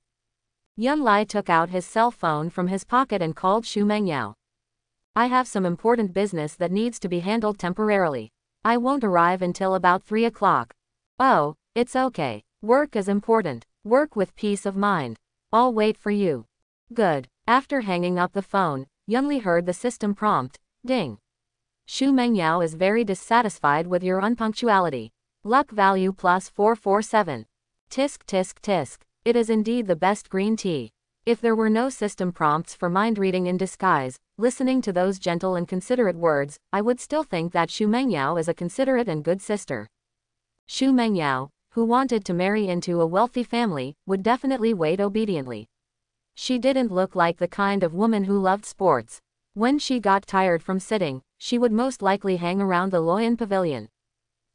Yunli took out his cell phone from his pocket and called Xu Mengyao. I have some important business that needs to be handled temporarily. I won't arrive until about 3 o'clock. Oh, it's okay. Work is important. Work with peace of mind. I'll wait for you. Good. After hanging up the phone, Yunli heard the system prompt, ding. Xu Mengyao is very dissatisfied with your unpunctuality. Luck value plus 447. Tisk tisk tisk. It is indeed the best green tea. If there were no system prompts for mind reading in disguise, listening to those gentle and considerate words, I would still think that Xu Mengyao is a considerate and good sister. Xu Mengyao, who wanted to marry into a wealthy family, would definitely wait obediently. She didn't look like the kind of woman who loved sports. When she got tired from sitting, she would most likely hang around the Loyan Pavilion.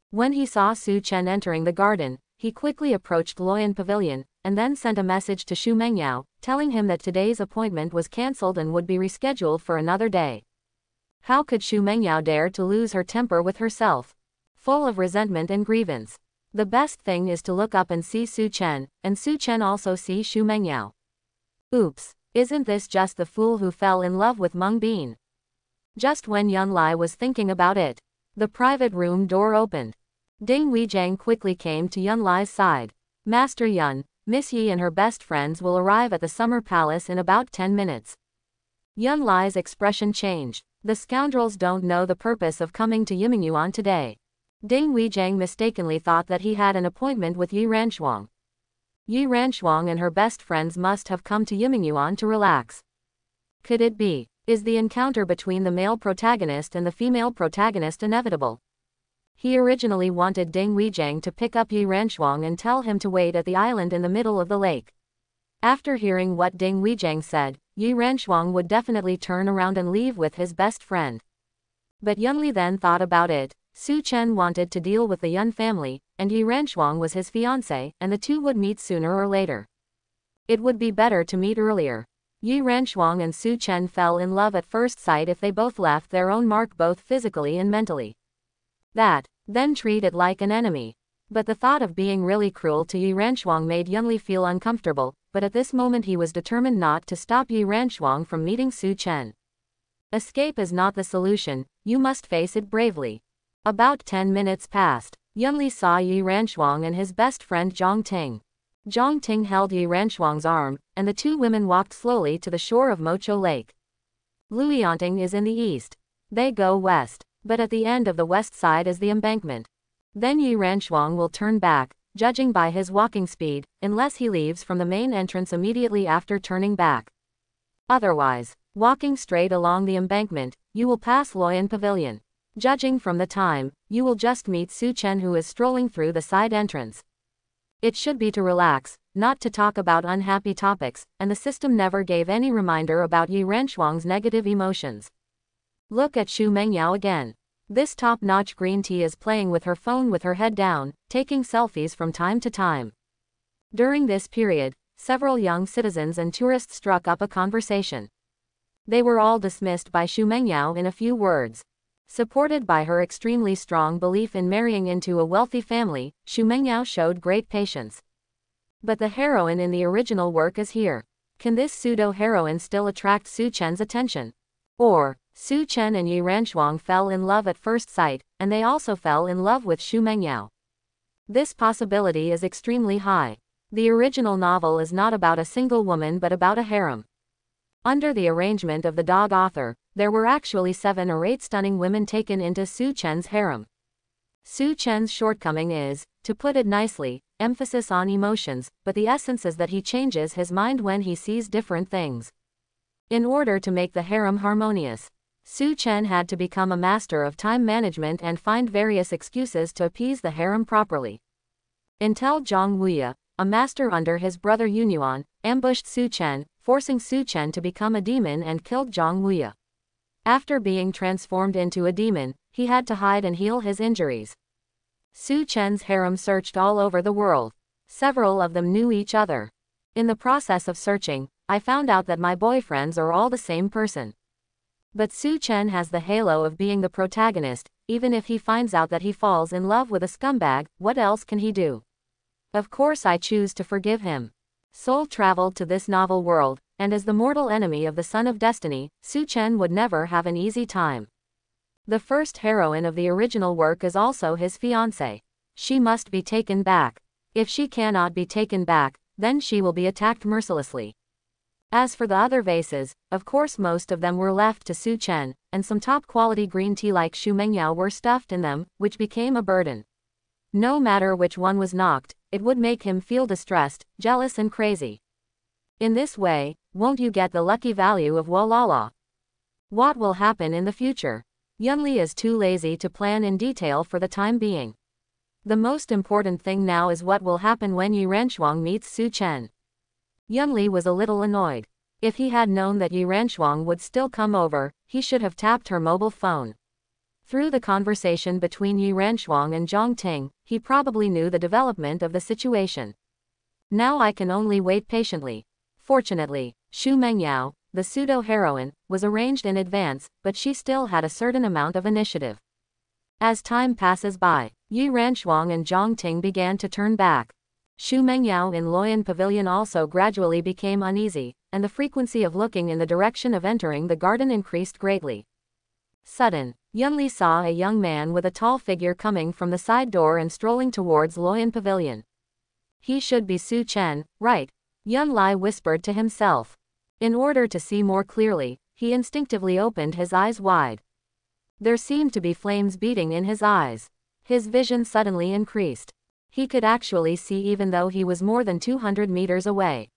When he saw Su Chen entering the garden, he quickly approached Loyan Pavilion, and then sent a message to Xu Mengyao, telling him that today's appointment was cancelled and would be rescheduled for another day. How could Xu Mengyao dare to lose her temper with herself? Full of resentment and grievance. The best thing is to look up and see Su Chen, and Su Chen also see Xu Mengyao. Oops, isn't this just the fool who fell in love with Meng Bin? Just when Yunli was thinking about it, the private room door opened. Ding Weijang quickly came to Yunli's side. Master Yun, Miss Yi and her best friends will arrive at the summer palace in about 10 minutes. Yunli's expression changed. The scoundrels don't know the purpose of coming to Yimingyuan today. Ding Weijang mistakenly thought that he had an appointment with Yi Ranshuang. Yi Ranshuang and her best friends must have come to Yimingyuan to relax. Could it be? Is the encounter between the male protagonist and the female protagonist inevitable? He originally wanted Ding Weijang to pick up Yi Ranshuang and tell him to wait at the island in the middle of the lake. After hearing what Ding Weijang said, Yi Ranshuang would definitely turn around and leave with his best friend. But Yunli then thought about it. Su Chen wanted to deal with the Yun family, and Yi Ranshuang was his fiancé, and the two would meet sooner or later. It would be better to meet earlier. Yi Ranshuang and Su Chen fell in love at first sight if they both left their own mark both physically and mentally. Then treat it like an enemy. But the thought of being really cruel to Yi Ranshuang made Yunli feel uncomfortable, but at this moment he was determined not to stop Yi Ranshuang from meeting Su Chen. Escape is not the solution, you must face it bravely. About 10 minutes passed. Yunli saw Yi Ranshuang and his best friend Zhang Ting. Zhang Ting held Yi Ranshuang's arm, and the two women walked slowly to the shore of Mocho Lake. Luoyanting is in the east. They go west, but at the end of the west side is the embankment. Then Yi Ranshuang will turn back, judging by his walking speed, unless he leaves from the main entrance immediately after turning back. Otherwise, walking straight along the embankment, you will pass Loyan Pavilion. Judging from the time, you will just meet Su Chen who is strolling through the side entrance. It should be to relax, not to talk about unhappy topics, and the system never gave any reminder about Yi Ranshuang's negative emotions. Look at Xu Mengyao again. This top-notch green tea is playing with her phone with her head down, taking selfies from time to time. During this period, several young citizens and tourists struck up a conversation. They were all dismissed by Xu Mengyao in a few words. Supported by her extremely strong belief in marrying into a wealthy family, Xu Mengyao showed great patience. But the heroine in the original work is here. Can this pseudo-heroine still attract Su Chen's attention? Or, Su Chen and Yi Ranchuang fell in love at first sight, and they also fell in love with Xu Mengyao. This possibility is extremely high. The original novel is not about a single woman but about a harem. Under the arrangement of the dog author, there were actually 7 or 8 stunning women taken into Su Chen's harem. Su Chen's shortcoming is, to put it nicely, emphasis on emotions, but the essence is that he changes his mind when he sees different things. In order to make the harem harmonious, Su Chen had to become a master of time management and find various excuses to appease the harem properly. Until Zhang Wuya, a master under his brother Yunyuan, ambushed Su Chen, forcing Su Chen to become a demon and killed Zhang Wuya. After being transformed into a demon, he had to hide and heal his injuries. Su Chen's harem searched all over the world. Several of them knew each other. In the process of searching, I found out that my boyfriends are all the same person. But Su Chen has the halo of being the protagonist. Even if he finds out that he falls in love with a scumbag, what else can he do? Of course I choose to forgive him. Soul traveled to this novel world, and as the mortal enemy of the Son of Destiny, Su Chen would never have an easy time. The first heroine of the original work is also his fiancée. She must be taken back. If she cannot be taken back, then she will be attacked mercilessly. As for the other vases, of course most of them were left to Su Chen, and some top-quality green tea like Xu Mengyao were stuffed in them, which became a burden. No matter which one was knocked, it would make him feel distressed, jealous and crazy. In this way, won't you get the lucky value of Wolala? What will happen in the future? Yunli is too lazy to plan in detail for the time being. The most important thing now is what will happen when Yi Ranchuang meets Su Chen. Yunli was a little annoyed. If he had known that Yi Ranchuang would still come over, he should have tapped her mobile phone. Through the conversation between Yi Ranchuang and Zhang Ting, he probably knew the development of the situation. Now I can only wait patiently. Fortunately, Xu Mengyao, the pseudo-heroine, was arranged in advance, but she still had a certain amount of initiative. As time passes by, Yi Ranchuang and Zhang Ting began to turn back. Xu Mengyao in Loyan Pavilion also gradually became uneasy, and the frequency of looking in the direction of entering the garden increased greatly. Sudden, Yunli saw a young man with a tall figure coming from the side door and strolling towards Loyan Pavilion. He should be Su Chen, right? Yunli whispered to himself. In order to see more clearly, he instinctively opened his eyes wide. There seemed to be flames beating in his eyes. His vision suddenly increased. He could actually see even though he was more than 200 meters away.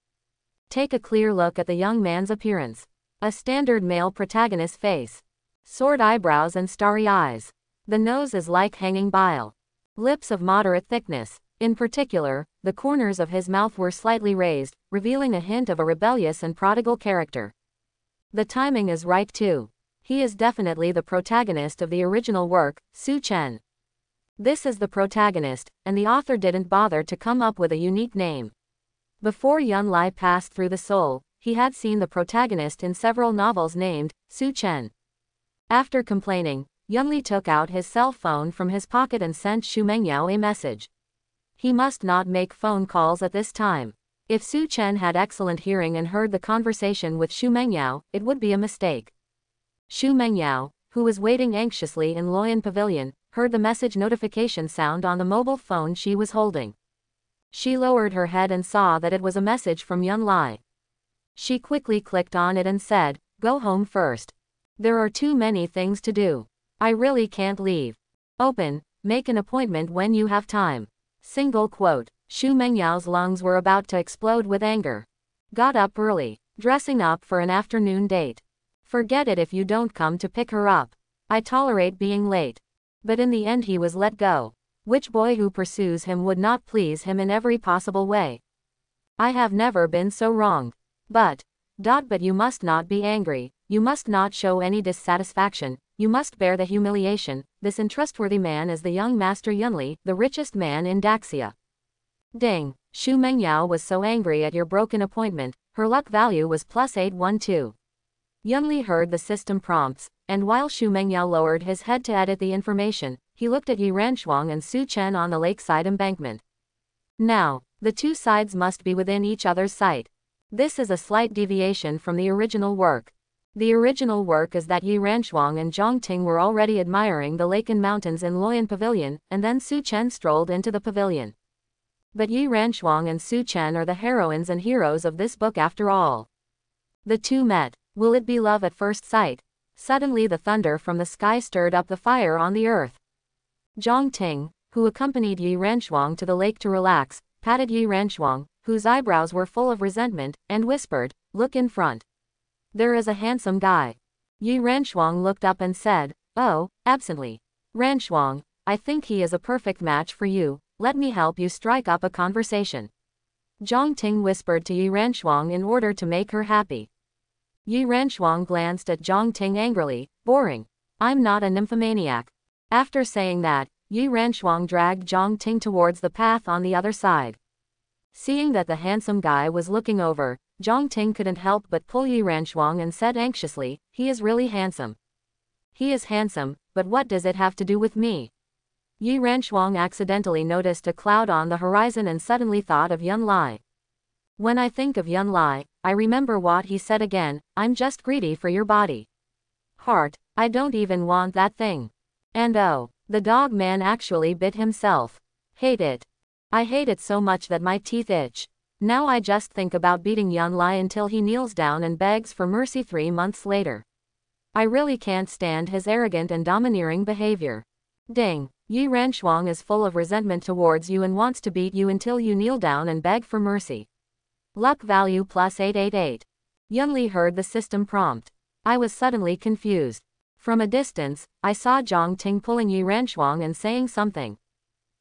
Take a clear look at the young man's appearance. A standard male protagonist face. Sword eyebrows and starry eyes. The nose is like hanging bile. Lips of moderate thickness. In particular, the corners of his mouth were slightly raised, revealing a hint of a rebellious and prodigal character. The timing is right too. He is definitely the protagonist of the original work, Su Chen. This is the protagonist, and the author didn't bother to come up with a unique name. Before Yunli passed through the soul, he had seen the protagonist in several novels named Su Chen. After complaining, Yunli took out his cell phone from his pocket and sent Xu Mengyao a message. He must not make phone calls at this time. If Su Chen had excellent hearing and heard the conversation with Xu Mengyao, it would be a mistake. Xu Mengyao, who was waiting anxiously in Loyan Pavilion, heard the message notification sound on the mobile phone she was holding. She lowered her head and saw that it was a message from Yunli. She quickly clicked on it and said, "Go home first. There are too many things to do. I really can't leave. Open, make an appointment when you have time." Single quote. Xu Mengyao's lungs were about to explode with anger. Got up early, dressing up for an afternoon date. Forget it if you don't come to pick her up. I tolerate being late. But in the end he was let go. Which boy who pursues him would not please him in every possible way? I have never been so wrong. But you must not be angry, you must not show any dissatisfaction, you must bear the humiliation. This untrustworthy man is the young Master Yunli, the richest man in Daxia. Ding. Xu Mengyao was so angry at your broken appointment, her luck value was +812. Yunli heard the system prompts, and while Xu Mengyao lowered his head to edit the information, he looked at Yi Ranchuang and Su Chen on the lakeside embankment. Now, the two sides must be within each other's sight. This is a slight deviation from the original work. The original work is that Yi Ranchuang and Zhang Ting were already admiring the lake and mountains in Luoyan Pavilion, and then Su Chen strolled into the pavilion. But Yi Ranchuang and Su Chen are the heroines and heroes of this book after all. The two met. Will it be love at first sight? Suddenly the thunder from the sky stirred up the fire on the earth. Zhang Ting, who accompanied Yi Ranchuang to the lake to relax, patted Yi Ranchuang, whose eyebrows were full of resentment, and whispered, "Look in front. There is a handsome guy." Yi Ranchuang looked up and said, "Oh," absently. "Ranchuang, I think he is a perfect match for you. Let me help you strike up a conversation." Zhang Ting whispered to Yi Ranchuang in order to make her happy. Yi Ranchuang glanced at Zhang Ting angrily. "Boring. I'm not a nymphomaniac." After saying that, Yi Ranchuang dragged Zhang Ting towards the path on the other side. Seeing that the handsome guy was looking over, Zhang Ting couldn't help but pull Yi Ranchuang and said anxiously, "He is really handsome." "He is handsome, but what does it have to do with me?" Yi Ranchuang accidentally noticed a cloud on the horizon and suddenly thought of Yun Lai. "When I think of Yun Lai, I remember what he said again, I'm just greedy for your body. Heart, I don't even want that thing. And oh, the dog man actually bit himself. Hate it. I hate it so much that my teeth itch. Now I just think about beating Yun Lai until he kneels down and begs for mercy 3 months later. I really can't stand his arrogant and domineering behavior. Ding. Yi Ranchuang is full of resentment towards you and wants to beat you until you kneel down and beg for mercy. Luck value +888. Yunli heard the system prompt. I was suddenly confused. From a distance, I saw Zhang Ting pulling Yi Ranchuang and saying something.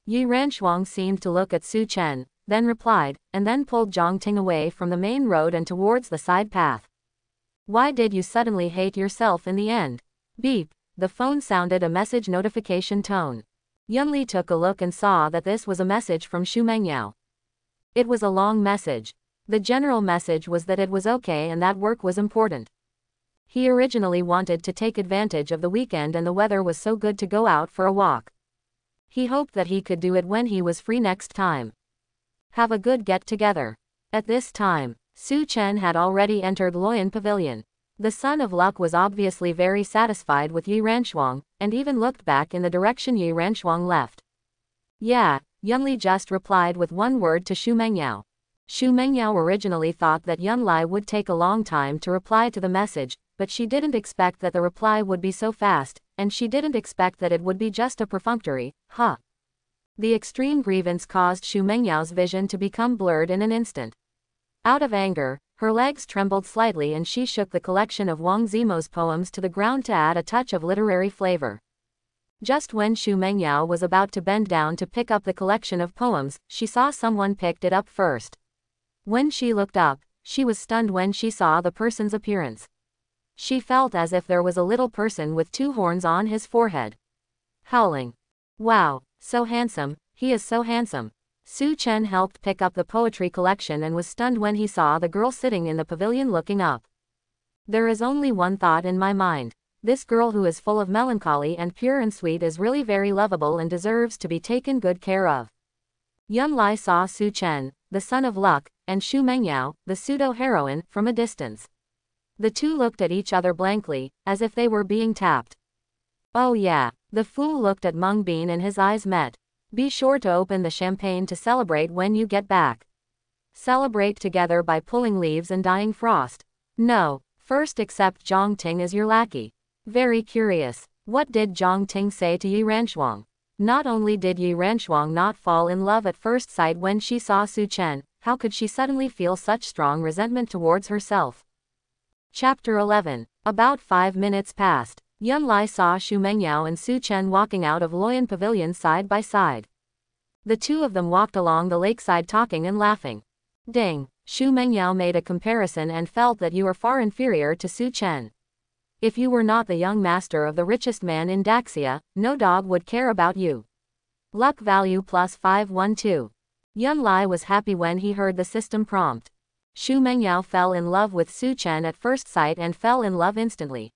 Yi Ranchuang seemed to look at Su Chen, then replied, and then pulled Zhang Ting away from the main road and towards the side path. Why did you suddenly hate yourself in the end? Beep. The phone sounded a message notification tone. Yunli took a look and saw that this was a message from Xu Mengyao. It was a long message. The general message was that it was okay and that work was important. He originally wanted to take advantage of the weekend and the weather was so good to go out for a walk. He hoped that he could do it when he was free next time. Have a good get-together. At this time, Su Chen had already entered Luoyan Pavilion. The son of Luck was obviously very satisfied with Yi Ranchuang, and even looked back in the direction Yi Ranchuang left. Yeah, Yunli just replied with one word to Xu Mengyao. Xu Mengyao originally thought that Yun Lai would take a long time to reply to the message, but she didn't expect that the reply would be so fast, and she didn't expect that it would be just a perfunctory, huh. The extreme grievance caused Xu Mengyao's vision to become blurred in an instant. Out of anger, her legs trembled slightly and she shook the collection of Wang Zimo's poems to the ground to add a touch of literary flavor. Just when Xu Mengyao was about to bend down to pick up the collection of poems, she saw someone picked it up first. When she looked up, she was stunned when she saw the person's appearance. She felt as if there was a little person with 2 horns on his forehead. Howling. Wow, so handsome, he is so handsome. Su Chen helped pick up the poetry collection and was stunned when he saw the girl sitting in the pavilion looking up. There is only one thought in my mind. This girl who is full of melancholy and pure and sweet is really very lovable and deserves to be taken good care of. Yun Lai saw Su Chen, the son of Luck, and Xu Mengyao, the pseudo-heroine, from a distance. The two looked at each other blankly, as if they were being tapped. Oh yeah, the fool looked at Meng Bean and his eyes met. Be sure to open the champagne to celebrate when you get back. Celebrate together by pulling leaves and dyeing frost. No, first accept Zhang Ting as your lackey. Very curious. What did Zhang Ting say to Yi Ranchuang? Not only did Yi Ranchuang not fall in love at first sight when she saw Su Chen, how could she suddenly feel such strong resentment towards herself? Chapter 11. About 5 minutes passed. Yun Lai saw Xu Mengyao and Su Chen walking out of Luoyan Pavilion side by side. The two of them walked along the lakeside talking and laughing. Ding. Xu Mengyao made a comparison and felt that you are far inferior to Su Chen. If you were not the young master of the richest man in Daxia, no dog would care about you. Luck value plus 512. Yun Lai was happy when he heard the system prompt. Xu Mengyao fell in love with Su Chen at first sight and fell in love instantly.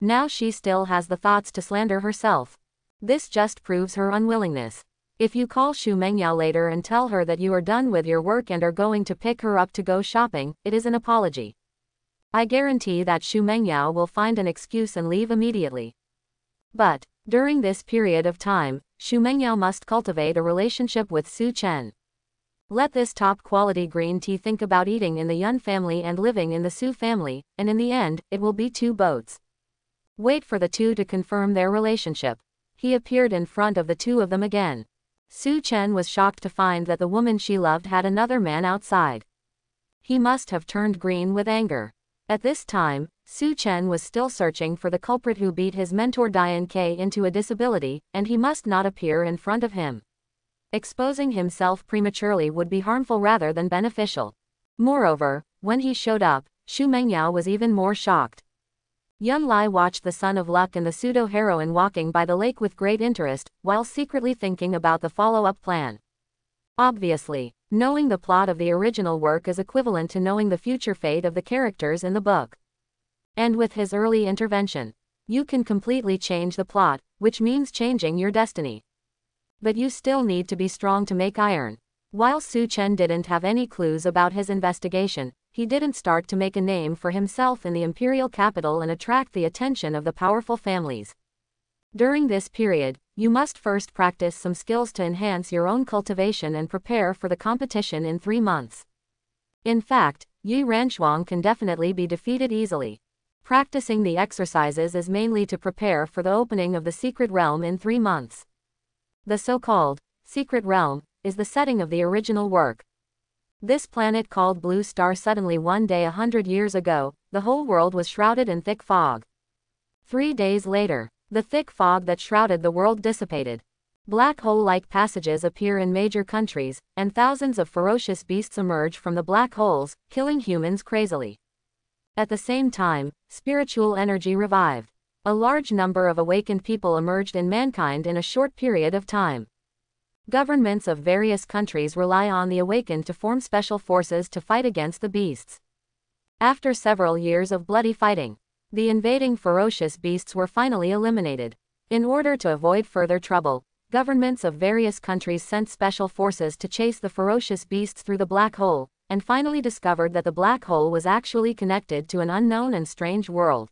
Now she still has the thoughts to slander herself. This just proves her unwillingness. If you call Xu Mengyao later and tell her that you are done with your work and are going to pick her up to go shopping, it is an apology. I guarantee that Xu Mengyao will find an excuse and leave immediately. But, during this period of time, Xu Mengyao must cultivate a relationship with Su Chen. Let this top-quality green tea think about eating in the Yun family and living in the Su family, and in the end, it will be two boats. Wait for the two to confirm their relationship. He appeared in front of the two of them again. Su Chen was shocked to find that the woman she loved had another man outside. He must have turned green with anger. At this time, Su Chen was still searching for the culprit who beat his mentor Dian Ke into a disability, and he must not appear in front of him. Exposing himself prematurely would be harmful rather than beneficial. Moreover, when he showed up, Xu Mengyao was even more shocked. Yun Lai watched the son of Luck and the pseudo-heroine walking by the lake with great interest, while secretly thinking about the follow-up plan. Obviously, knowing the plot of the original work is equivalent to knowing the future fate of the characters in the book. And with his early intervention, you can completely change the plot, which means changing your destiny. But you still need to be strong to make iron. While Su Chen didn't have any clues about his investigation, he didn't start to make a name for himself in the imperial capital and attract the attention of the powerful families. During this period, you must first practice some skills to enhance your own cultivation and prepare for the competition in 3 months. In fact, Yi Ranshuang can definitely be defeated easily. Practicing the exercises is mainly to prepare for the opening of the secret realm in 3 months. The so-called secret realm is the setting of the original work. This planet called Blue Star suddenly one day 100 years ago, the whole world was shrouded in thick fog. 3 days later, the thick fog that shrouded the world dissipated. Black hole-like passages appear in major countries, and thousands of ferocious beasts emerge from the black holes, killing humans crazily. At the same time, spiritual energy revived. A large number of awakened people emerged in mankind in a short period of time. Governments of various countries rely on the awakened to form special forces to fight against the beasts. After several years of bloody fighting, the invading ferocious beasts were finally eliminated. In order to avoid further trouble, governments of various countries sent special forces to chase the ferocious beasts through the black hole, and finally discovered that the black hole was actually connected to an unknown and strange world.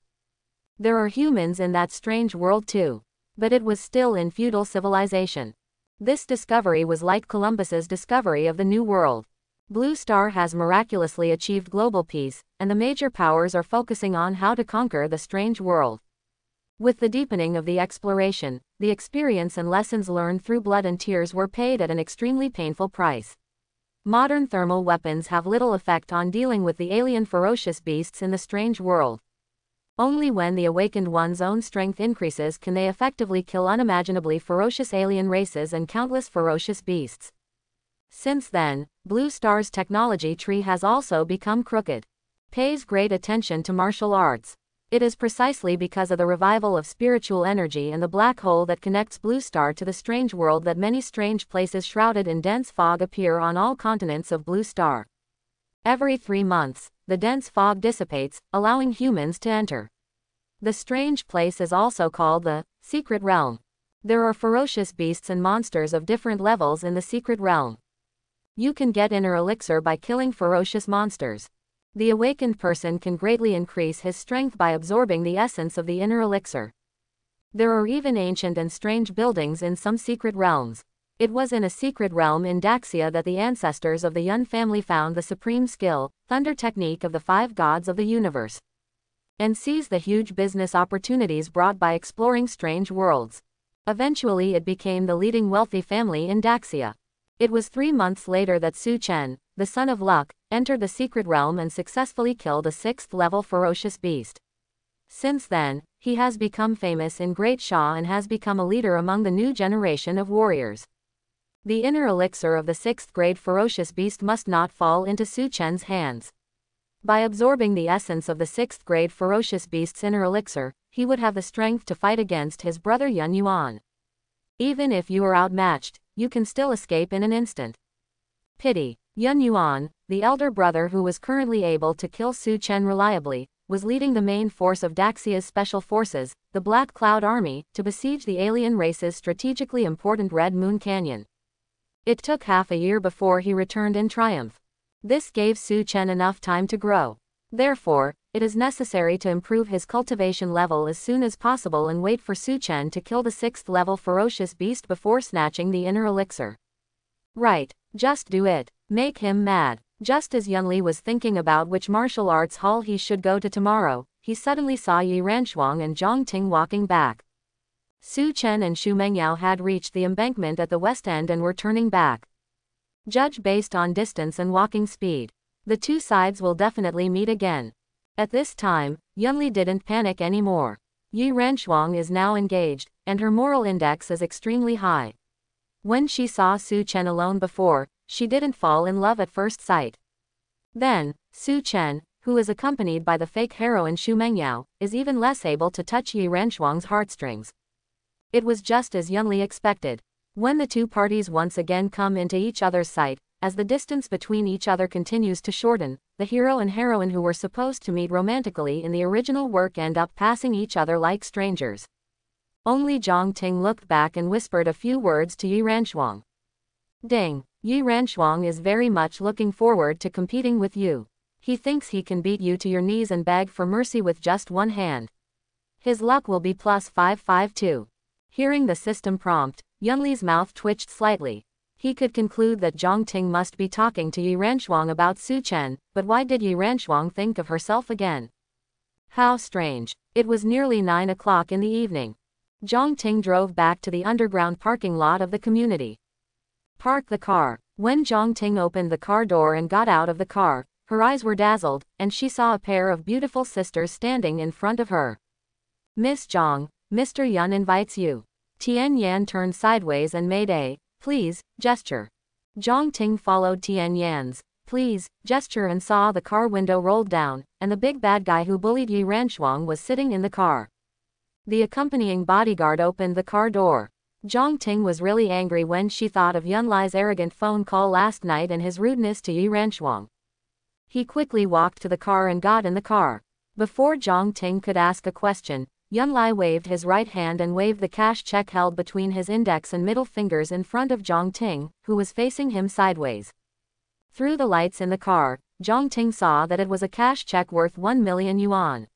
There are humans in that strange world too. But it was still in feudal civilization. This discovery was like Columbus's discovery of the New World. Blue Star has miraculously achieved global peace, and the major powers are focusing on how to conquer the strange world. With the deepening of the exploration, the experience and lessons learned through blood and tears were paid at an extremely painful price. Modern thermal weapons have little effect on dealing with the alien ferocious beasts in the strange world. Only when the awakened one's own strength increases can they effectively kill unimaginably ferocious alien races and countless ferocious beasts. Since then, Blue Star's technology tree has also become crooked. Pays great attention to martial arts. It is precisely because of the revival of spiritual energy and the black hole that connects Blue Star to the strange world that many strange places shrouded in dense fog appear on all continents of Blue Star. Every 3 months, the dense fog dissipates, allowing humans to enter. The strange place is also called the secret realm. There are ferocious beasts and monsters of different levels in the secret realm. You can get inner elixir by killing ferocious monsters. The awakened person can greatly increase his strength by absorbing the essence of the inner elixir. There are even ancient and strange buildings in some secret realms. It was in a secret realm in Daxia that the ancestors of the Yun family found the supreme skill, thunder technique of the 5 gods of the universe, and seized the huge business opportunities brought by exploring strange worlds. Eventually it became the leading wealthy family in Daxia. It was 3 months later that Su Chen, the son of Luck, entered the secret realm and successfully killed a 6th-level ferocious beast. Since then, he has become famous in Great Sha and has become a leader among the new generation of warriors. The inner elixir of the 6th grade ferocious beast must not fall into Su Chen's hands. By absorbing the essence of the 6th grade ferocious beast's inner elixir, he would have the strength to fight against his brother Yun Yuan. Even if you are outmatched, you can still escape in an instant. Pity. Yun Yuan, the elder brother who was currently able to kill Su Chen reliably, was leading the main force of Daxia's special forces, the Black Cloud Army, to besiege the alien race's strategically important Red Moon Canyon. It took half a year before he returned in triumph. This gave Su Chen enough time to grow. Therefore, it is necessary to improve his cultivation level as soon as possible and wait for Su Chen to kill the 6th level ferocious beast before snatching the inner elixir. Right, just do it. Make him mad. Just as Yunli was thinking about which martial arts hall he should go to tomorrow, he suddenly saw Yi Ranchuang and Zhang Ting walking back. Su Chen and Xu Mengyao had reached the embankment at the west end and were turning back. Judge based on distance and walking speed. The two sides will definitely meet again. At this time, Yunli didn't panic anymore. Yi Ranchuang is now engaged, and her moral index is extremely high. When she saw Su Chen alone before, she didn't fall in love at first sight. Then, Su Chen, who is accompanied by the fake heroine Xu Mengyao, is even less able to touch Yi Ranchuang's heartstrings. It was just as Yunli expected. When the two parties once again come into each other's sight, as the distance between each other continues to shorten, the hero and heroine who were supposed to meet romantically in the original work end up passing each other like strangers. Only Zhang Ting looked back and whispered a few words to Yi Ranchuang. Ding! Yi Ranchuang is very much looking forward to competing with you. He thinks he can beat you to your knees and beg for mercy with just one hand. His luck will be plus 552. Hearing the system prompt, Yunli's mouth twitched slightly. He could conclude that Zhang Ting must be talking to Yi Ranchuang about Su Chen, but why did Yi Ranchuang think of herself again? How strange. It was nearly 9 o'clock in the evening. Zhang Ting drove back to the underground parking lot of the community. Park the car. When Zhang Ting opened the car door and got out of the car, her eyes were dazzled, and she saw a pair of beautiful sisters standing in front of her. Miss Zhang, Mr. Yun invites you. Tian Yan turned sideways and made a, please, gesture. Zhang Ting followed Tian Yan's, please, gesture and saw the car window rolled down, and the big bad guy who bullied Yi Ranchuang was sitting in the car. The accompanying bodyguard opened the car door. Zhang Ting was really angry when she thought of Yunli's arrogant phone call last night and his rudeness to Yi Ranchuang. He quickly walked to the car and got in the car. Before Zhang Ting could ask a question, Yunli waved his right hand and waved the cash check held between his index and middle fingers in front of Zhang Ting, who was facing him sideways. Through the lights in the car, Zhang Ting saw that it was a cash check worth 1 million yuan.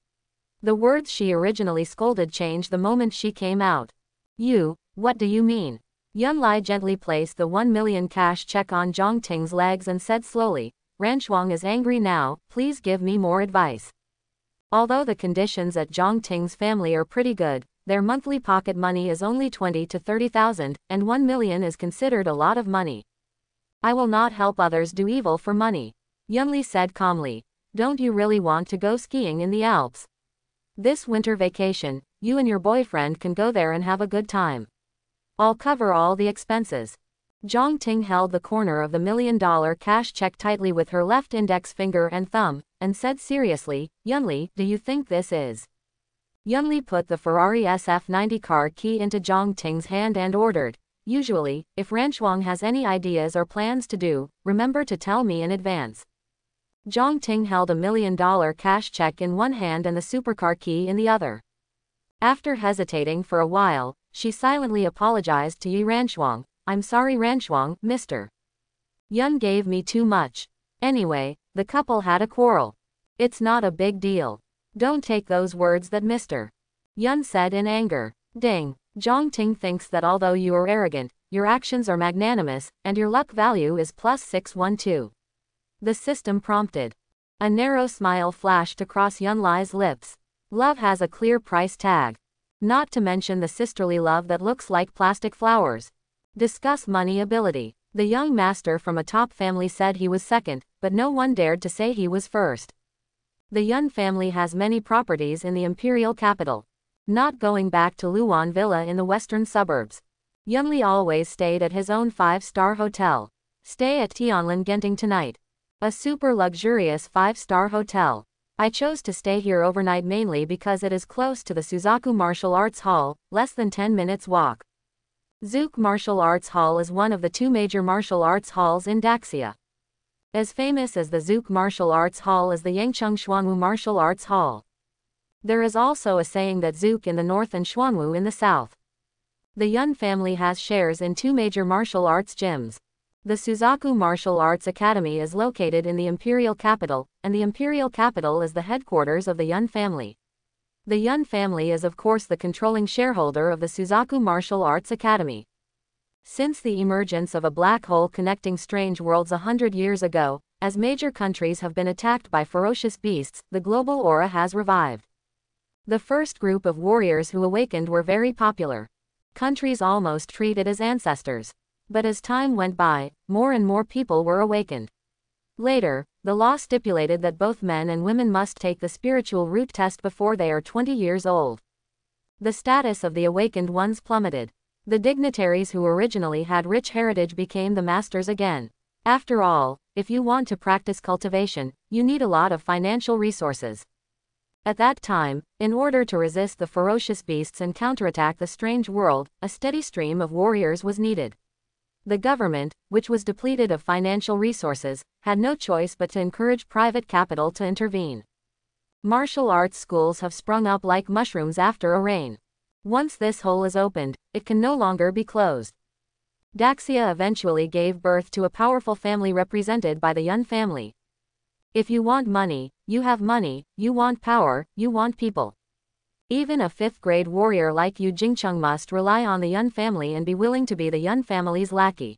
The words she originally scolded changed the moment she came out. You, what do you mean? Yunli gently placed the 1 million cash check on Zhang Ting's legs and said slowly, Ranchuang is angry now, please give me more advice. Although the conditions at Zhang Ting's family are pretty good, their monthly pocket money is only 20 to 30,000, and 1 million is considered a lot of money. I will not help others do evil for money. Yunli said calmly. Don't you really want to go skiing in the Alps? This winter vacation, you and your boyfriend can go there and have a good time. I'll cover all the expenses. Zhang Ting held the corner of the $1 million cash check tightly with her left index finger and thumb, and said seriously, Yunli, do you think this is? Yunli put the Ferrari SF90 car key into Zhang Ting's hand and ordered, usually, if Ranchuang has any ideas or plans to do, remember to tell me in advance. Zhang Ting held a $1 million cash check in one hand and the supercar key in the other. After hesitating for a while, she silently apologized to Yi Ranchuang. I'm sorry Ranchuang, Mr. Yun gave me too much. Anyway, the couple had a quarrel. It's not a big deal. Don't take those words that Mr. Yun said in anger. Ding. Zhang Ting thinks that although you are arrogant, your actions are magnanimous, and your luck value is plus 612. The system prompted. A narrow smile flashed across Yunli's lips. Love has a clear price tag. Not to mention the sisterly love that looks like plastic flowers. Discuss money ability. The young master from a top family said he was second, but no one dared to say he was first. The Yun family has many properties in the imperial capital. Not going back to Luan Villa in the western suburbs. Yunli always stayed at his own 5-star hotel. Stay at Tianlin Genting tonight. A super luxurious 5-star hotel. I chose to stay here overnight mainly because it is close to the Suzaku Martial Arts Hall, less than 10 minutes walk. Zouk Martial Arts Hall is one of the 2 major martial arts halls in Daxia. As famous as the Zouk Martial Arts Hall is the Yangcheng Xuanwu Martial Arts Hall. There is also a saying that Zouk in the north and Xuanwu in the south. The Yun family has shares in 2 major martial arts gyms. The Suzaku Martial Arts Academy is located in the imperial capital, and the imperial capital is the headquarters of the Yun family. The Yun family is of course the controlling shareholder of the Suzaku Martial Arts Academy. Since the emergence of a black hole connecting strange worlds 100 years ago, as major countries have been attacked by ferocious beasts, the global aura has revived. The first group of warriors who awakened were very popular. Countries almost treat it as ancestors. But as time went by, more and more people were awakened. Later, the law stipulated that both men and women must take the spiritual root test before they are 20 years old. The status of the awakened ones plummeted. The dignitaries who originally had rich heritage became the masters again. After all, if you want to practice cultivation, you need a lot of financial resources. At that time, in order to resist the ferocious beasts and counterattack the strange world, a steady stream of warriors was needed. The government, which was depleted of financial resources, had no choice but to encourage private capital to intervene. Martial arts schools have sprung up like mushrooms after a rain. Once this hole is opened, it can no longer be closed. Daxia eventually gave birth to a powerful family represented by the Yun family. If you want money, you have money, you want power, you want people. Even a 5th-grade warrior like Yu Jingcheng must rely on the Yun family and be willing to be the Yun family's lackey.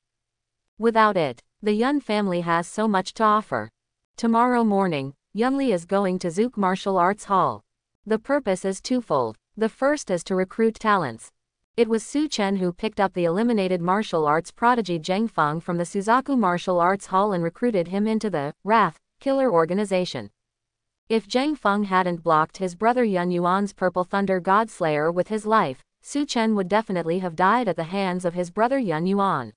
Without it, the Yun family has so much to offer. Tomorrow morning, Yunli is going to Zouk Martial Arts Hall. The purpose is twofold. The first is to recruit talents. It was Su Chen who picked up the eliminated martial arts prodigy Zheng Feng from the Suzaku Martial Arts Hall and recruited him into the Wrath Killer organization. If Zheng Feng hadn't blocked his brother Yun Yuan's Purple Thunder Godslayer with his life, Su Chen would definitely have died at the hands of his brother Yun Yuan.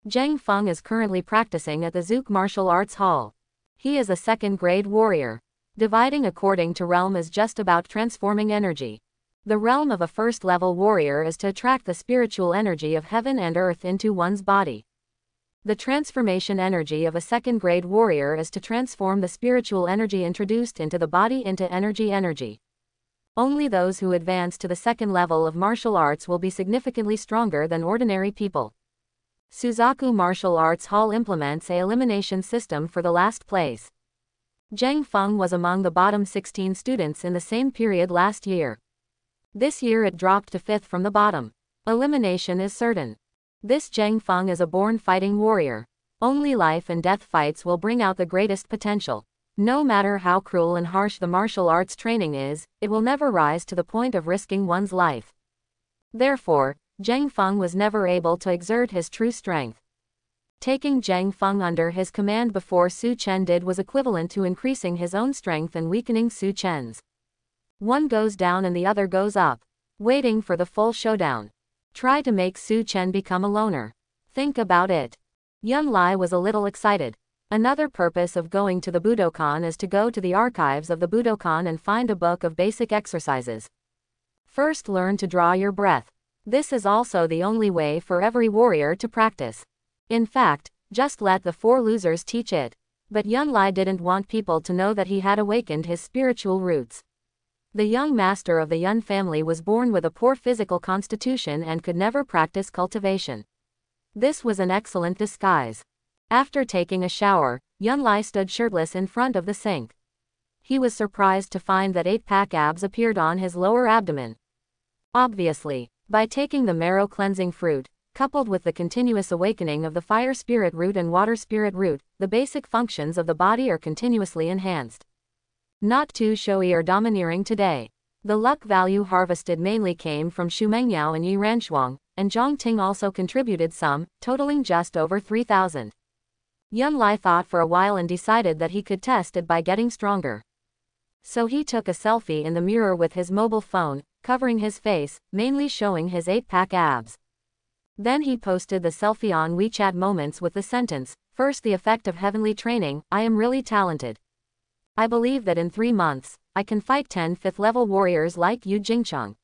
Zheng Feng is currently practicing at the Zouk Martial Arts Hall. He is a 2nd-grade warrior. Dividing according to realm is just about transforming energy. The realm of a 1st-level warrior is to attract the spiritual energy of heaven and earth into one's body. The transformation energy of a 2nd-grade warrior is to transform the spiritual energy introduced into the body into energy. Only those who advance to the 2nd level of martial arts will be significantly stronger than ordinary people. Suzaku Martial Arts Hall implements a elimination system for the last place. Zheng Feng was among the bottom 16 students in the same period last year. This year it dropped to 5th from the bottom. Elimination is certain. This Zheng Feng is a born fighting warrior. Only life and death fights will bring out the greatest potential. No matter how cruel and harsh the martial arts training is, it will never rise to the point of risking one's life. Therefore, Zheng Feng was never able to exert his true strength. Taking Zheng Feng under his command before Su Chen did was equivalent to increasing his own strength and weakening Su Chen's. One goes down and the other goes up. Waiting for the full showdown. Try to make Su Chen become a loner. Think about it. Yun Lai was a little excited. Another purpose of going to the Budokan is to go to the archives of the Budokan and find a book of basic exercises. First, learn to draw your breath. This is also the only way for every warrior to practice. In fact, just let the 4 losers teach it. But Yun Lai didn't want people to know that he had awakened his spiritual roots. The young master of the Yun family was born with a poor physical constitution and could never practice cultivation. This was an excellent disguise. After taking a shower, Yun Lai stood shirtless in front of the sink. He was surprised to find that 8-pack abs appeared on his lower abdomen. Obviously, by taking the marrow cleansing fruit, coupled with the continuous awakening of the fire spirit root and water spirit root, the basic functions of the body are continuously enhanced. Not too showy or domineering today. The luck value harvested mainly came from Xu Mengyao and Yi Ranshuang, and Zhang Ting also contributed some, totaling just over 3,000. Yun Lai thought for a while and decided that he could test it by getting stronger. So he took a selfie in the mirror with his mobile phone, covering his face, mainly showing his 8-pack abs. Then he posted the selfie on WeChat Moments with the sentence, "First the effect of heavenly training, I am really talented. I believe that in 3 months, I can fight 10 5th level warriors like Yu Jingcheng."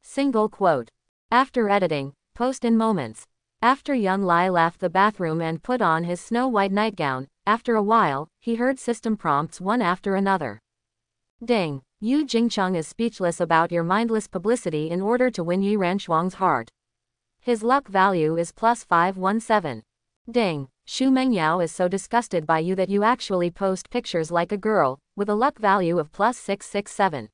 Single quote. After editing, post in moments. After Yun Lai left the bathroom and put on his snow-white nightgown, after a while, he heard system prompts one after another. Ding. Yu Jingcheng is speechless about your mindless publicity in order to win Yi Ranshuang's heart. His luck value is plus 517. Ding. Xu Mengyao is so disgusted by you that you actually post pictures like a girl, with a luck value of plus 667.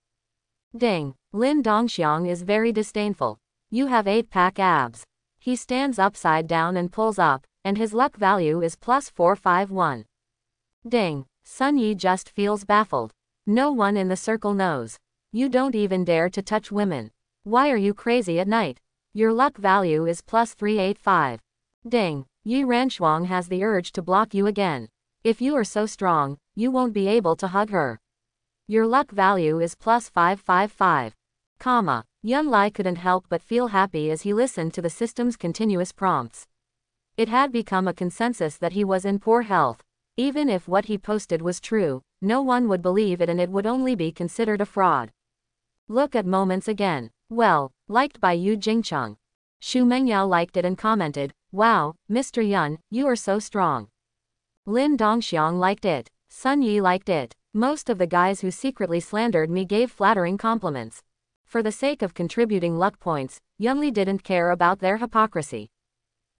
Ding. Lin Dongxiang is very disdainful. You have 8-pack abs. He stands upside down and pulls up, and his luck value is plus 451. Ding. Sun Yi just feels baffled. No one in the circle knows. You don't even dare to touch women. Why are you crazy at night? Your luck value is plus 385. Ding. Yi Ranshuang has the urge to block you again. If you are so strong, you won't be able to hug her. Your luck value is plus 555. Yun Lai couldn't help but feel happy as he listened to the system's continuous prompts. It had become a consensus that he was in poor health. Even if what he posted was true, no one would believe it and it would only be considered a fraud. Look at Moments again. Well, liked by Yu Jingcheng. Xu Mengyao liked it and commented, "Wow, Mr. Yun, you are so strong." Lin Dongxiang liked it. Sun Yi liked it. Most of the guys who secretly slandered me gave flattering compliments. For the sake of contributing luck points, Yun Li didn't care about their hypocrisy.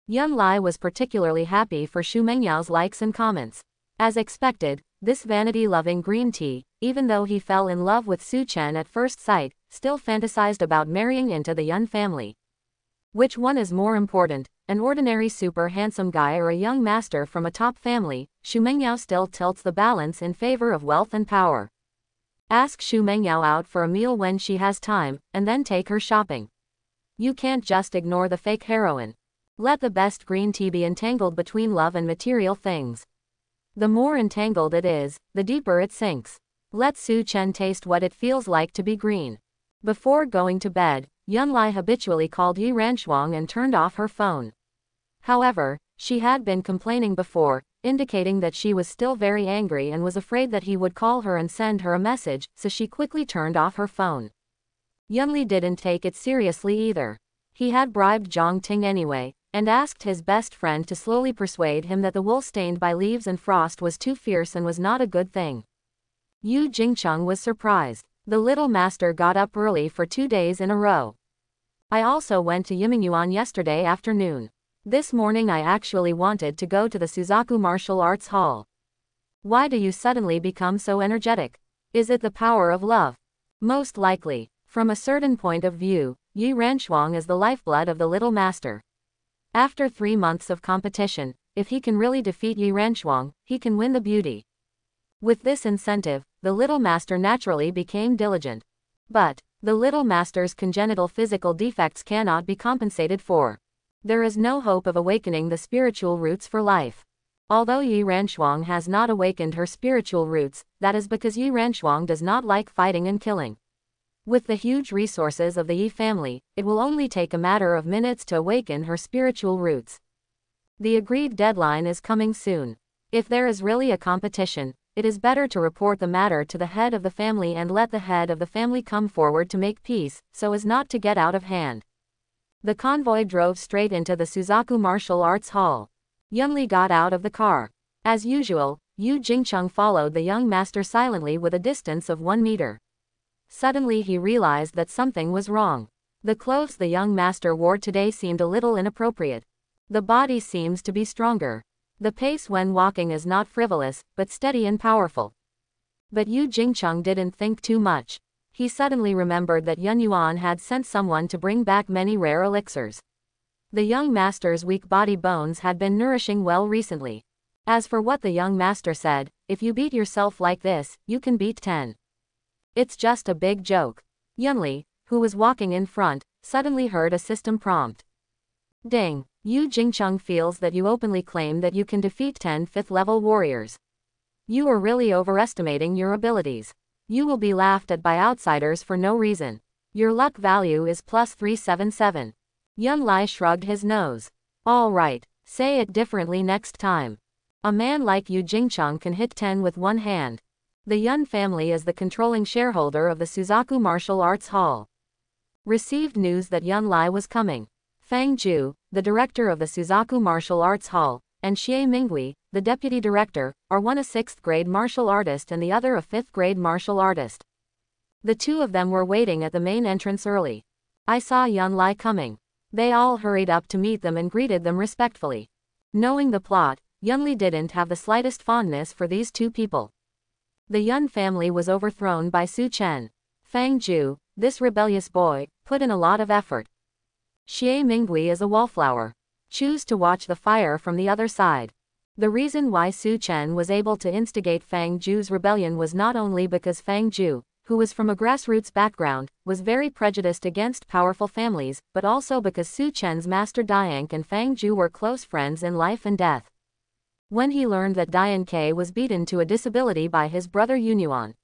Yun Lai was particularly happy for Xu Mengyao's likes and comments. As expected, this vanity-loving green tea, even though he fell in love with Su Chen at first sight, still fantasized about marrying into the Yun family. Which one is more important, an ordinary super handsome guy or a young master from a top family? Xu Mengyao still tilts the balance in favor of wealth and power. Ask Xu Mengyao out for a meal when she has time, and then take her shopping. You can't just ignore the fake heroine. Let the best green tea be entangled between love and material things. The more entangled it is, the deeper it sinks. Let Su Chen taste what it feels like to be green. Before going to bed, Yun Lai habitually called Yi Ranshuang and turned off her phone. However, she had been complaining before, indicating that she was still very angry and was afraid that he would call her and send her a message, so she quickly turned off her phone. Yun Li didn't take it seriously either. He had bribed Zhang Ting anyway, and asked his best friend to slowly persuade him that the wool stained by leaves and frost was too fierce and was not a good thing. Yu Jingcheng was surprised. The little master got up early for 2 days in a row. I also went to Yimingyuan yesterday afternoon. This morning I actually wanted to go to the Suzaku Martial Arts Hall. Why do you suddenly become so energetic? Is it the power of love? Most likely. From a certain point of view, Yi Ranshuang is the lifeblood of the little master. After 3 months of competition, if he can really defeat Yi Ranshuang, he can win the beauty. With this incentive, the little master naturally became diligent. But the little master's congenital physical defects cannot be compensated for. There is no hope of awakening the spiritual roots for life. Although Yi Ranshuang has not awakened her spiritual roots, that is because Yi Ranshuang does not like fighting and killing. With the huge resources of the Yi family, it will only take a matter of minutes to awaken her spiritual roots. The agreed deadline is coming soon. If there is really a competition, it is better to report the matter to the head of the family and let the head of the family come forward to make peace, so as not to get out of hand. The convoy drove straight into the Suzaku Martial Arts Hall. Yun Li got out of the car. As usual, Yu Jingcheng followed the young master silently with a distance of 1 meter. Suddenly he realized that something was wrong. The clothes the young master wore today seemed a little inappropriate. The body seems to be stronger. The pace when walking is not frivolous, but steady and powerful. But Yu Jingcheng didn't think too much. He suddenly remembered that Yun Yuan had sent someone to bring back many rare elixirs. The young master's weak body bones had been nourishing well recently. As for what the young master said, if you beat yourself like this, you can beat 10. It's just a big joke. Yun Li, who was walking in front, suddenly heard a system prompt. Ding. Yu Jingcheng feels that you openly claim that you can defeat 10 5th level warriors. You are really overestimating your abilities. You will be laughed at by outsiders for no reason. Your luck value is plus 377. Yun Lai shrugged his nose. All right, say it differently next time. A man like Yu Jingcheng can hit 10 with one hand. The Yun family is the controlling shareholder of the Suzaku Martial Arts Hall. Received news that Yun Lai was coming. Fang Ju, the director of the Suzaku Martial Arts Hall, and Xie Minghui, the deputy director, are one a 6th grade martial artist and the other a 5th grade martial artist. The two of them were waiting at the main entrance early. I saw Yun Lai coming. They all hurried up to meet them and greeted them respectfully. Knowing the plot, Yun Li didn't have the slightest fondness for these two people. The Yun family was overthrown by Su Chen. Fang Ju, this rebellious boy, put in a lot of effort. Xie Minghui is a wallflower. Choose to watch the fire from the other side. The reason why Su Chen was able to instigate Fang Ju's rebellion was not only because Fang Ju, who was from a grassroots background, was very prejudiced against powerful families, but also because Su Chen's master Dianke and Fang Ju were close friends in life and death. When he learned that Dianke was beaten to a disability by his brother Yunyuan,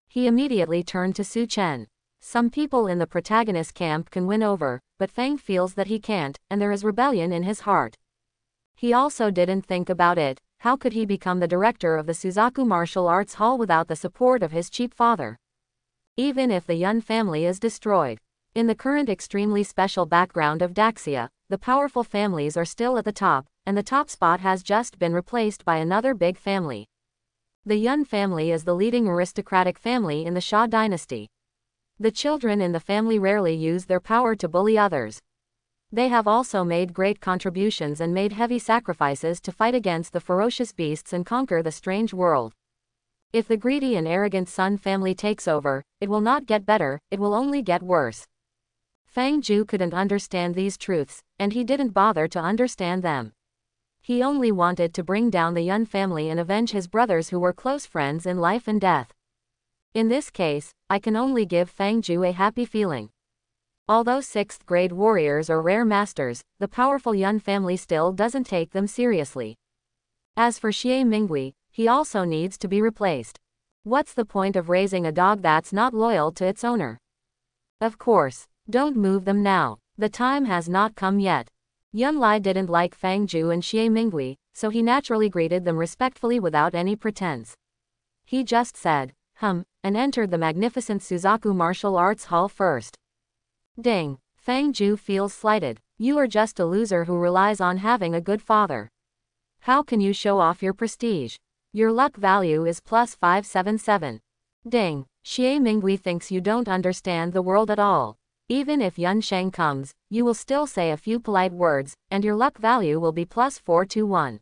he immediately turned to Su Chen. Some people in the protagonist camp can win over, but Fang feels that he can't, and there is rebellion in his heart. He also didn't think about it. How could he become the director of the Suzaku Martial Arts Hall without the support of his cheap father? Even if the Yun family is destroyed. In the current extremely special background of Daxia, the powerful families are still at the top, and the top spot has just been replaced by another big family. The Yun family is the leading aristocratic family in the Xia dynasty. The children in the family rarely use their power to bully others. They have also made great contributions and made heavy sacrifices to fight against the ferocious beasts and conquer the strange world. If the greedy and arrogant Sun family takes over, it will not get better, it will only get worse. Fang Ju couldn't understand these truths, and he didn't bother to understand them. He only wanted to bring down the Yun family and avenge his brothers who were close friends in life and death. In this case, I can only give Fang Ju a happy feeling. Although 6th grade warriors are rare masters, the powerful Yun family still doesn't take them seriously. As for Xie Minghui, he also needs to be replaced. What's the point of raising a dog that's not loyal to its owner? Of course, don't move them now. The time has not come yet. Yun Lai didn't like Fang Ju and Xie Minghui, so he naturally greeted them respectfully without any pretense. He just said, and entered the magnificent Suzaku Martial Arts Hall first. Ding. Fang Ju feels slighted. You are just a loser who relies on having a good father. How can you show off your prestige? Your luck value is plus 577. Ding. Xie Minghui thinks you don't understand the world at all. Even if Yun Sheng comes, you will still say a few polite words, and your luck value will be plus 421.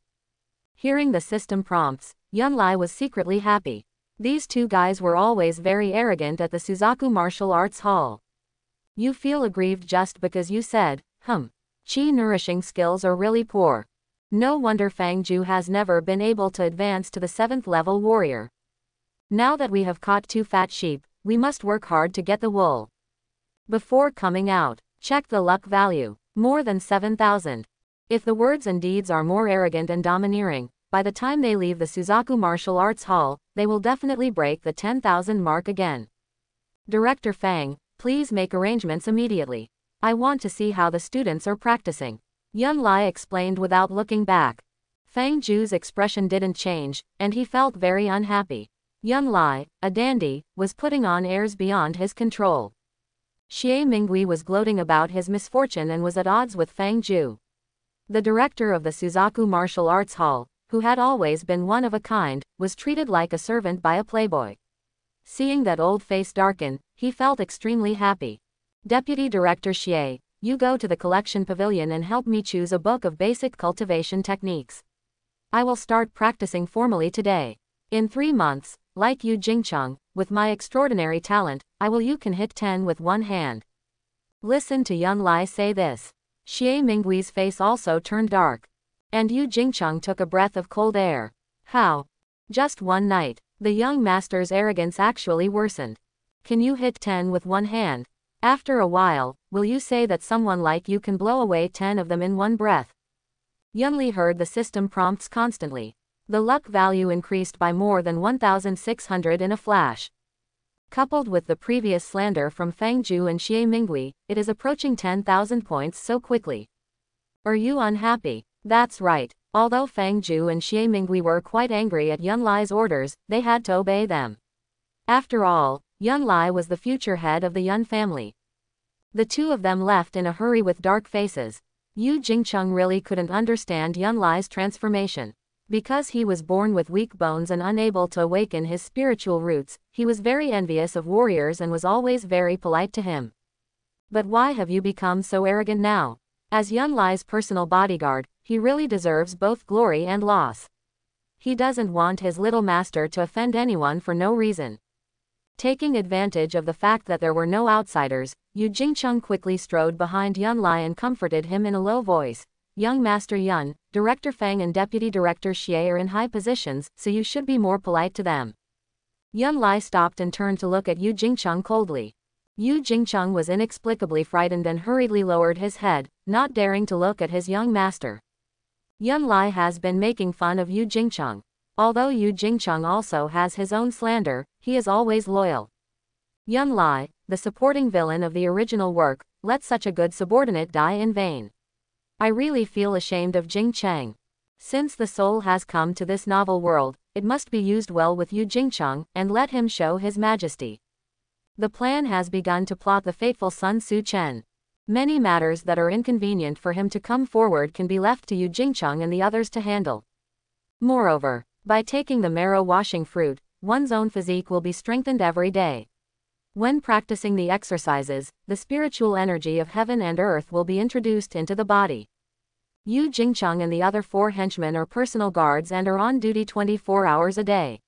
Hearing the system prompts, Yun Lai was secretly happy. These two guys were always very arrogant at the Suzaku Martial Arts Hall. You feel aggrieved just because you said, Chi nourishing skills are really poor. No wonder Fang Ju has never been able to advance to the 7th level warrior. Now that we have caught 2 fat sheep, we must work hard to get the wool. Before coming out, check the luck value, more than 7,000. If the words and deeds are more arrogant and domineering, by the time they leave the Suzaku Martial Arts Hall, they will definitely break the 10,000 mark again. Director Fang, please make arrangements immediately. I want to see how the students are practicing. Yun Lai explained without looking back. Fang Ju's expression didn't change, and he felt very unhappy. Yun Lai, a dandy, was putting on airs beyond his control. Xie Minghui was gloating about his misfortune and was at odds with Fang Ju. The director of the Suzaku Martial Arts Hall, who had always been one of a kind, was treated like a servant by a playboy. Seeing that old face darken, he felt extremely happy. Deputy Director Xie, you go to the collection pavilion and help me choose a book of basic cultivation techniques. I will start practicing formally today. In 3 months, like Yu Jingcheng, with my extraordinary talent, you can hit 10 with one hand. Listen to Yun Lai say this. Xie Minghui's face also turned dark. And Yu Jingcheng took a breath of cold air. How? Just one night, the young master's arrogance actually worsened. Can you hit 10 with one hand? After a while, will you say that someone like you can blow away 10 of them in one breath? Yun Li heard the system prompts constantly. The luck value increased by more than 1,600 in a flash. Coupled with the previous slander from Fang Zhu and Xie Mingui, it is approaching 10,000 points so quickly. Are you unhappy? That's right. Although Fang Zhu and Xie Mingui were quite angry at Yun Lai's orders, they had to obey them. After all, Yun Lai was the future head of the Yun family. The two of them left in a hurry with dark faces. Yu Jingcheng really couldn't understand Yun Lai's transformation. Because he was born with weak bones and unable to awaken his spiritual roots, he was very envious of warriors and was always very polite to him. But why have you become so arrogant now? As Yun Lai's personal bodyguard, he really deserves both glory and loss. He doesn't want his little master to offend anyone for no reason. Taking advantage of the fact that there were no outsiders, Yu Jingcheng quickly strode behind Yun Lai and comforted him in a low voice. Young Master Yun, Director Fang and Deputy Director Xie are in high positions, so you should be more polite to them. Yun Lai stopped and turned to look at Yu Jingcheng coldly. Yu Jingcheng was inexplicably frightened and hurriedly lowered his head, not daring to look at his young master. Yun Lai has been making fun of Yu Jingcheng. Although Yu Jingcheng also has his own slander, he is always loyal. Yun Lai, the supporting villain of the original work, let such a good subordinate die in vain. I really feel ashamed of Jing Cheng. Since the soul has come to this novel world, it must be used well with Yu Jingcheng, and let him show his majesty. The plan has begun to plot the fateful Sun Su Chen. Many matters that are inconvenient for him to come forward can be left to Yu Jingcheng and the others to handle. Moreover, by taking the marrow washing fruit, one's own physique will be strengthened every day. When practicing the exercises, the spiritual energy of heaven and earth will be introduced into the body. Yu Jingcheng and the other 4 henchmen are personal guards and are on duty 24 hours a day.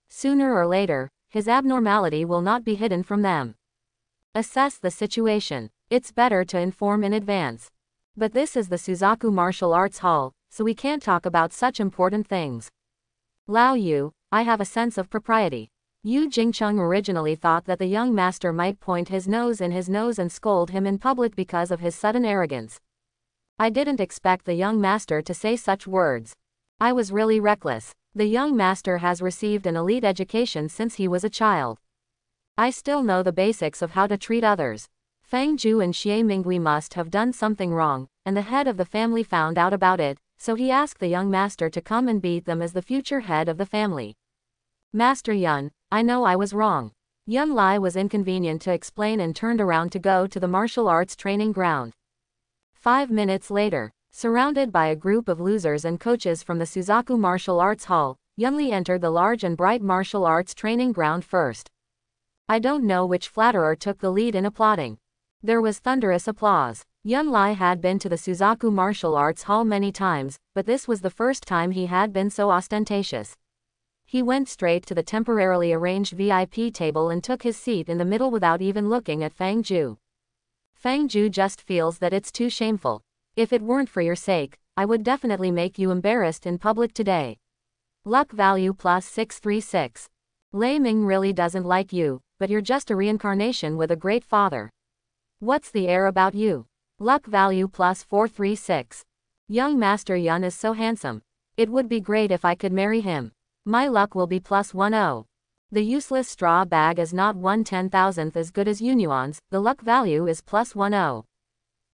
Sooner or later, his abnormality will not be hidden from them. Assess the situation. It's better to inform in advance. But this is the Suzaku Martial Arts Hall, so we can't talk about such important things. Lao Yu, I have a sense of propriety. Yu Jingcheng originally thought that the young master might point his nose in his nose and scold him in public because of his sudden arrogance. I didn't expect the young master to say such words. I was really reckless. The young master has received an elite education since he was a child. I still know the basics of how to treat others. Fang Zhu and Xie Mingui must have done something wrong, and the head of the family found out about it, so he asked the young master to come and beat them as the future head of the family. Master Yun, I know I was wrong. Yun Lai was inconvenient to explain and turned around to go to the martial arts training ground. 5 minutes later, surrounded by a group of losers and coaches from the Suzaku Martial Arts Hall, Yun Li entered the large and bright martial arts training ground first. I don't know which flatterer took the lead in applauding. There was thunderous applause. Yun Lai had been to the Suzaku Martial Arts Hall many times, but this was the first time he had been so ostentatious. He went straight to the temporarily arranged VIP table and took his seat in the middle without even looking at Fang Zhu. Fang Zhu just feels that it's too shameful. If it weren't for your sake, I would definitely make you embarrassed in public today. Luck value plus 636. Lei Ming really doesn't like you, but you're just a reincarnation with a great father. What's the air about you? Luck value plus 436. Young Master Yun is so handsome. It would be great if I could marry him. My luck will be plus 10. The useless straw bag is not 1/10,000th as good as Yunyuan's, the luck value is plus 10.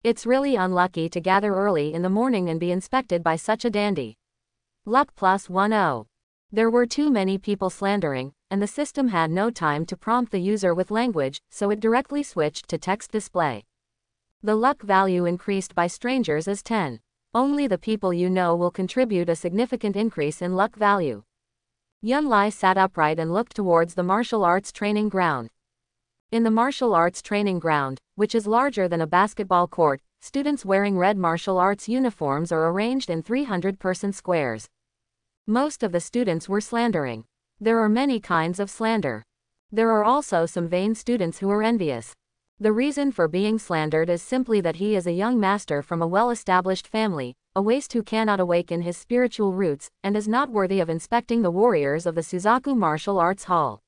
It's really unlucky to gather early in the morning and be inspected by such a dandy. Luck plus 10. There were too many people slandering, and the system had no time to prompt the user with language, so it directly switched to text display. The luck value increased by strangers is 10. Only the people you know will contribute a significant increase in luck value. Yun Lai sat upright and looked towards the martial arts training ground. In the martial arts training ground, which is larger than a basketball court, students wearing red martial arts uniforms are arranged in 300-person squares. Most of the students were slandering. There are many kinds of slander. There are also some vain students who are envious. The reason for being slandered is simply that he is a young master from a well-established family, a waste who cannot awaken his spiritual roots, and is not worthy of inspecting the warriors of the Suzaku Martial Arts Hall.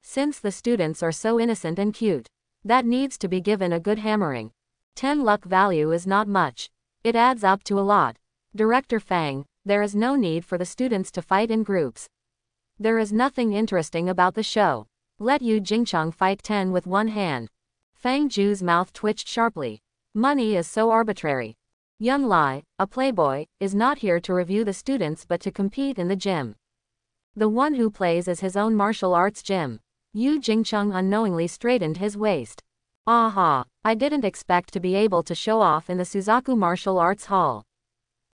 Since the students are so innocent and cute, that needs to be given a good hammering. 10 luck value is not much. It adds up to a lot. Director Fang, there is no need for the students to fight in groups. There is nothing interesting about the show. Let Yu Jingcheng fight 10 with one hand. Fang Zhu's mouth twitched sharply. Money is so arbitrary. Yun Lai, a playboy, is not here to review the students but to compete in the gym. The one who plays is his own martial arts gym. Yu Jingcheng unknowingly straightened his waist. Aha, I didn't expect to be able to show off in the Suzaku Martial Arts Hall.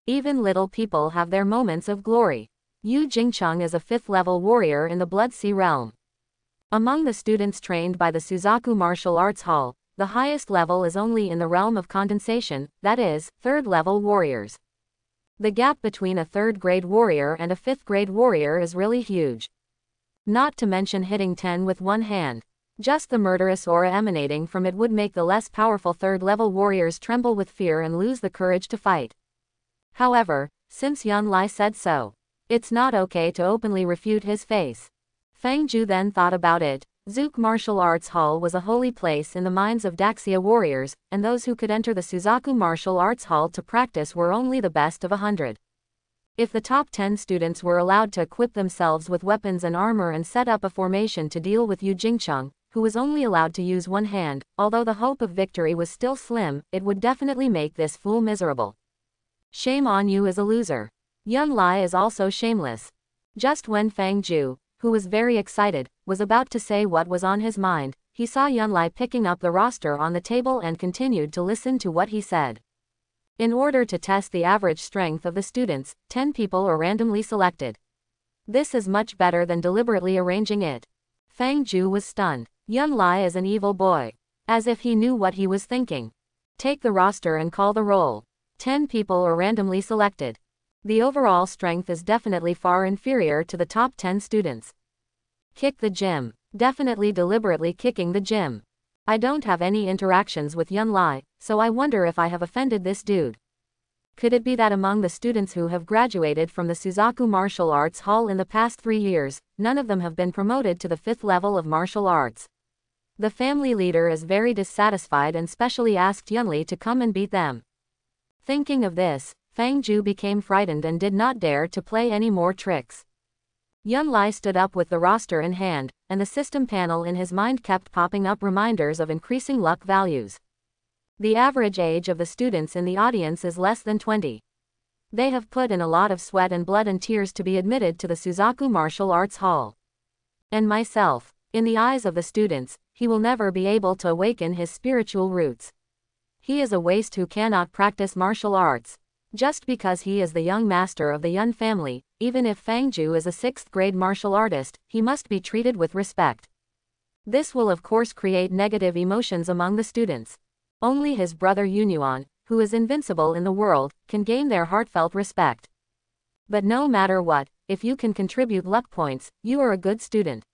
Even little people have their moments of glory. Yu Jingcheng is a 5th-level warrior in the Blood Sea realm. Among the students trained by the Suzaku Martial Arts Hall, the highest level is only in the realm of condensation, that is, 3rd-level warriors. The gap between a 3rd-grade warrior and a 5th-grade warrior is really huge. Not to mention hitting 10 with one hand. Just the murderous aura emanating from it would make the less powerful 3rd-level warriors tremble with fear and lose the courage to fight. However, since Yun Lai said so, it's not okay to openly refute his face. Fang Zhu then thought about it. Zouk Martial Arts Hall was a holy place in the minds of Daxia warriors, and those who could enter the Suzaku Martial Arts Hall to practice were only the best of 100. If the top 10 students were allowed to equip themselves with weapons and armor and set up a formation to deal with Yu Jingcheng, who was only allowed to use one hand, although the hope of victory was still slim, it would definitely make this fool miserable. Shame on you as a loser. Yun Lai is also shameless. Just when Fang Zhu, who was very excited, was about to say what was on his mind, he saw Yun Lai picking up the roster on the table and continued to listen to what he said. In order to test the average strength of the students, 10 people are randomly selected. This is much better than deliberately arranging it. Fang Zhu was stunned. Yun Lai is an evil boy. As if he knew what he was thinking. Take the roster and call the roll. 10 people are randomly selected. The overall strength is definitely far inferior to the top 10 students. Kick the gym. Definitely deliberately kicking the gym. I don't have any interactions with Yun Lai, so I wonder if I have offended this dude. Could it be that among the students who have graduated from the Suzaku Martial Arts Hall in the past 3 years, none of them have been promoted to the 5th level of martial arts? The family leader is very dissatisfied and specially asked Yun Li to come and beat them. Thinking of this, Fang Zhu became frightened and did not dare to play any more tricks. Yun Lai stood up with the roster in hand, and the system panel in his mind kept popping up reminders of increasing luck values. The average age of the students in the audience is less than 20. They have put in a lot of sweat and blood and tears to be admitted to the Suzaku Martial Arts Hall. And myself, in the eyes of the students, he will never be able to awaken his spiritual roots. He is a waste who cannot practice martial arts. Just because he is the young master of the Yun family, even if Fang Zhu is a 6th-grade martial artist, he must be treated with respect. This will of course create negative emotions among the students. Only his brother Yunyuan, who is invincible in the world, can gain their heartfelt respect. But no matter what, if you can contribute luck points, you are a good student.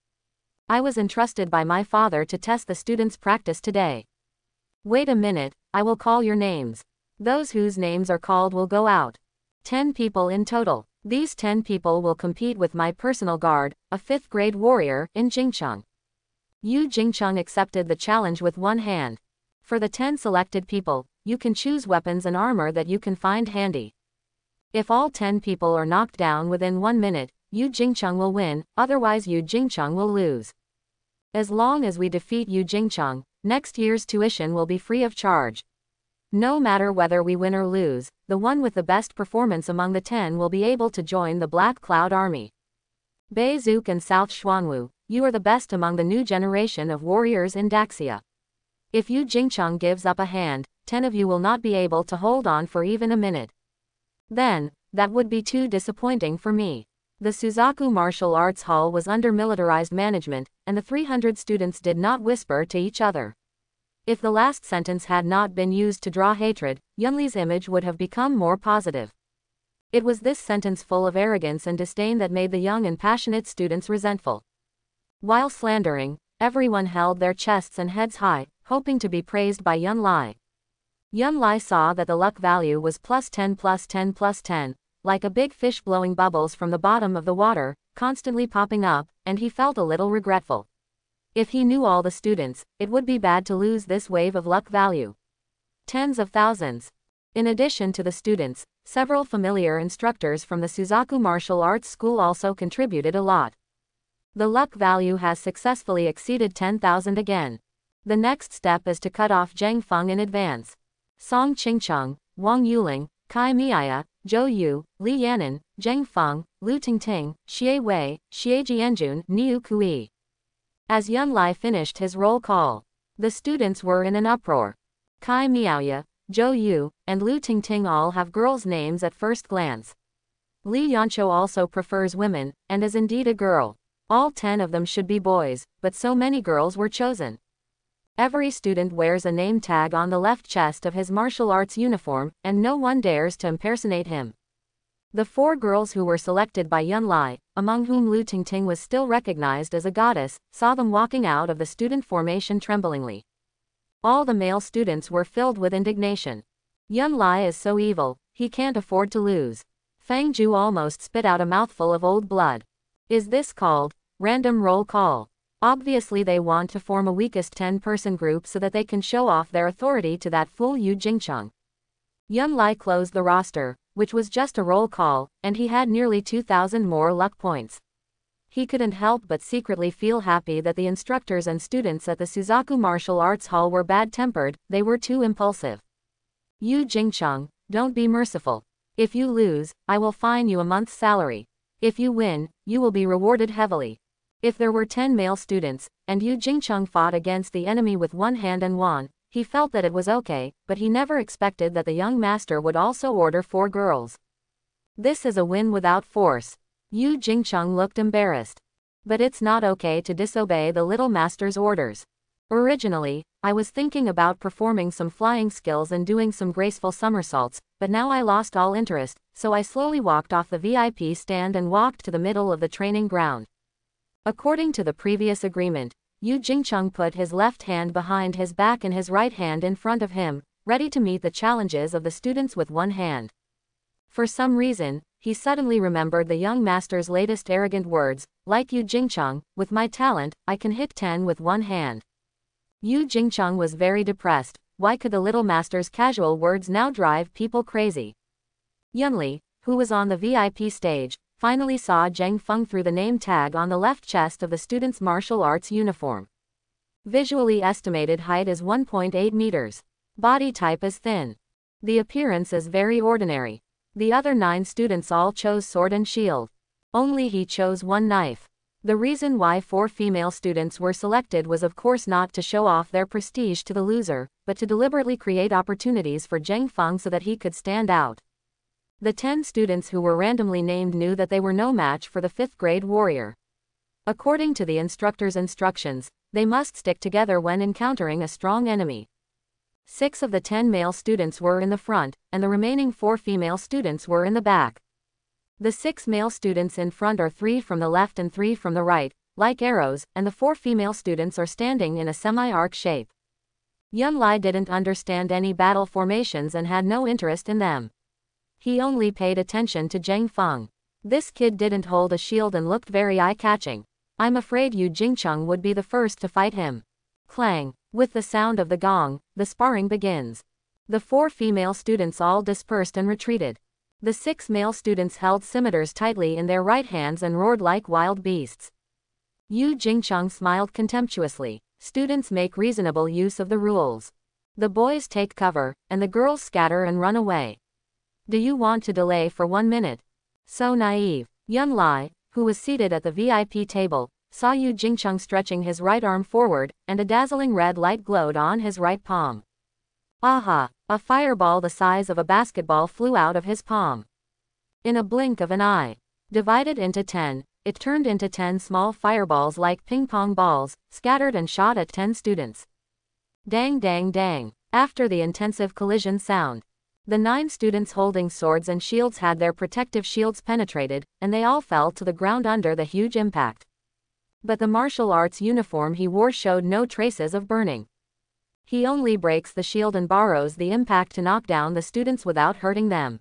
I was entrusted by my father to test the students' practice today. Wait a minute, I will call your names. Those whose names are called will go out. 10 people in total. These 10 people will compete with my personal guard, a 5th-grade warrior, in Jingcheng. Yu Jingcheng accepted the challenge with one hand. For the 10 selected people, you can choose weapons and armor that you can find handy. If all 10 people are knocked down within 1 minute, Yu Jingcheng will win, otherwise Yu Jingcheng will lose. As long as we defeat Yu Jingcheng, next year's tuition will be free of charge. No matter whether we win or lose, the one with the best performance among the 10 will be able to join the Black Cloud Army. Bei Zouk and South Xuanwu, you are the best among the new generation of warriors in Daxia. If Yu Jingcheng gives up a hand, 10 of you will not be able to hold on for even a minute. Then, that would be too disappointing for me. The Suzaku Martial Arts Hall was under militarized management, and the 300 students did not whisper to each other. If the last sentence had not been used to draw hatred, Yun Li's image would have become more positive. It was this sentence full of arrogance and disdain that made the young and passionate students resentful. While slandering, everyone held their chests and heads high, hoping to be praised by Yun Lai. Yun Lai saw that the luck value was +10 +10 +10, like a big fish blowing bubbles from the bottom of the water, constantly popping up, and he felt a little regretful. If he knew all the students, it would be bad to lose this wave of luck value. Tens of thousands. In addition to the students, several familiar instructors from the Suzaku Martial Arts School also contributed a lot. The luck value has successfully exceeded 10,000 again. The next step is to cut off Zheng Feng in advance. Song Qingcheng, Wang Yuling, Kai Miaya, Zhou Yu, Li Yanan, Zheng Feng, Lu Tingting, Xie Wei, Xie Jianjun, Niu Kui. As Yun Lai finished his roll call, the students were in an uproar. Kai Miaya, Zhou Yu, and Lu Tingting all have girls' names at first glance. Li Yanqiu also prefers women, and is indeed a girl. All 10 of them should be boys, but so many girls were chosen. Every student wears a name tag on the left chest of his martial arts uniform, and no one dares to impersonate him. The 4 girls who were selected by Yun Lai, among whom Lu Tingting was still recognized as a goddess, saw them walking out of the student formation tremblingly. All the male students were filled with indignation. Yun Lai is so evil, he can't afford to lose. Fang Zhu almost spit out a mouthful of old blood. Is this called random roll call? Obviously they want to form a weakest 10-person group so that they can show off their authority to that fool Yu Jingcheng. Yun Lai closed the roster, which was just a roll call, and he had nearly 2,000 more luck points. He couldn't help but secretly feel happy that the instructors and students at the Suzaku Martial Arts Hall were bad-tempered, they were too impulsive. Yu Jingcheng, don't be merciful. If you lose, I will fine you a month's salary. If you win, you will be rewarded heavily. If there were 10 male students, and Yu Jingcheng fought against the enemy with one hand and won, he felt that it was okay, but he never expected that the young master would also order 4 girls. This is a win without force. Yu Jingcheng looked embarrassed. But it's not okay to disobey the little master's orders. Originally, I was thinking about performing some flying skills and doing some graceful somersaults, but now I lost all interest, so I slowly walked off the VIP stand and walked to the middle of the training ground. According to the previous agreement, Yu Jingcheng put his left hand behind his back and his right hand in front of him, ready to meet the challenges of the students with one hand. For some reason, he suddenly remembered the young master's latest arrogant words, like Yu Jingcheng, with my talent, I can hit 10 with one hand. Yu Jingcheng was very depressed. Why could the little master's casual words now drive people crazy? Yunli, who was on the VIP stage, finally saw Zheng Feng through the name tag on the left chest of the student's martial arts uniform. Visually estimated height is 1.8 meters. Body type is thin. The appearance is very ordinary. The other 9 students all chose sword and shield. Only he chose one knife. The reason why 4 female students were selected was of course not to show off their prestige to the loser, but to deliberately create opportunities for Zheng Feng so that he could stand out. The 10 students who were randomly named knew that they were no match for the 5th grade warrior. According to the instructor's instructions, they must stick together when encountering a strong enemy. 6 of the 10 male students were in the front, and the remaining 4 female students were in the back. The 6 male students in front are 3 from the left and 3 from the right, like arrows, and the 4 female students are standing in a semi-arc shape. Yun Lai didn't understand any battle formations and had no interest in them. He only paid attention to Zheng Feng. This kid didn't hold a shield and looked very eye-catching. I'm afraid Yu Jingcheng would be the first to fight him. Clang. With the sound of the gong, the sparring begins. The 4 female students all dispersed and retreated. The 6 male students held scimitars tightly in their right hands and roared like wild beasts. Yu Jingcheng smiled contemptuously. Students make reasonable use of the rules. The boys take cover, and the girls scatter and run away. Do you want to delay for 1 minute? So naive. Yun Lai, who was seated at the VIP table, saw Yu Jingcheng stretching his right arm forward, and a dazzling red light glowed on his right palm. Aha! A fireball the size of a basketball flew out of his palm. In a blink of an eye, divided into 10, it turned into 10 small fireballs like ping-pong balls, scattered and shot at 10 students. Dang dang dang. After the intensive collision sound, the 9 students holding swords and shields had their protective shields penetrated, and they all fell to the ground under the huge impact. But the martial arts uniform he wore showed no traces of burning. He only breaks the shield and borrows the impact to knock down the students without hurting them.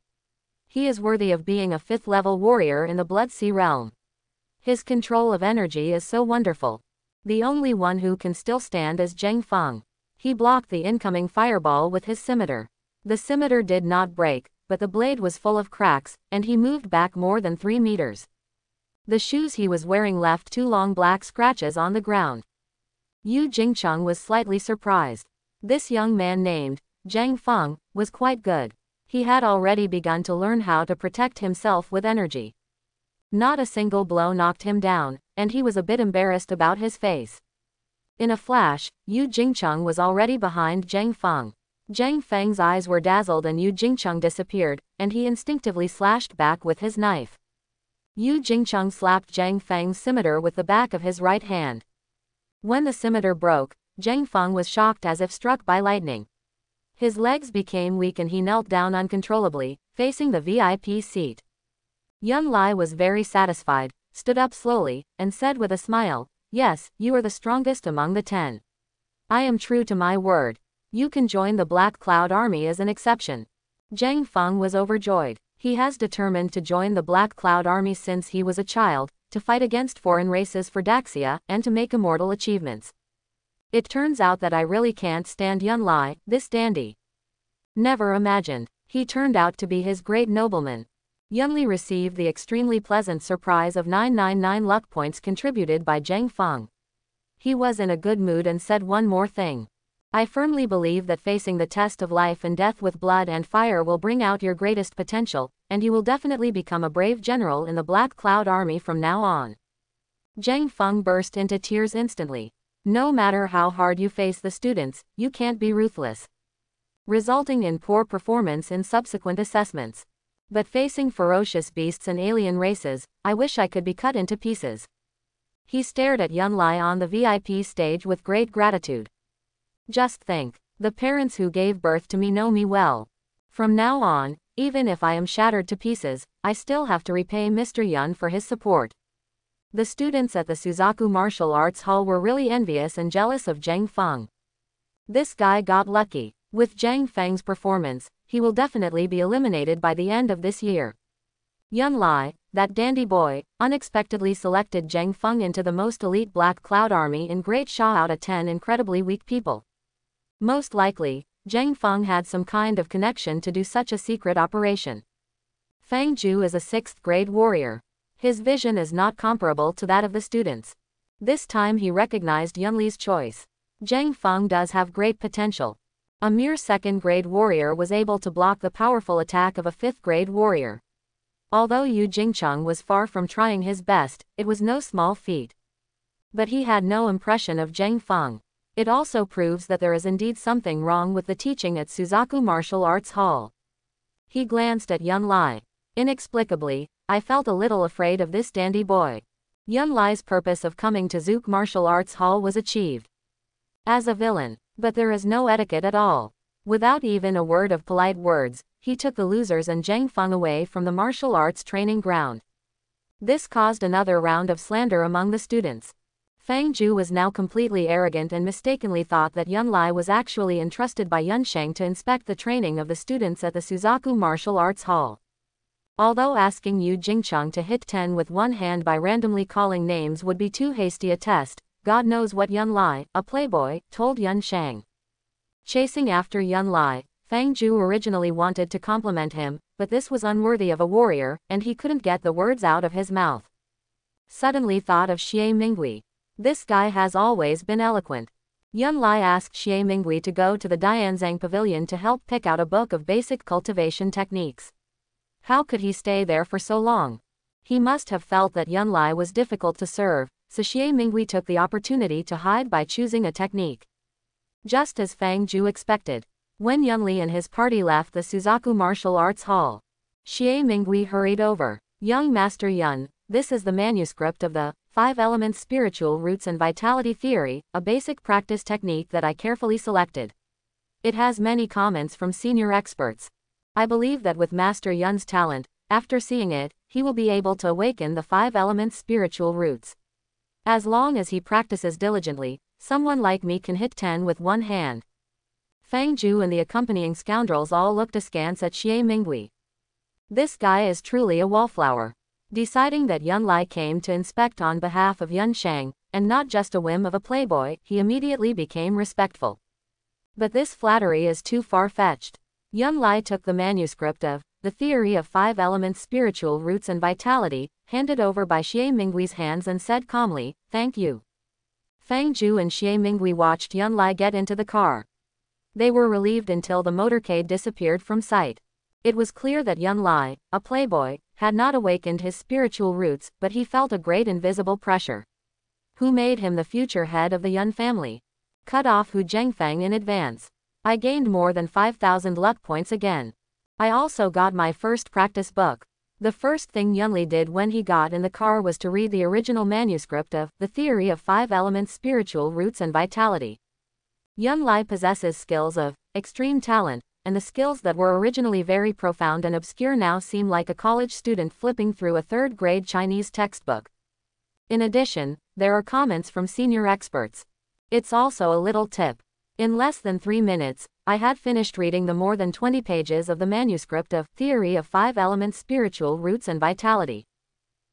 He is worthy of being a 5th-level warrior in the Blood Sea realm. His control of energy is so wonderful. The only one who can still stand is Zheng Feng. He blocked the incoming fireball with his scimitar. The scimitar did not break, but the blade was full of cracks, and he moved back more than 3 meters. The shoes he was wearing left 2 long black scratches on the ground. Yu Jingcheng was slightly surprised. This young man named Zhang Feng was quite good. He had already begun to learn how to protect himself with energy. Not a single blow knocked him down, and he was a bit embarrassed about his face. In a flash, Yu Jingcheng was already behind Zhang Feng. Zhang Feng's eyes were dazzled and Yu Jingcheng disappeared, and he instinctively slashed back with his knife. Yu Jingcheng slapped Zhang Feng's scimitar with the back of his right hand. When the scimitar broke, Zhang Feng was shocked as if struck by lightning. His legs became weak and he knelt down uncontrollably, facing the VIP seat. Yun Lai was very satisfied, stood up slowly, and said with a smile, "Yes, you are the strongest among the 10. I am true to my word. You can join the Black Cloud Army as an exception." Zhang Feng was overjoyed. He has determined to join the Black Cloud Army since he was a child, to fight against foreign races for Daxia and to make immortal achievements. It turns out that I really can't stand Yun Lai, this dandy. Never imagined. He turned out to be his great nobleman. Yun Li received the extremely pleasant surprise of 999 luck points contributed by Zhang Feng. He was in a good mood and said one more thing. "I firmly believe that facing the test of life and death with blood and fire will bring out your greatest potential, and you will definitely become a brave general in the Black Cloud Army from now on." Zhang Feng burst into tears instantly. No matter how hard you face the students, you can't be ruthless, resulting in poor performance in subsequent assessments. But facing ferocious beasts and alien races, I wish I could be cut into pieces. He stared at Yun Lai on the VIP stage with great gratitude. Just think, the parents who gave birth to me know me well. From now on, even if I am shattered to pieces, I still have to repay Mr. Yun for his support. The students at the Suzaku Martial Arts Hall were really envious and jealous of Zhang Feng. This guy got lucky. With Zhang Feng's performance, he will definitely be eliminated by the end of this year. Yun Lai, that dandy boy, unexpectedly selected Zhang Feng into the most elite Black Cloud Army in Great Sha out of 10 incredibly weak people. Most likely, Zhang Feng had some kind of connection to do such a secret operation. Fang Zhu is a 6th grade warrior. His vision is not comparable to that of the students. This time he recognized Yun Li's choice. Zhang Feng does have great potential. A mere 2nd grade warrior was able to block the powerful attack of a 5th grade warrior. Although Yu Jingcheng was far from trying his best, it was no small feat. But he had no impression of Zhang Feng. It also proves that there is indeed something wrong with the teaching at Suzaku Martial Arts Hall. He glanced at Yun Lai. Inexplicably, I felt a little afraid of this dandy boy. Yun Lai's purpose of coming to Zook Martial Arts Hall was achieved. As a villain. But there is no etiquette at all. Without even a word of polite words, he took the losers and Zhang Feng away from the martial arts training ground. This caused another round of slander among the students. Fang Zhu was now completely arrogant and mistakenly thought that Yun Lai was actually entrusted by Yun Sheng to inspect the training of the students at the Suzaku Martial Arts Hall. Although asking Yu Jingcheng to hit 10 with one hand by randomly calling names would be too hasty a test, God knows what Yun Lai, a playboy, told Yun Sheng. Chasing after Yun Lai, Fang Zhu originally wanted to compliment him, but this was unworthy of a warrior, and he couldn't get the words out of his mouth. Suddenly thought of Xie Mingui. This guy has always been eloquent. Yun Lai asked Xie Mingui to go to the Dianzang Pavilion to help pick out a book of basic cultivation techniques. How could he stay there for so long? He must have felt that Yun Lai was difficult to serve. So Xie Mingui took the opportunity to hide by choosing a technique. Just as Fang Zhu expected. When Yun Li and his party left the Suzaku Martial Arts Hall, Xie Mingui hurried over. "Young Master Yun, this is the manuscript of the 5 Elements Spiritual Roots and Vitality Theory, a basic practice technique that I carefully selected. It has many comments from senior experts. I believe that with Master Yun's talent, after seeing it, he will be able to awaken the 5 Elements Spiritual Roots. As long as he practices diligently, someone like me can hit 10 with one hand." Fang Zhu and the accompanying scoundrels all looked askance at Xie Mingui. This guy is truly a wallflower. Deciding that Yun Lai came to inspect on behalf of Yun Sheng, and not just a whim of a playboy, he immediately became respectful. But this flattery is too far-fetched. Yun Lai took the manuscript of The Theory of Five Elements Spiritual Roots and Vitality, handed over by Xie Minggui's hands and said calmly, "Thank you." Fang Zhu and Xie Mingui watched Yunlai get into the car. They were relieved until the motorcade disappeared from sight. It was clear that Yunlai, a playboy, had not awakened his spiritual roots, but he felt a great invisible pressure. Who made him the future head of the Yun family? Cut off Hu Zhengfeng in advance. I gained more than 5,000 luck points again. I also got my first practice book. The first thing Yunli did when he got in the car was to read the original manuscript of The Theory of Five Elements Spiritual Roots and Vitality. Yunlai possesses skills of extreme talent, and the skills that were originally very profound and obscure now seem like a college student flipping through a third-grade Chinese textbook. In addition, there are comments from senior experts. It's also a little tip. In less than 3 minutes, I had finished reading the more than 20 pages of the manuscript of Theory of Five Elements Spiritual Roots and Vitality.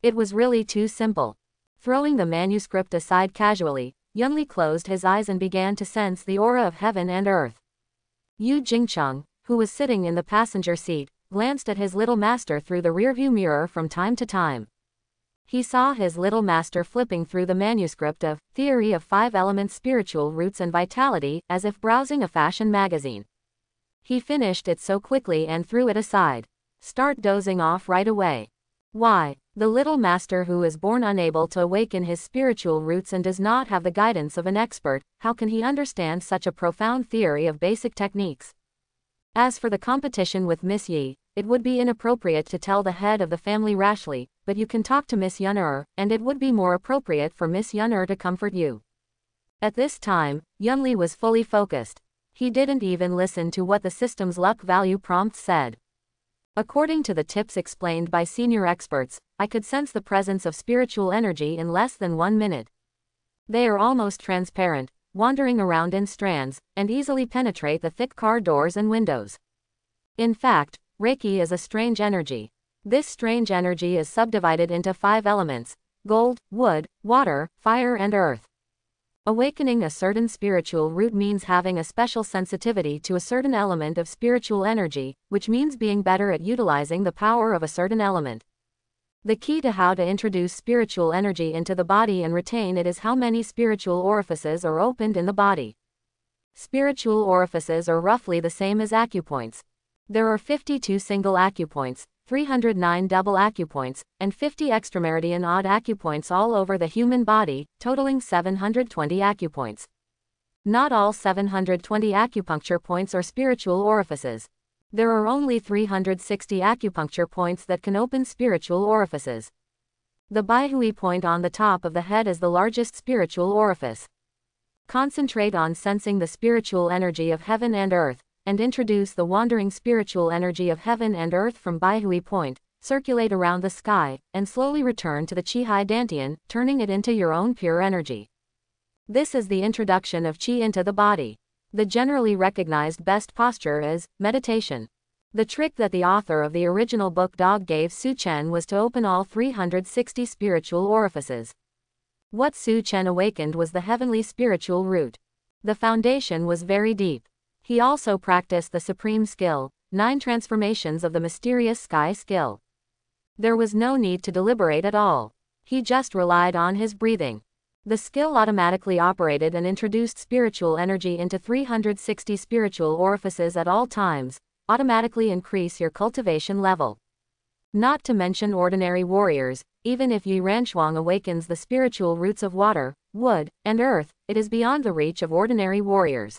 It was really too simple. Throwing the manuscript aside casually, Yunli closed his eyes and began to sense the aura of heaven and earth. Yu Jingcheng, who was sitting in the passenger seat, glanced at his little master through the rearview mirror from time to time. He saw his little master flipping through the manuscript of Theory of Five Elements Spiritual Roots and Vitality as if browsing a fashion magazine. He finished it so quickly and threw it aside. Start dozing off right away. Why? The little master who is born unable to awaken his spiritual roots and does not have the guidance of an expert, how can he understand such a profound theory of basic techniques? As for the competition with Miss Yi, it would be inappropriate to tell the head of the family rashly, but you can talk to Miss Yun, and it would be more appropriate for Miss Yun to comfort you. At this time, Yunli was fully focused. He didn't even listen to what the system's luck value prompt said. According to the tips explained by senior experts, I could sense the presence of spiritual energy in less than 1 minute. They are almost transparent, wandering around in strands, and easily penetrate the thick car doors and windows. In fact, Reiki is a strange energy. This strange energy is subdivided into 5 elements: gold, wood, water, fire and earth. Awakening a certain spiritual root means having a special sensitivity to a certain element of spiritual energy, which means being better at utilizing the power of a certain element. The key to how to introduce spiritual energy into the body and retain it is how many spiritual orifices are opened in the body. Spiritual orifices are roughly the same as acupoints. There are 52 single acupoints, 309 double acupoints, and 50 extrameridian odd acupoints all over the human body, totaling 720 acupoints. Not all 720 acupuncture points are spiritual orifices. There are only 360 acupuncture points that can open spiritual orifices. The Baihui point on the top of the head is the largest spiritual orifice. Concentrate on sensing the spiritual energy of heaven and earth, and introduce the wandering spiritual energy of heaven and earth from Baihui point, circulate around the sky, and slowly return to the Qi Dantian, turning it into your own pure energy. This is the introduction of Qi into the body. The generally recognized best posture is meditation. The trick that the author of the original book Dog gave Su Chen was to open all 360 spiritual orifices. What Su Chen awakened was the heavenly spiritual root. The foundation was very deep. He also practiced the supreme skill, 9 transformations of the mysterious sky skill. There was no need to deliberate at all. He just relied on his breathing. The skill automatically operated and introduced spiritual energy into 360 spiritual orifices at all times, automatically increase your cultivation level. Not to mention ordinary warriors, even if Yi Ranchuang awakens the spiritual roots of water, wood, and earth, it is beyond the reach of ordinary warriors.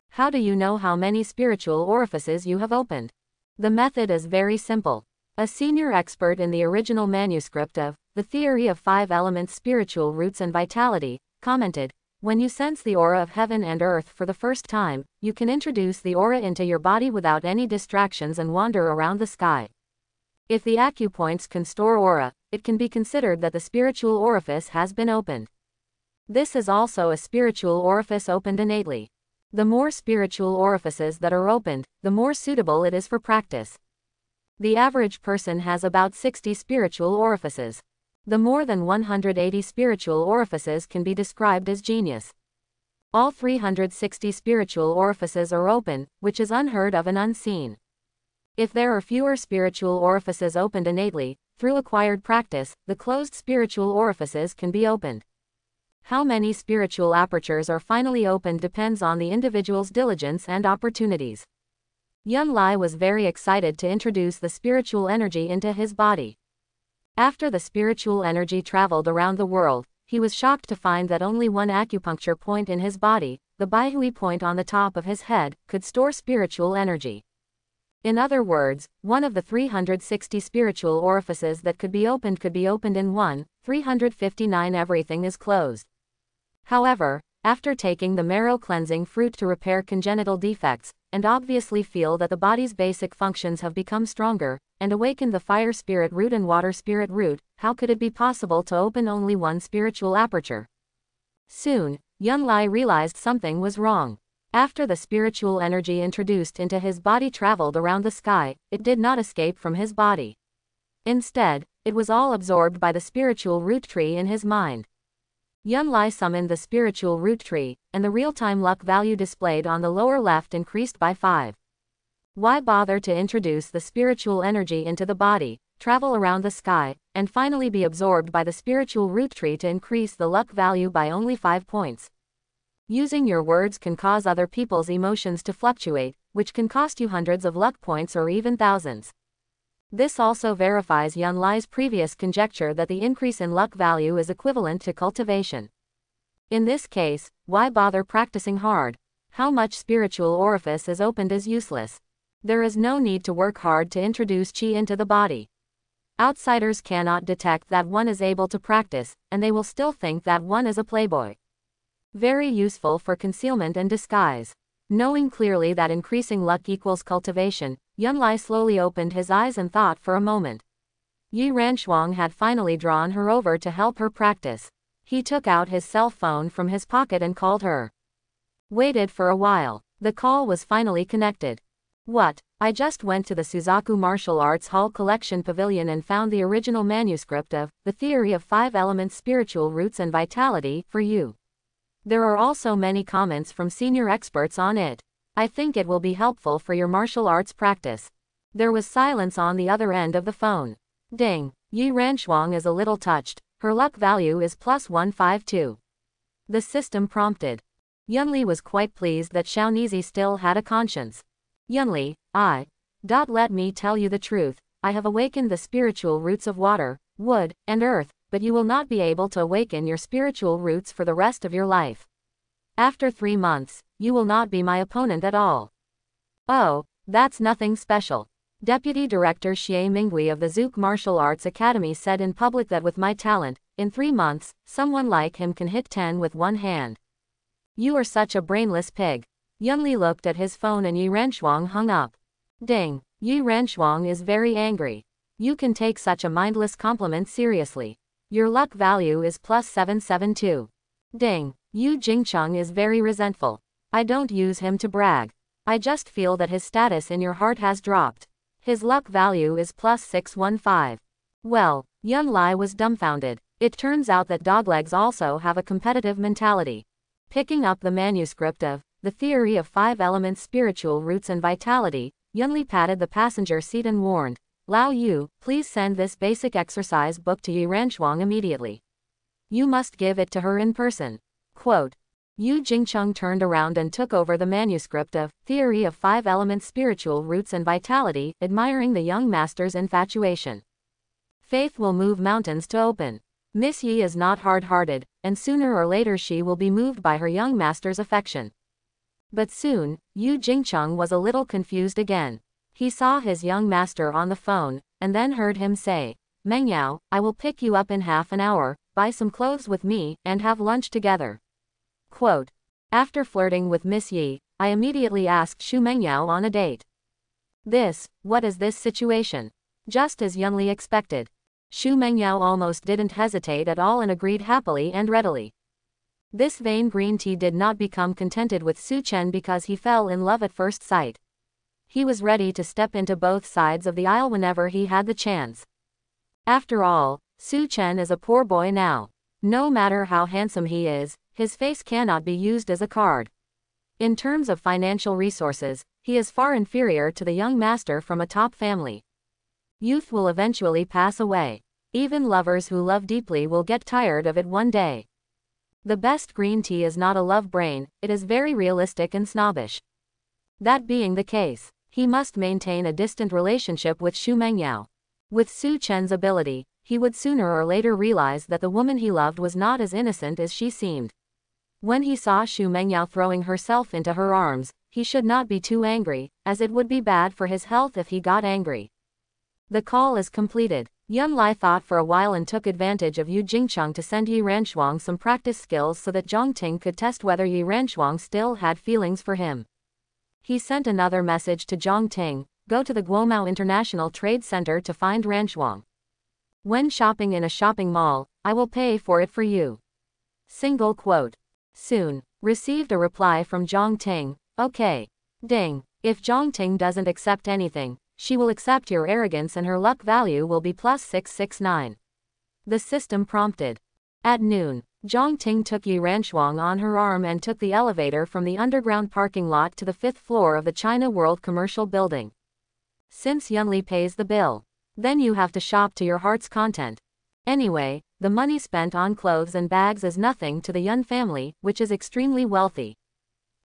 How do you know how many spiritual orifices you have opened? The method is very simple. A senior expert in the original manuscript of The Theory of Five Elements Spiritual Roots and Vitality commented, "When you sense the aura of heaven and earth for the first time, you can introduce the aura into your body without any distractions and wander around the sky. If the acupoints can store aura, it can be considered that the spiritual orifice has been opened. This is also a spiritual orifice opened innately. The more spiritual orifices that are opened, the more suitable it is for practice. The average person has about 60 spiritual orifices. The more than 180 spiritual orifices can be described as genius. All 360 spiritual orifices are open, which is unheard of and unseen. If there are fewer spiritual orifices opened innately, through acquired practice, the closed spiritual orifices can be opened. How many spiritual apertures are finally opened depends on the individual's diligence and opportunities. Yun Lai was very excited to introduce the spiritual energy into his body. After the spiritual energy traveled around the world, he was shocked to find that only one acupuncture point in his body, the Baihui point on the top of his head, could store spiritual energy. In other words, one of the 360 spiritual orifices that could be opened in one, 359 everything is closed. However, after taking the marrow cleansing fruit to repair congenital defects, and obviously feel that the body's basic functions have become stronger, and awakened the fire spirit root and water spirit root, how could it be possible to open only one spiritual aperture? Soon, Yun Lai realized something was wrong. After the spiritual energy introduced into his body traveled around the sky, it did not escape from his body. Instead, it was all absorbed by the spiritual root tree in his mind. Yun Lai summoned the spiritual root tree, and the real-time luck value displayed on the lower left increased by 5. Why bother to introduce the spiritual energy into the body, travel around the sky, and finally be absorbed by the spiritual root tree to increase the luck value by only 5 points? Using your words can cause other people's emotions to fluctuate, which can cost you hundreds of luck points or even thousands. This also verifies Yun Lai's previous conjecture that the increase in luck value is equivalent to cultivation. In this case, why bother practicing hard? How much spiritual orifice is opened is useless. There is no need to work hard to introduce qi into the body. Outsiders cannot detect that one is able to practice, and they will still think that one is a playboy. Very useful for concealment and disguise. Knowing clearly that increasing luck equals cultivation, Yun Lai slowly opened his eyes and thought for a moment. Yi Ranshuang had finally drawn her over to help her practice. He took out his cell phone from his pocket and called her. Waited for a while. The call was finally connected. What? I just went to the Suzaku Martial Arts Hall Collection Pavilion and found the original manuscript of The Theory of 5 Elements Spiritual Roots and Vitality for you. There are also many comments from senior experts on it. I think it will be helpful for your martial arts practice. There was silence on the other end of the phone. Ding. Yi Ranshuang is a little touched. Her luck value is plus 152. The system prompted. Yunli was quite pleased that Xiaonizi still had a conscience. Yunli, let me tell you the truth. I have awakened the spiritual roots of water, wood, and earth, but you will not be able to awaken your spiritual roots for the rest of your life. After 3 months, you will not be my opponent at all. Oh, that's nothing special. Deputy Director Xie Mingui of the Zouk Martial Arts Academy said in public that with my talent, in 3 months, someone like him can hit 10 with one hand. You are such a brainless pig. Yunli looked at his phone and Yi Ranshuang hung up. Ding. Yi Ranshuang is very angry. You can take such a mindless compliment seriously. Your luck value is plus 772. Ding. Yu Jingcheng is very resentful. I don't use him to brag. I just feel that his status in your heart has dropped. His luck value is plus 615. Well, Yun Lai was dumbfounded. It turns out that doglegs also have a competitive mentality. Picking up the manuscript of The Theory of 5 Elements Spiritual Roots and Vitality, Yunli patted the passenger seat and warned, Lao Yu, please send this basic exercise book to Yi Ranshuang immediately. You must give it to her in person. Quote. Yu Jingcheng turned around and took over the manuscript of Theory of 5 Elements Spiritual Roots and Vitality, admiring the young master's infatuation. Faith will move mountains to open. Miss Yi is not hard-hearted, and sooner or later she will be moved by her young master's affection. But soon, Yu Jingcheng was a little confused again. He saw his young master on the phone, and then heard him say, Mengyao, I will pick you up in half an hour, buy some clothes with me, and have lunch together. Quote. After flirting with Miss Yi, I immediately asked Xu Mengyao on a date. What is this situation? Just as Yunli expected. Xu Mengyao almost didn't hesitate at all and agreed happily and readily. This vain green tea did not become contented with Su Chen because he fell in love at first sight. He was ready to step into both sides of the aisle whenever he had the chance. After all, Su Chen is a poor boy now. No matter how handsome he is, his face cannot be used as a card. In terms of financial resources, he is far inferior to the young master from a top family. Youth will eventually pass away. Even lovers who love deeply will get tired of it one day. The best green tea is not a love brain, it is very realistic and snobbish. That being the case, he must maintain a distant relationship with Xu Mengyao. With Su Chen's ability, he would sooner or later realize that the woman he loved was not as innocent as she seemed. When he saw Xu Mengyao throwing herself into her arms, he should not be too angry, as it would be bad for his health if he got angry. The call is completed. Yun Lai thought for a while and took advantage of Yu Jingcheng to send Yi Ranshuang some practice skills so that Zhang Ting could test whether Yi Ranshuang still had feelings for him. He sent another message to Zhang Ting, go to the Guomao International Trade Center to find Ranshuang. When shopping in a shopping mall, I will pay for it for you. Single quote. Soon, received a reply from Zhang Ting, okay. Ding, if Zhang Ting doesn't accept anything, she will accept your arrogance and her luck value will be plus 669. The system prompted. At noon, Zhang Ting took Yi Ranshuang on her arm and took the elevator from the underground parking lot to the 5th floor of the China World Commercial Building. Since Yunli pays the bill, then you have to shop to your heart's content. Anyway, the money spent on clothes and bags is nothing to the Yun family, which is extremely wealthy.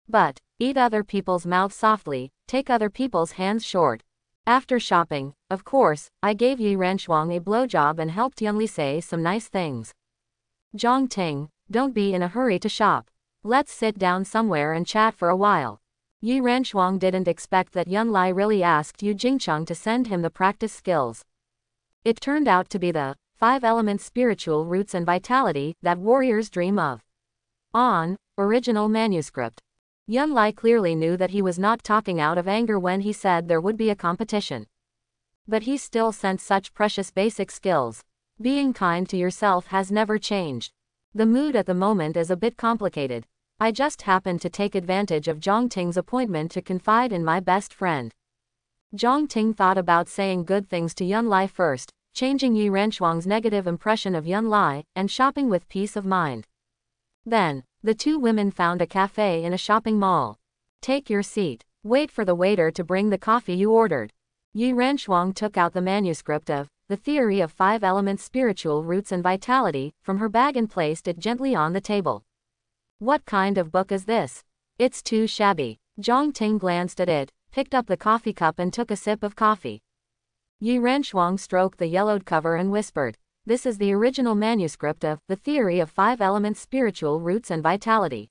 But, eat other people's mouths softly, take other people's hands short. After shopping, of course, I gave Yi Ranshuang a blowjob and helped Yunli say some nice things. Zhang Ting, don't be in a hurry to shop. Let's sit down somewhere and chat for a while. Yi Ranshuang didn't expect that Yun Lai really asked Yu Jingcheng to send him the practice skills. It turned out to be the 5 elements spiritual roots and vitality that warriors dream of. On original manuscript. Yun Lai clearly knew that he was not talking out of anger when he said there would be a competition. But he still sent such precious basic skills. Being kind to yourself has never changed. The mood at the moment is a bit complicated. I just happened to take advantage of Zhang Ting's appointment to confide in my best friend. Zhang Ting thought about saying good things to Yun Lai first, changing Yi Ranshuang's negative impression of Yun Lai, and shopping with peace of mind. Then, the two women found a cafe in a shopping mall. Take your seat. Wait for the waiter to bring the coffee you ordered. Yi Ranshuang took out the manuscript of The Theory of 5 Elements Spiritual Roots and Vitality from her bag and placed it gently on the table. What kind of book is this? It's too shabby. Zhang Ting glanced at it, picked up the coffee cup and took a sip of coffee. Yi Ranshuang stroked the yellowed cover and whispered, this is the original manuscript of The Theory of 5 Elements Spiritual Roots and Vitality.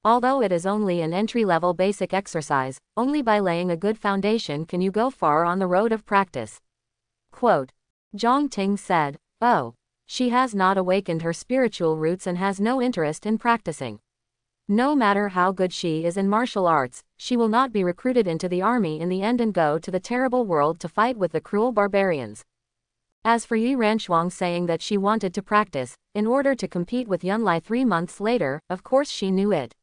Although it is only an entry-level basic exercise, only by laying a good foundation can you go far on the road of practice. Quote. Zhang Ting said, oh, she has not awakened her spiritual roots and has no interest in practicing. No matter how good she is in martial arts, she will not be recruited into the army in the end and go to the terrible world to fight with the cruel barbarians. As for Yi Ranshuang saying that she wanted to practice, in order to compete with Yun Lai 3 months later, of course she knew it.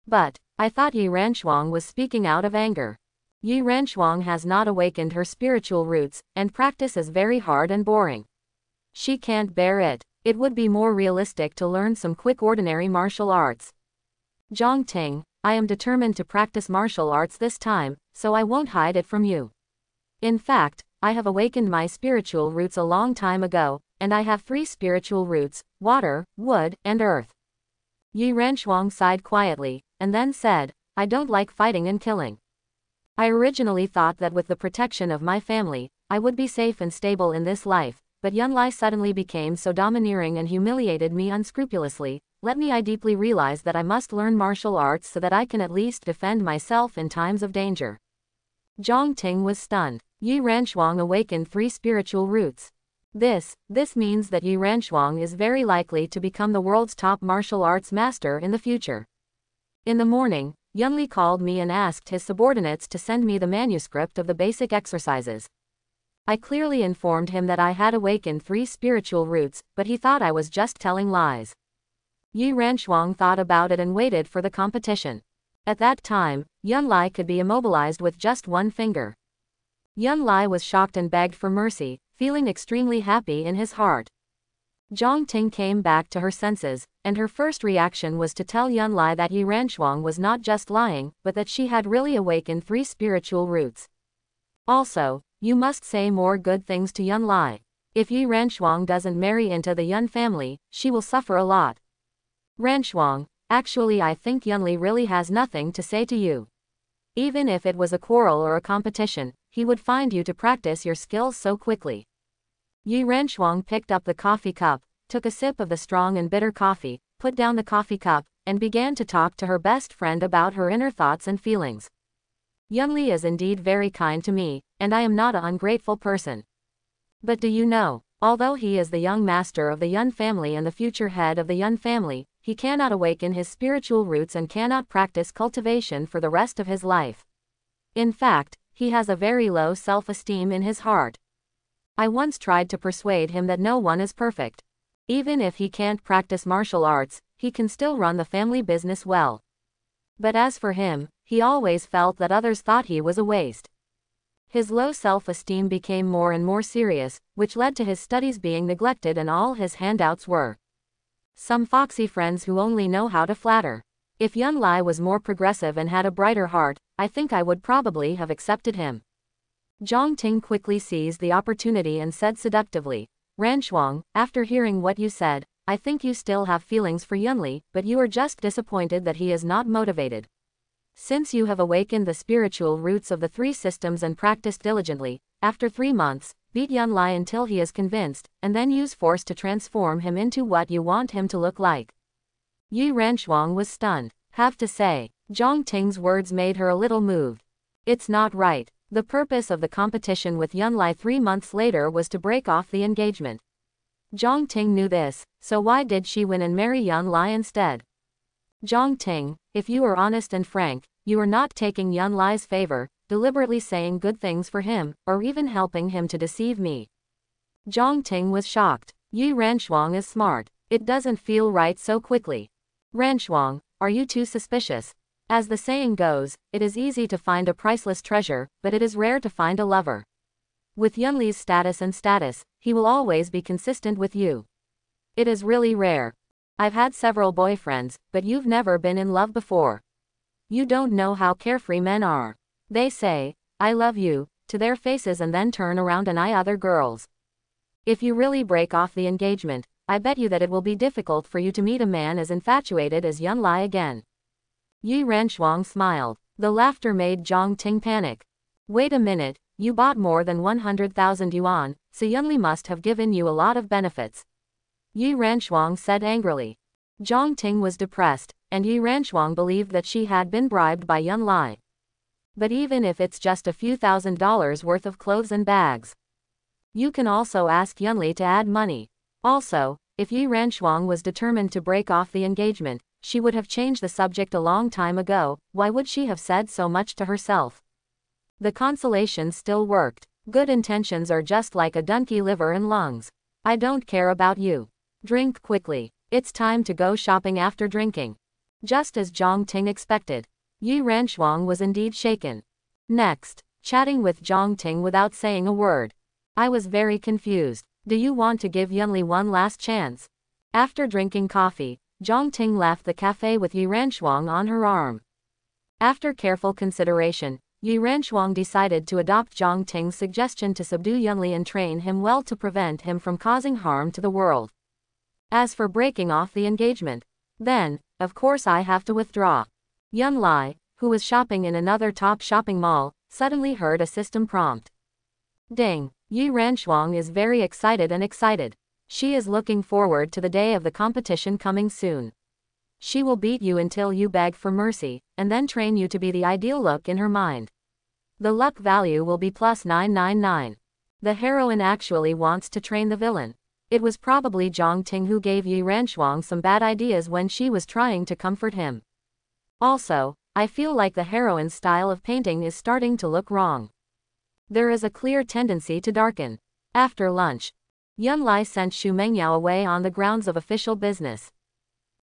But, I thought Yi Ranshuang was speaking out of anger. Yi Ranshuang has not awakened her spiritual roots, and practice is very hard and boring. She can't bear it. It would be more realistic to learn some quick ordinary martial arts. Zhang Ting, I am determined to practice martial arts this time, so I won't hide it from you. In fact, I have awakened my spiritual roots a long time ago, and I have 3 spiritual roots, water, wood, and earth. Yi Ranshuang sighed quietly, and then said, I don't like fighting and killing. I originally thought that with the protection of my family, I would be safe and stable in this life, but Yun Lai suddenly became so domineering and humiliated me unscrupulously. I deeply realize that I must learn martial arts so that I can at least defend myself in times of danger. Zhang Ting was stunned. Yi Ranshuang awakened 3 spiritual roots. This means that Yi Ranshuang is very likely to become the world's top martial arts master in the future. In the morning, Yunli called me and asked his subordinates to send me the manuscript of the basic exercises. I clearly informed him that I had awakened 3 spiritual roots, but he thought I was just telling lies. Yi Ranshuang thought about it and waited for the competition. At that time, Yun Lai could be immobilized with just 1 finger. Yun Lai was shocked and begged for mercy, feeling extremely happy in his heart. Zhang Ting came back to her senses, and her first reaction was to tell Yunlai that Yi Ranchuang was not just lying, but that she had really awakened 3 spiritual roots. Also, you must say more good things to Yunlai. If Yi Ranchuang doesn't marry into the Yun family, she will suffer a lot. Ranchuang, actually I think Yunli really has nothing to say to you. Even if it was a quarrel or a competition, he would find you to practice your skills so quickly. Yi Ranchuang picked up the coffee cup, took a sip of the strong and bitter coffee, put down the coffee cup, and began to talk to her best friend about her inner thoughts and feelings. Yunli is indeed very kind to me, and I am not an ungrateful person. But do you know, although he is the young master of the Yun family and the future head of the Yun family, he cannot awaken his spiritual roots and cannot practice cultivation for the rest of his life. In fact, he has a very low self-esteem in his heart. I once tried to persuade him that no one is perfect. Even if he can't practice martial arts, he can still run the family business well. But as for him, he always felt that others thought he was a waste. His low self-esteem became more and more serious, which led to his studies being neglected and all his handouts were some foxy friends who only know how to flatter. If Yunlai was more progressive and had a brighter heart, I think I would probably have accepted him. Zhang Ting quickly seized the opportunity and said seductively, Ranchuang, after hearing what you said, I think you still have feelings for Yunli, but you are just disappointed that he is not motivated. Since you have awakened the spiritual roots of the 3 systems and practiced diligently, after 3 months, beat Yunlai until he is convinced, and then use force to transform him into what you want him to look like. Yi Ranchuang was stunned. Have to say, Zhang Ting's words made her a little moved. It's not right. The purpose of the competition with Yunlai 3 months later was to break off the engagement. Zhang Ting knew this, so why did she win and marry Yunlai instead? Zhang Ting, if you are honest and frank, you are not taking Yunlai's favor, deliberately saying good things for him, or even helping him to deceive me. Zhang Ting was shocked. Yi Ranchuang is smart. It doesn't feel right so quickly. Ranchuang, are you too suspicious? As the saying goes, it is easy to find a priceless treasure, but it is rare to find a lover. With Yunli's status, he will always be consistent with you. It is really rare. I've had several boyfriends, but you've never been in love before. You don't know how carefree men are. They say, I love you, to their faces and then turn around and eye other girls. If you really break off the engagement, I bet you that it will be difficult for you to meet a man as infatuated as Yunlai again. Yi Ranchuang smiled. The laughter made Zhang Ting panic. Wait a minute, you bought more than 100,000 yuan, so Yunli must have given you a lot of benefits. Yi Ranchuang said angrily. Zhang Ting was depressed, and Yi Ranchuang believed that she had been bribed by Yunlai. But even if it's just a few $1,000s worth of clothes and bags, you can also ask Yunli to add money. Also, if Yi Ranchuang was determined to break off the engagement, she would have changed the subject a long time ago. Why would she have said so much to herself? The consolation still worked. Good intentions are just like a donkey liver and lungs. I don't care about you. Drink quickly. It's time to go shopping after drinking. Just as Zhang Ting expected, Yi Ranchuang was indeed shaken. Next, chatting with Zhang Ting without saying a word. I was very confused. Do you want to give Yunli one last chance? After drinking coffee, Zhang Ting left the cafe with Yi Ranchuang on her arm. After careful consideration, Yi Ranchuang decided to adopt Zhang Ting's suggestion to subdue Yunli and train him well to prevent him from causing harm to the world. As for breaking off the engagement, then, of course I have to withdraw. Yunlai, who was shopping in another top shopping mall, suddenly heard a system prompt. Ding! Yi Ranchuang is very excited. She is looking forward to the day of the competition coming soon. She will beat you until you beg for mercy, and then train you to be the ideal look in her mind. The luck value will be plus 999. The heroine actually wants to train the villain. It was probably Zhang Ting who gave Yi Ranchuang some bad ideas when she was trying to comfort him. Also, I feel like the heroine's style of painting is starting to look wrong. There is a clear tendency to darken. After lunch, Yunlai sent Xu Mengyao away on the grounds of official business.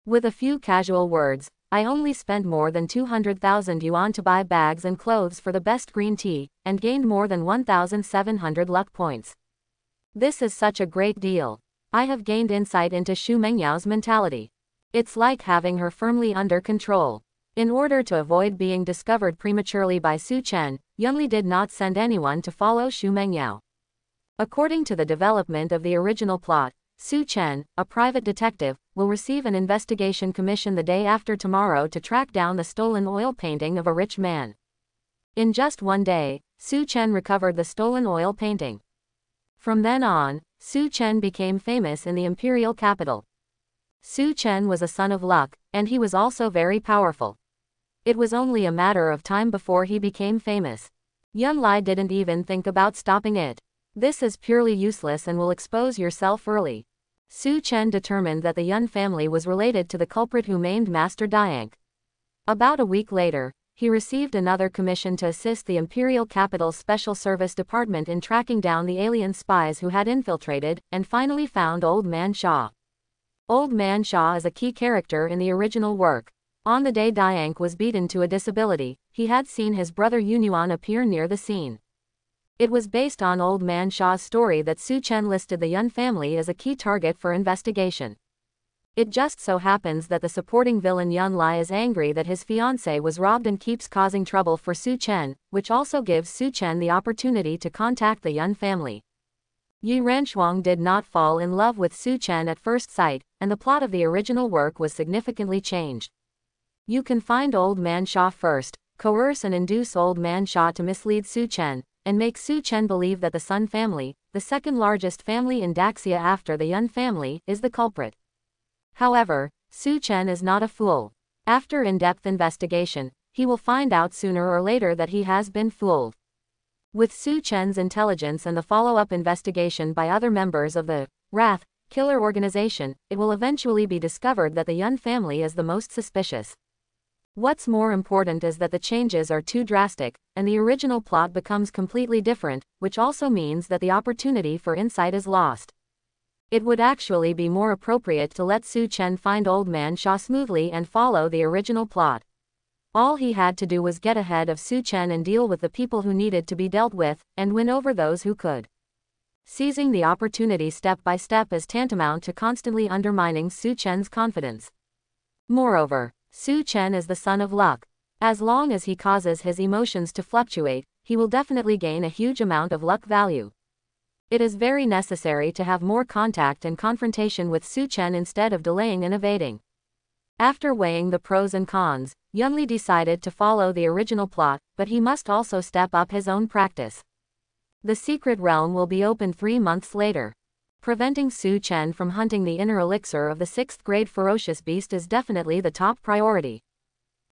With a few casual words, I only spent more than 200,000 yuan to buy bags and clothes for the best green tea, and gained more than 1,700 luck points. This is such a great deal. I have gained insight into Xu Mengyao's mentality. It's like having her firmly under control. In order to avoid being discovered prematurely by Su Chen, Yunli did not send anyone to follow Xu Mengyao. According to the development of the original plot, Su Chen, a private detective, will receive an investigation commission the day after tomorrow to track down the stolen oil painting of a rich man. In just one day, Su Chen recovered the stolen oil painting. From then on, Su Chen became famous in the imperial capital. Su Chen was a son of luck, and he was also very powerful. It was only a matter of time before he became famous. Yunli didn't even think about stopping it. This is purely useless and will expose yourself early. Su Chen determined that the Yun family was related to the culprit who maimed Master Diank. About a week later, he received another commission to assist the Imperial Capital's Special Service Department in tracking down the alien spies who had infiltrated, and finally found Old Man Shaw. Old Man Shaw is a key character in the original work. On the day Diank was beaten to a disability, he had seen his brother Yunyuan appear near the scene. It was based on Old Man Shaw's story that Su Chen listed the Yun family as a key target for investigation. It just so happens that the supporting villain Yun Lai is angry that his fiancée was robbed and keeps causing trouble for Su Chen, which also gives Su Chen the opportunity to contact the Yun family. Yi Ranshuang did not fall in love with Su Chen at first sight, and the plot of the original work was significantly changed. You can find Old Man Shaw first, coerce and induce Old Man Shaw to mislead Su Chen, and make Su Chen believe that the Sun family, the second largest family in Daxia after the Yun family, is the culprit. However, Su Chen is not a fool. After in-depth investigation, he will find out sooner or later that he has been fooled. With Su Chen's intelligence and the follow-up investigation by other members of the Wrath Killer organization, it will eventually be discovered that the Yun family is the most suspicious. What's more important is that the changes are too drastic, and the original plot becomes completely different, which also means that the opportunity for insight is lost. It would actually be more appropriate to let Su Chen find Old Man Shaw smoothly and follow the original plot. All he had to do was get ahead of Su Chen and deal with the people who needed to be dealt with, and win over those who could. Seizing the opportunity step by step is tantamount to constantly undermining Su Chen's confidence. Moreover, Su Chen is the son of luck. As long as he causes his emotions to fluctuate, he will definitely gain a huge amount of luck value. It is very necessary to have more contact and confrontation with Su Chen instead of delaying and evading. After weighing the pros and cons, Yunli decided to follow the original plot, but he must also step up his own practice. The secret realm will be opened 3 months later. Preventing Su Chen from hunting the inner elixir of the 6th grade ferocious beast is definitely the top priority.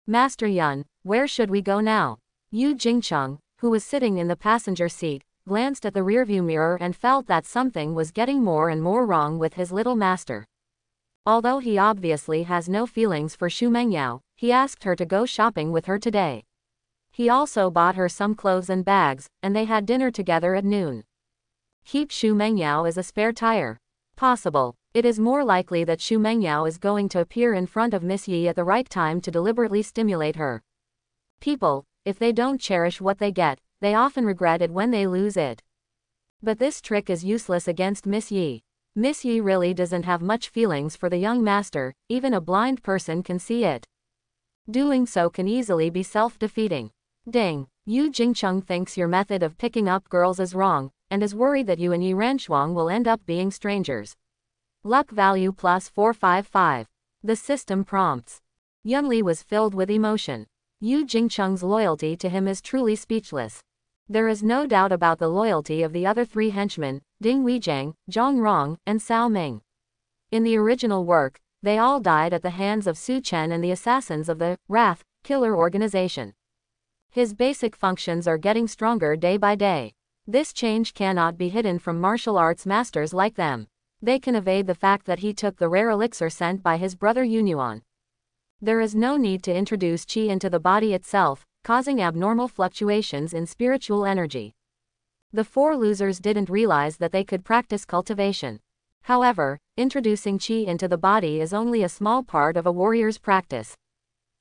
Master Yun, where should we go now? Yu Jingcheng, who was sitting in the passenger seat, glanced at the rearview mirror and felt that something was getting more and more wrong with his little master. Although he obviously has no feelings for Xu Mengyao, he asked her to go shopping with her today. He also bought her some clothes and bags, and they had dinner together at noon. Keep Xu Mengyao as a spare tire. Possible. It is more likely that Xu Mengyao is going to appear in front of Miss Yi at the right time to deliberately stimulate her. People, if they don't cherish what they get, they often regret it when they lose it. But this trick is useless against Miss Yi. Miss Yi really doesn't have much feelings for the young master, even a blind person can see it. Doing so can easily be self-defeating. Ding. Yu Jingcheng thinks your method of picking up girls is wrong, and is worried that you and Yi Ranshuang will end up being strangers. Luck value plus 455. The system prompts. Yunli was filled with emotion. Yu Jingcheng's loyalty to him is truly speechless. There is no doubt about the loyalty of the other 3 henchmen, Ding Weijiang, Zhang Rong, and Cao Ming. In the original work, they all died at the hands of Su Chen and the assassins of the Wrath Killer organization. His basic functions are getting stronger day by day. This change cannot be hidden from martial arts masters like them. They can evade the fact that he took the rare elixir sent by his brother Yunyuan. There is no need to introduce qi into the body itself, causing abnormal fluctuations in spiritual energy. The 4 losers didn't realize that they could practice cultivation. However, introducing qi into the body is only a small part of a warrior's practice.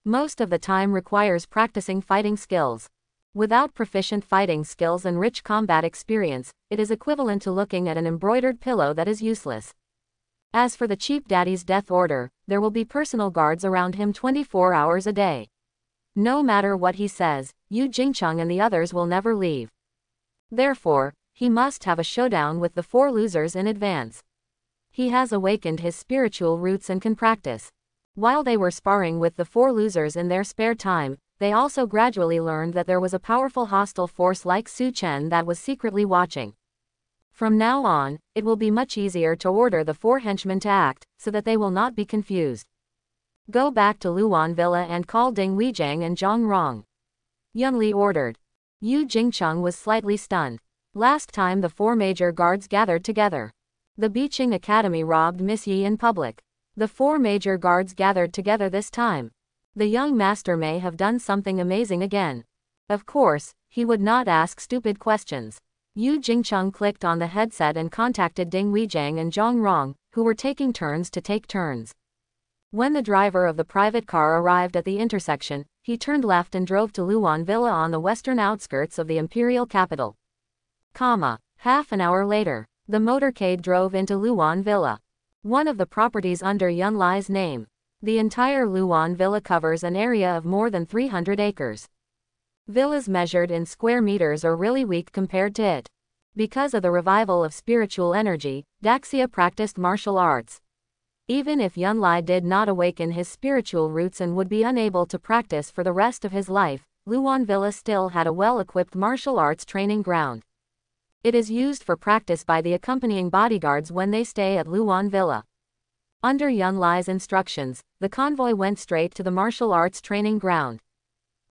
Most of the time requires practicing fighting skills. Without proficient fighting skills and rich combat experience, it is equivalent to looking at an embroidered pillow that is useless. As for the Chief Daddy's death order, there will be personal guards around him 24 hours a day. No matter what he says, Yu Jingcheng and the others will never leave. Therefore, he must have a showdown with the four losers in advance. He has awakened his spiritual roots and can practice. While they were sparring with the four losers in their spare time, they also gradually learned that there was a powerful hostile force like Su Chen that was secretly watching. From now on, it will be much easier to order the four henchmen to act, so that they will not be confused. Go back to Luan Villa and call Ding Weijing and Zhang Rong. Yunli ordered. Yu Jingcheng was slightly stunned. Last time the four major guards gathered together. The Biqing Academy robbed Miss Yi in public. The four major guards gathered together this time. The young master may have done something amazing again. Of course, he would not ask stupid questions. Yu Jingcheng clicked on the headset and contacted Ding Weijing and Zhang Rong, who were taking turns to take turns. When the driver of the private car arrived at the intersection, he turned left and drove to Luan Villa on the western outskirts of the imperial capital. Half an hour later, the motorcade drove into Luan Villa, one of the properties under Yun Lai's name. The entire Luan Villa covers an area of more than 300 acres. Villas measured in square meters are really weak compared to it. Because of the revival of spiritual energy, Daxia practiced martial arts. Even if Yun Lai did not awaken his spiritual roots and would be unable to practice for the rest of his life, Luan Villa still had a well-equipped martial arts training ground. It is used for practice by the accompanying bodyguards when they stay at Luan Villa. Under Yun Lai's instructions, the convoy went straight to the martial arts training ground.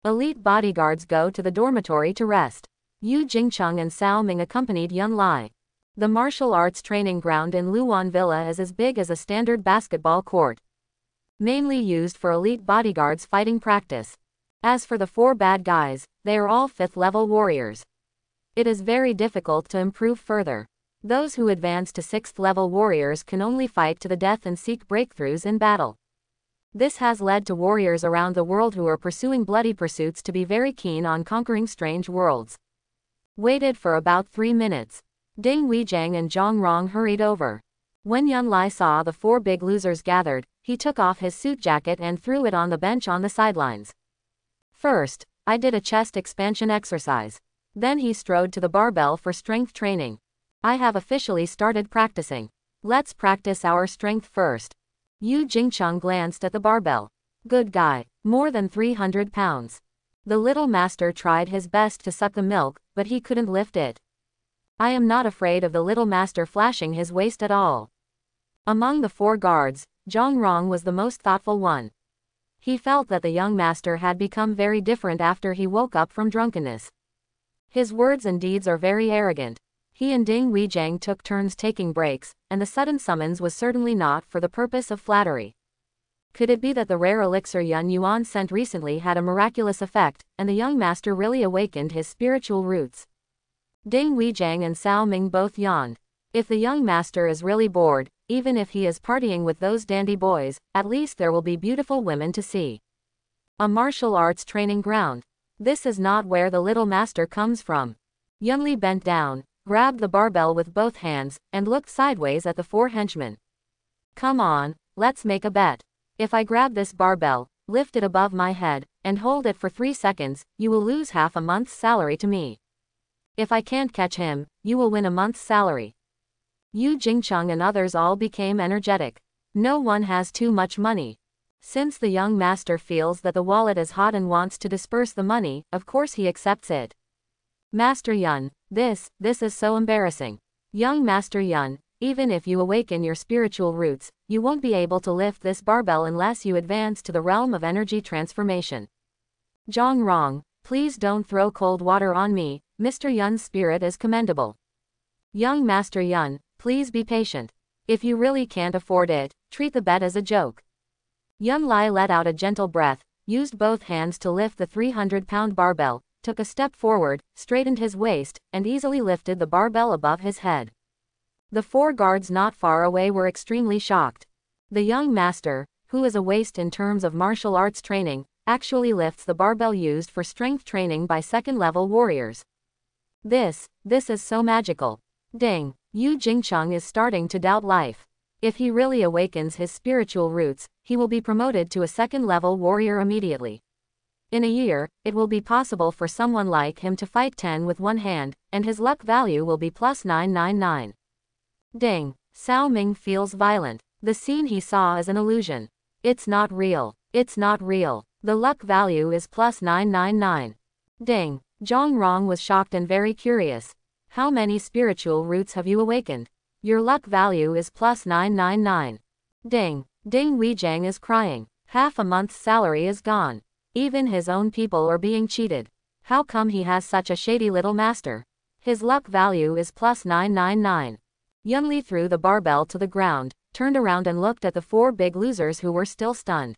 Elite bodyguards go to the dormitory to rest. Yu Jingcheng and Cao Ming accompanied Yun Lai. The martial arts training ground in Luan Villa is as big as a standard basketball court. Mainly used for elite bodyguards fighting practice. As for the four bad guys, they are all 5th level warriors. It is very difficult to improve further. Those who advance to 6th level warriors can only fight to the death and seek breakthroughs in battle. This has led to warriors around the world who are pursuing bloody pursuits to be very keen on conquering strange worlds. Waited for about 3 minutes. Ding Weijing and Zhang Rong hurried over. When Yun Lai saw the four big losers gathered, he took off his suit jacket and threw it on the bench on the sidelines. First, I did a chest expansion exercise. Then he strode to the barbell for strength training. I have officially started practicing. Let's practice our strength first. Yu Jingcheng glanced at the barbell. Good guy, more than 300 pounds. The little master tried his best to suck the milk, but he couldn't lift it. I am not afraid of the little master flashing his waist at all. Among the four guards, Zhang Rong was the most thoughtful one. He felt that the young master had become very different after he woke up from drunkenness. His words and deeds are very arrogant. He and Ding Weijing took turns taking breaks, and the sudden summons was certainly not for the purpose of flattery. Could it be that the rare elixir Yun Yuan sent recently had a miraculous effect, and the young master really awakened his spiritual roots? Ding Weijing and Cao Ming both yawned. If the young master is really bored, even if he is partying with those dandy boys, at least there will be beautiful women to see. A martial arts training ground. This is not where the little master comes from. Yunli bent down, grabbed the barbell with both hands, and looked sideways at the four henchmen. Come on, let's make a bet. If I grab this barbell, lift it above my head, and hold it for 3 seconds, you will lose half a month's salary to me. If I can't catch him, you will win a month's salary. Yu Jingcheng and others all became energetic. No one has too much money. Since the young master feels that the wallet is hot and wants to disperse the money, of course he accepts it. Master Yun, this is so embarrassing. Young Master Yun, even if you awaken your spiritual roots, you won't be able to lift this barbell unless you advance to the realm of energy transformation. Zhang Rong, please don't throw cold water on me, Mr. Yun's spirit is commendable. Young Master Yun, please be patient. If you really can't afford it, treat the bet as a joke. Yun Lai let out a gentle breath, used both hands to lift the 300-pound barbell, took a step forward, straightened his waist, and easily lifted the barbell above his head. The four guards not far away were extremely shocked. The young master, who is a waste in terms of martial arts training, actually lifts the barbell used for strength training by second-level warriors. This is so magical. Ding, Yu Jingcheng is starting to doubt life. If he really awakens his spiritual roots, he will be promoted to a second-level warrior immediately. In a year, it will be possible for someone like him to fight 10 with one hand, and his luck value will be plus 999. Ding! Cao Ming feels violent. The scene he saw is an illusion. It's not real. It's not real. The luck value is plus 999. Ding! Zhang Rong was shocked and very curious. How many spiritual roots have you awakened? Your luck value is plus 999. Ding! Ding Weijing is crying. Half a month's salary is gone. Even his own people are being cheated. How come he has such a shady little master? His luck value is plus 999. Yunli threw the barbell to the ground, turned around and looked at the 4 big losers who were still stunned.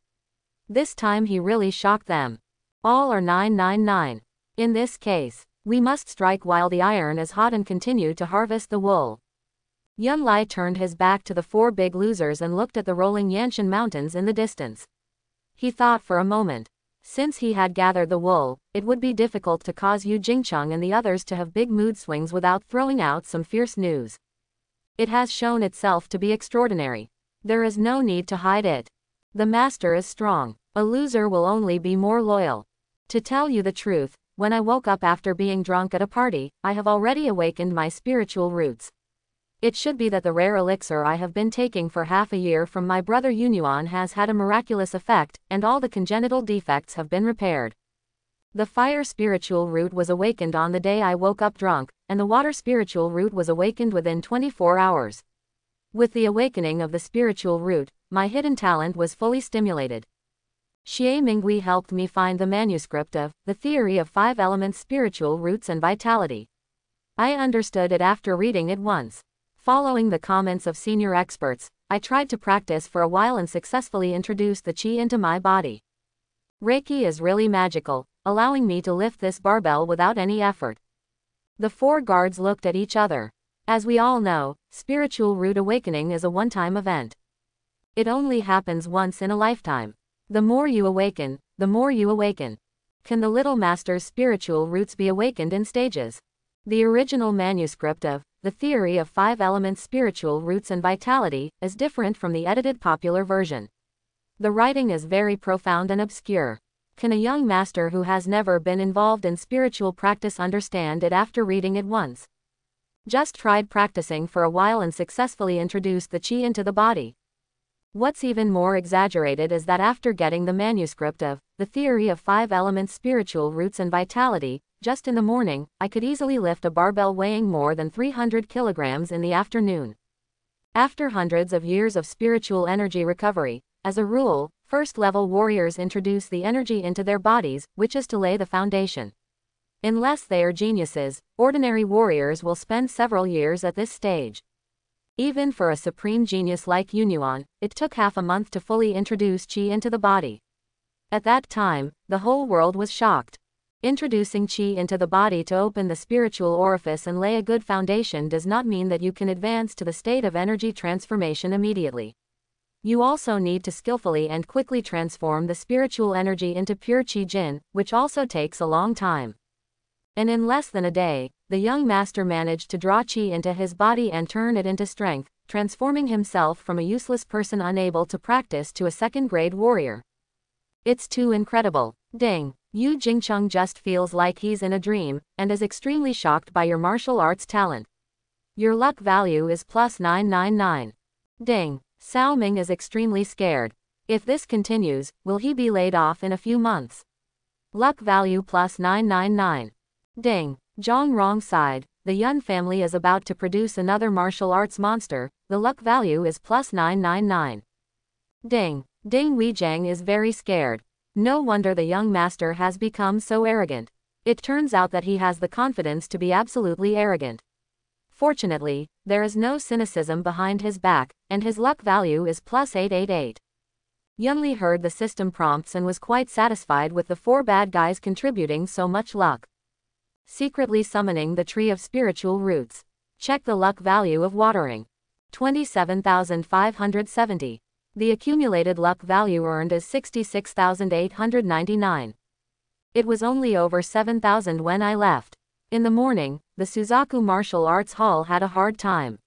This time he really shocked them. All are 999. In this case, we must strike while the iron is hot and continue to harvest the wool. Yunli turned his back to the 4 big losers and looked at the rolling Yanshan mountains in the distance. He thought for a moment. Since he had gathered the wool, it would be difficult to cause Yu Jingcheng and the others to have big mood swings without throwing out some fierce news. It has shown itself to be extraordinary. There is no need to hide it. The master is strong. A loser will only be more loyal. To tell you the truth, when I woke up after being drunk at a party, I have already awakened my spiritual roots. It should be that the rare elixir I have been taking for half a year from my brother Yunyuan has had a miraculous effect, and all the congenital defects have been repaired. The fire spiritual root was awakened on the day I woke up drunk, and the water spiritual root was awakened within 24 hours. With the awakening of the spiritual root, my hidden talent was fully stimulated. Xie Mingui helped me find the manuscript of The Theory of 5 Elements Spiritual Roots and Vitality. I understood it after reading it once. Following the comments of senior experts, I tried to practice for a while and successfully introduced the qi into my body. Reiki is really magical, allowing me to lift this barbell without any effort. The 4 guards looked at each other. As we all know, spiritual root awakening is a one-time event. It only happens once in a lifetime. The more you awaken, the more you awaken. Can the little master's spiritual roots be awakened in stages? The original manuscript of The Theory of 5 Elements Spiritual Roots and Vitality is different from the edited popular version. The writing is very profound and obscure. Can a young master who has never been involved in spiritual practice understand it after reading it once? Just tried practicing for a while and successfully introduced the qi into the body. What's even more exaggerated is that after getting the manuscript of The Theory of 5 Elements Spiritual Roots and Vitality, just in the morning, I could easily lift a barbell weighing more than 300 kilograms in the afternoon. After hundreds of years of spiritual energy recovery, as a rule, first-level warriors introduce the energy into their bodies, which is to lay the foundation. Unless they are geniuses, ordinary warriors will spend several years at this stage. Even for a supreme genius like Yunyuan, it took half a month to fully introduce qi into the body. At that time, the whole world was shocked. Introducing qi into the body to open the spiritual orifice and lay a good foundation does not mean that you can advance to the state of energy transformation immediately. You also need to skillfully and quickly transform the spiritual energy into pure qi jin, which also takes a long time. And in less than a day, the young master managed to draw qi into his body and turn it into strength, transforming himself from a useless person unable to practice to a second-grade warrior. It's too incredible. Ding! Yu Jingcheng just feels like he's in a dream, and is extremely shocked by your martial arts talent. Your luck value is plus 999. Ding! Cao Ming is extremely scared. If this continues, will he be laid off in a few months? Luck value plus 999. Ding! Zhang Rong sighed. The Yun family is about to produce another martial arts monster. The luck value is plus 999. Ding! Ding Weijing is very scared. No wonder the young master has become so arrogant. It turns out that he has the confidence to be absolutely arrogant. Fortunately, there is no cynicism behind his back, and his luck value is plus 888. Yunli heard the system prompts and was quite satisfied with the 4 bad guys contributing so much luck. Secretly summoning the Tree of Spiritual Roots. Check the luck value of watering. 27,570. The accumulated luck value earned is 66,899. It was only over 7,000 when I left. In the morning, the Suzaku Martial Arts Hall had a hard time.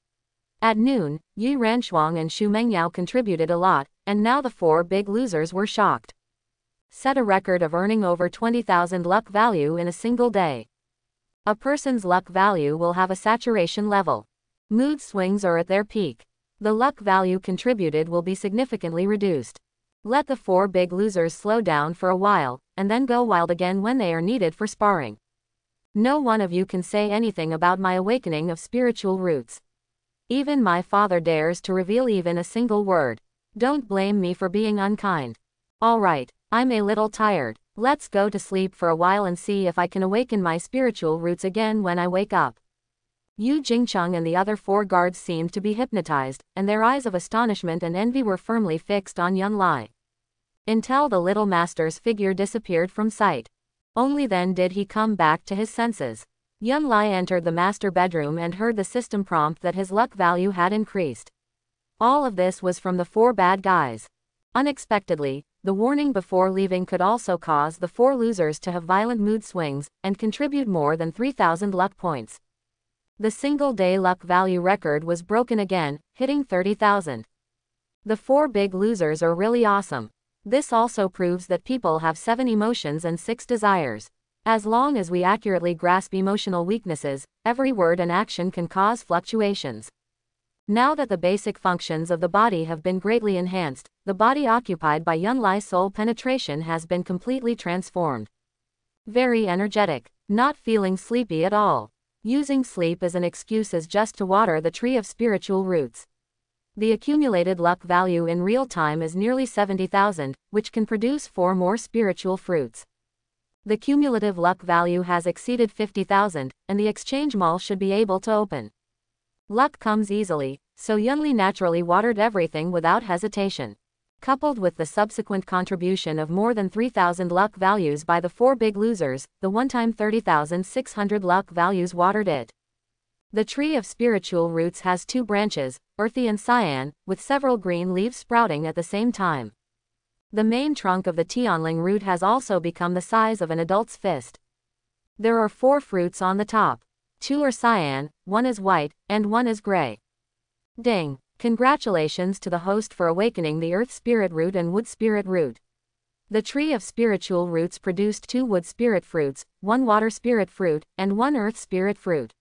At noon, Yi Ranshuang and Xu Mengyao contributed a lot, and now the four big losers were shocked. Set a record of earning over 20,000 luck value in a single day. A person's luck value will have a saturation level. Mood swings are at their peak. The luck value contributed will be significantly reduced. Let the four big losers slow down for a while, and then go wild again when they are needed for sparring. No one of you can say anything about my awakening of spiritual roots. Even my father dares to reveal even a single word. Don't blame me for being unkind. Alright, I'm a little tired. Let's go to sleep for a while and see if I can awaken my spiritual roots again when I wake up. Yu Jingcheng and the other four guards seemed to be hypnotized, and their eyes of astonishment and envy were firmly fixed on Yun Lai. Until the little master's figure disappeared from sight. Only then did he come back to his senses. Yun Lai entered the master bedroom and heard the system prompt that his luck value had increased. All of this was from the four bad guys. Unexpectedly, the warning before leaving could also cause the four losers to have violent mood swings, and contribute more than 3,000 luck points. The single-day luck value record was broken again, hitting 30,000. The four big losers are really awesome. This also proves that people have 7 emotions and 6 desires. As long as we accurately grasp emotional weaknesses, every word and action can cause fluctuations. Now that the basic functions of the body have been greatly enhanced, the body occupied by Yun Lai soul penetration has been completely transformed. Very energetic, not feeling sleepy at all. Using sleep as an excuse is just to water the tree of spiritual roots. The accumulated luck value in real time is nearly 70,000, which can produce 4 more spiritual fruits. The cumulative luck value has exceeded 50,000, and the exchange mall should be able to open. Luck comes easily, so Yunli naturally watered everything without hesitation. Coupled with the subsequent contribution of more than 3,000 luck values by the 4 big losers, the one-time 30,600 luck values watered it. The tree of spiritual roots has 2 branches, earthy and cyan, with several green leaves sprouting at the same time. The main trunk of the Tianling root has also become the size of an adult's fist. There are 4 fruits on the top. 2 are cyan, 1 is white, and 1 is gray. Ding! Congratulations to the host for awakening the Earth Spirit Root and Wood Spirit Root. The tree of spiritual roots produced 2 Wood Spirit Fruits, 1 Water Spirit Fruit, and 1 Earth Spirit Fruit.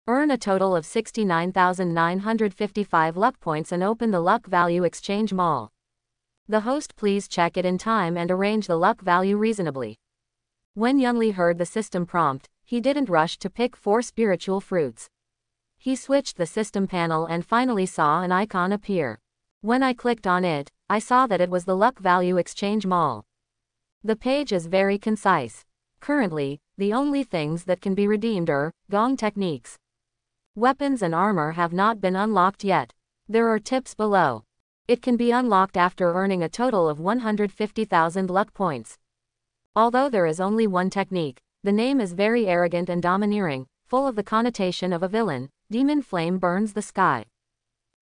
Earn a total of 69,955 luck points and open the luck value exchange mall. The host please check it in time and arrange the luck value reasonably. When Yunli heard the system prompt, he didn't rush to pick 4 spiritual fruits. He switched the system panel and finally saw an icon appear. When I clicked on it, I saw that it was the luck value exchange mall. The page is very concise. Currently, the only things that can be redeemed are gong techniques. Weapons and armor have not been unlocked yet. There are tips below. It can be unlocked after earning a total of 150,000 luck points. Although there is only one technique, the name is very arrogant and domineering, full of the connotation of a villain. Demon Flame Burns the Sky.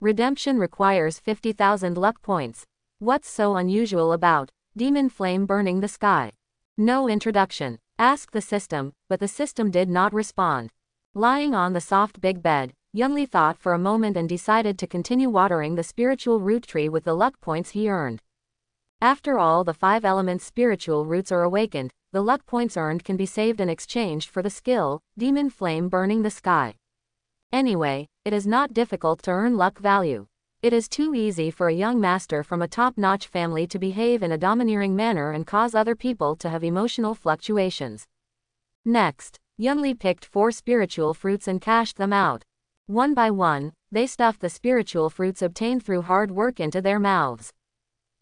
Redemption requires 50,000 luck points. What's so unusual about Demon Flame burning the sky? No introduction. Ask the system, but the system did not respond. Lying on the soft big bed, Yunli thought for a moment and decided to continue watering the spiritual root tree with the luck points he earned. After all the 5 elements spiritual roots are awakened, the luck points earned can be saved and exchanged for the skill, Demon Flame Burning the Sky. Anyway, it is not difficult to earn luck value. It is too easy for a young master from a top-notch family to behave in a domineering manner and cause other people to have emotional fluctuations. Next, Yunli picked 4 spiritual fruits and cashed them out. One by one, they stuffed the spiritual fruits obtained through hard work into their mouths.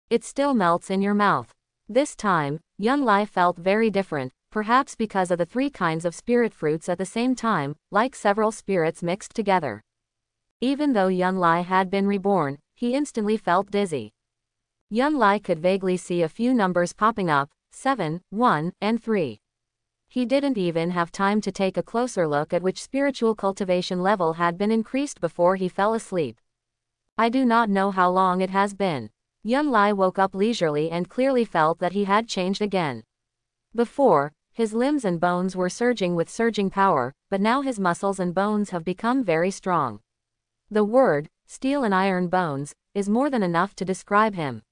It still melts in your mouth. This time, Yun Lai felt very different, perhaps because of the 3 kinds of spirit fruits at the same time, like several spirits mixed together. Even though Yun Lai had been reborn, he instantly felt dizzy. Yun Lai could vaguely see a few numbers popping up, 7, 1, and 3. He didn't even have time to take a closer look at which spiritual cultivation level had been increased before he fell asleep. I do not know how long it has been. Yun Lai woke up leisurely and clearly felt that he had changed again. Before, his limbs and bones were surging with surging power, but now his muscles and bones have become very strong. The word, steel and iron bones, is more than enough to describe him.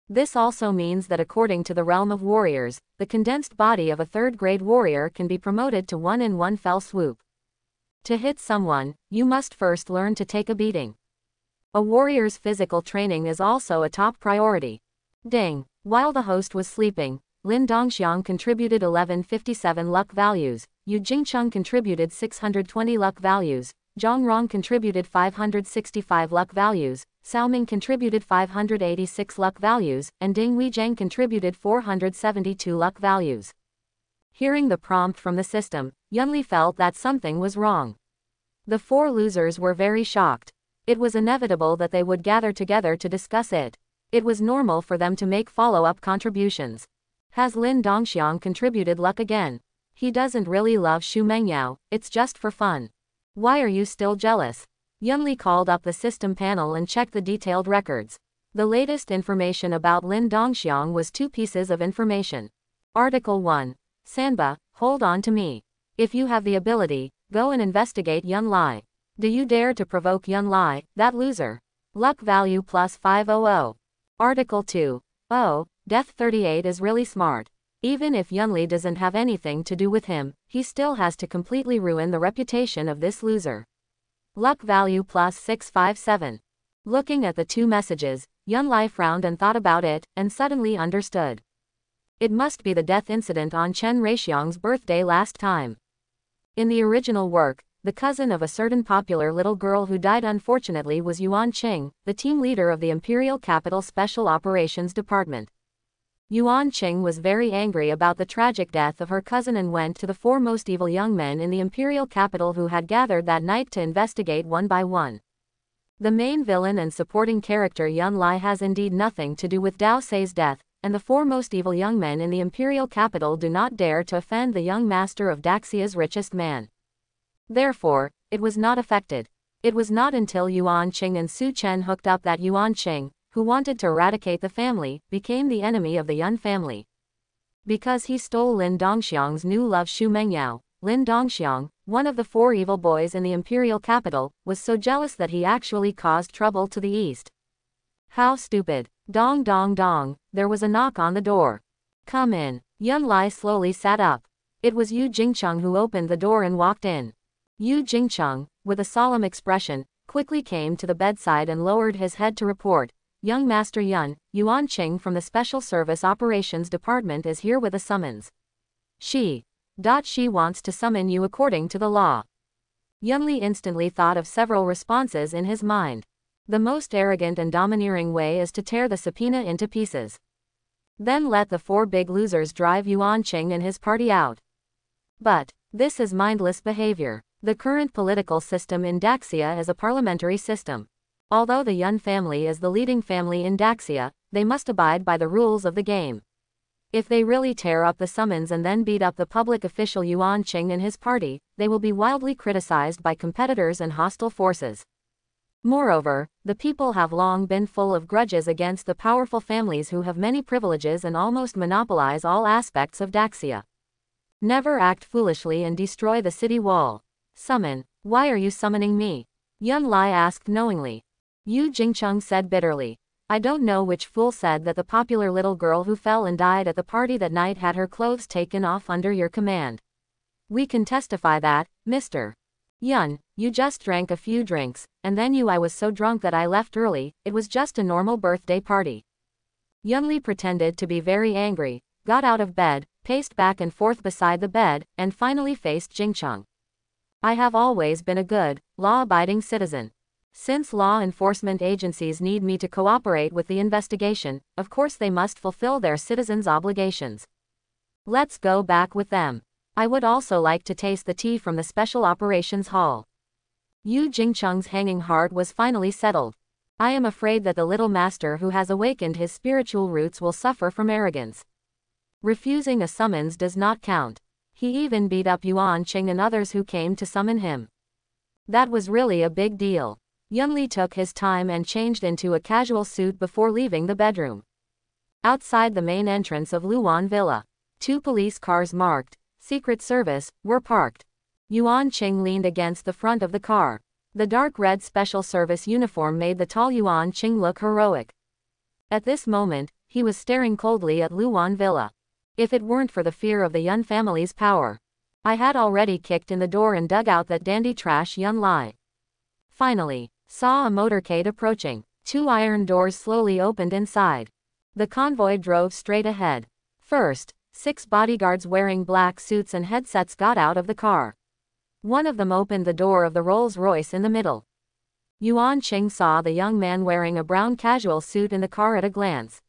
This also means that according to the realm of warriors, the condensed body of a third-grade warrior can be promoted to one in one fell swoop. To hit someone, you must first learn to take a beating. A warrior's physical training is also a top priority. Ding. While the host was sleeping, Lin Dongxiang contributed 1157 luck values, Yu Jingcheng contributed 620 luck values, Zhang Rong contributed 565 luck values, Cao Ming contributed 586 luck values, and Ding Weizhang contributed 472 luck values. Hearing the prompt from the system, Yunli felt that something was wrong. The four losers were very shocked. It was inevitable that they would gather together to discuss it. It was normal for them to make follow-up contributions. Has Lin Dongxiang contributed luck again? He doesn't really love Xu Mengyao, it's just for fun. Why are you still jealous? Yunli called up the system panel and checked the detailed records. The latest information about Lin Dongxiang was 2 pieces of information. Article 1. Sanba, hold on to me. If you have the ability, go and investigate Yun Lai. Do you dare to provoke Yun Lai, that loser? Luck value plus 500. Article 2. Oh, Death 38 is really smart. Even if Yunli doesn't have anything to do with him, he still has to completely ruin the reputation of this loser. Luck value plus 657. Looking at the 2 messages, Yun Lai frowned and thought about it, and suddenly understood. It must be the death incident on Chen Reixiang's birthday last time. In the original work, the cousin of a certain popular little girl who died unfortunately was Yuan Qing, the team leader of the Imperial Capital Special Operations Department. Yuan Qing was very angry about the tragic death of her cousin and went to the 4 most evil young men in the imperial capital who had gathered that night to investigate one by one. The main villain and supporting character Yun Lai has indeed nothing to do with Dao Sei's death, and the 4 most evil young men in the imperial capital do not dare to offend the young master of Daxia's richest man. Therefore, it was not affected. It was not until Yuan Qing and Su Chen hooked up that Yuan Qing, who wanted to eradicate the family, became the enemy of the Yun family. Because he stole Lin Dongxiang's new love Xu Mengyao, Lin Dongxiang, one of the 4 evil boys in the imperial capital, was so jealous that he actually caused trouble to the east. How stupid. Dong dong dong, there was a knock on the door. Come in. Yun Lai slowly sat up. It was Yu Jingcheng who opened the door and walked in. Yu Jingcheng, with a solemn expression, quickly came to the bedside and lowered his head to report, Young Master Yuan Qing from the Special Service Operations Department is here with a summons. She wants to summon you according to the law. Yunli instantly thought of several responses in his mind. The most arrogant and domineering way is to tear the subpoena into pieces. Then let the 4 big losers drive Yuan Qing and his party out. But this is mindless behavior. The current political system in Daxia is a parliamentary system. Although the Yun family is the leading family in Daxia, they must abide by the rules of the game. If they really tear up the summons and then beat up the public official Yuan Qing and his party, they will be wildly criticized by competitors and hostile forces. Moreover, the people have long been full of grudges against the powerful families who have many privileges and almost monopolize all aspects of Daxia. Never act foolishly and destroy the city wall. Summon. Why are you summoning me? Yun Lai asked knowingly. Yu Jingcheng said bitterly. I don't know which fool said that the popular little girl who fell and died at the party that night had her clothes taken off under your command. We can testify that, Mr. Yun, you just drank a few drinks, and then I was so drunk that I left early, it was just a normal birthday party. Yunli pretended to be very angry, got out of bed, paced back and forth beside the bed, and finally faced Jingcheng. I have always been a good, law-abiding citizen. Since law enforcement agencies need me to cooperate with the investigation, of course they must fulfill their citizens' obligations. Let's go back with them. I would also like to taste the tea from the Special Operations Hall. Yu Jingcheng's hanging heart was finally settled. I am afraid that the little master who has awakened his spiritual roots will suffer from arrogance. Refusing a summons does not count. He even beat up Yuan Qing and others who came to summon him. That was really a big deal. Yunli took his time and changed into a casual suit before leaving the bedroom. Outside the main entrance of Luan Villa, 2 police cars marked Secret Service were parked. Yuan Qing leaned against the front of the car. The dark red special service uniform made the tall Yuan Qing look heroic. At this moment, he was staring coldly at Luan Villa. If it weren't for the fear of the Yun family's power, I had already kicked in the door and dug out that dandy trash Yun Lai. Finally, saw a motorcade approaching. 2 iron doors slowly opened inside. The convoy drove straight ahead. First, 6 bodyguards wearing black suits and headsets got out of the car. One of them opened the door of the Rolls-Royce in the middle. Yuan Qing saw the young man wearing a brown casual suit in the car at a glance.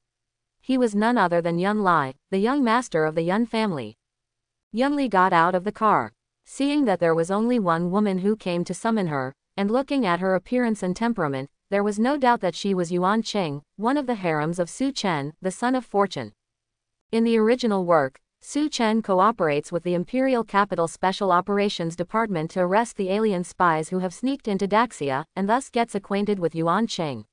He was none other than Yun Lai, the young master of the Yun family. Yun Li got out of the car. Seeing that there was only one woman who came to summon her, and looking at her appearance and temperament, there was no doubt that she was Yuan Qing, one of the harems of Su Chen, the son of fortune. In the original work, Su Chen cooperates with the Imperial Capital Special Operations Department to arrest the alien spies who have sneaked into Daxia, and thus gets acquainted with Yuan Qing.